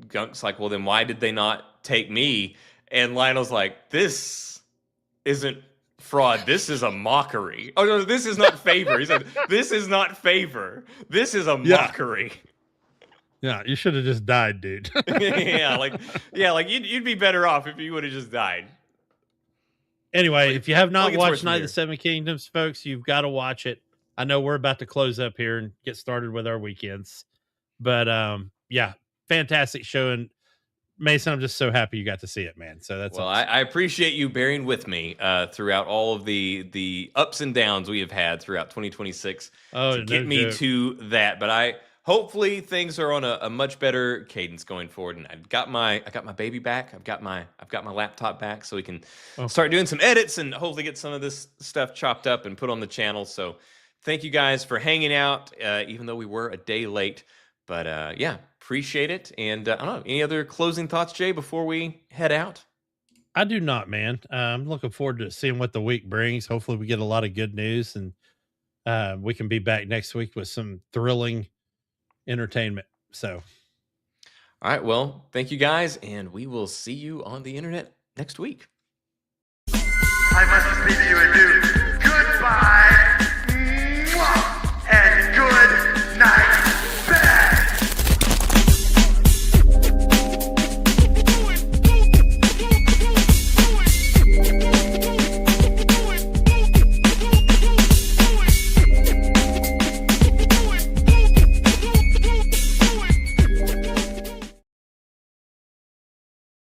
Dunk's like, well, then why did they not take me? And Lionel's like, this isn't fraud, this is a mockery. Oh no, this is not favor. He said, this is not favor, this is a mockery. Yeah, you should have just died, dude. like you'd be better off if you would have just died. Anyway, if you have not watched Night of the Seven Kingdoms, folks, you've got to watch it. I know we're about to close up here and get started with our weekends, but fantastic show. And Mason, I'm just so happy you got to see it, man. So that's awesome. I appreciate you bearing with me throughout all of the ups and downs we have had throughout 2026 to get me to that. But hopefully things are on a much better cadence going forward. And I got my baby back. I've got my laptop back, so we can start doing some edits and hopefully get some of this stuff chopped up and put on the channel. So thank you guys for hanging out, even though we were a day late. But appreciate it. And I don't know, any other closing thoughts, Jay, before we head out? I do not, man. I'm looking forward to seeing what the week brings. Hopefully we get a lot of good news, and we can be back next week with some thrilling entertainment. So, all right. Well, thank you guys, and we will see you on the internet next week. I must leave you adieu. Goodbye.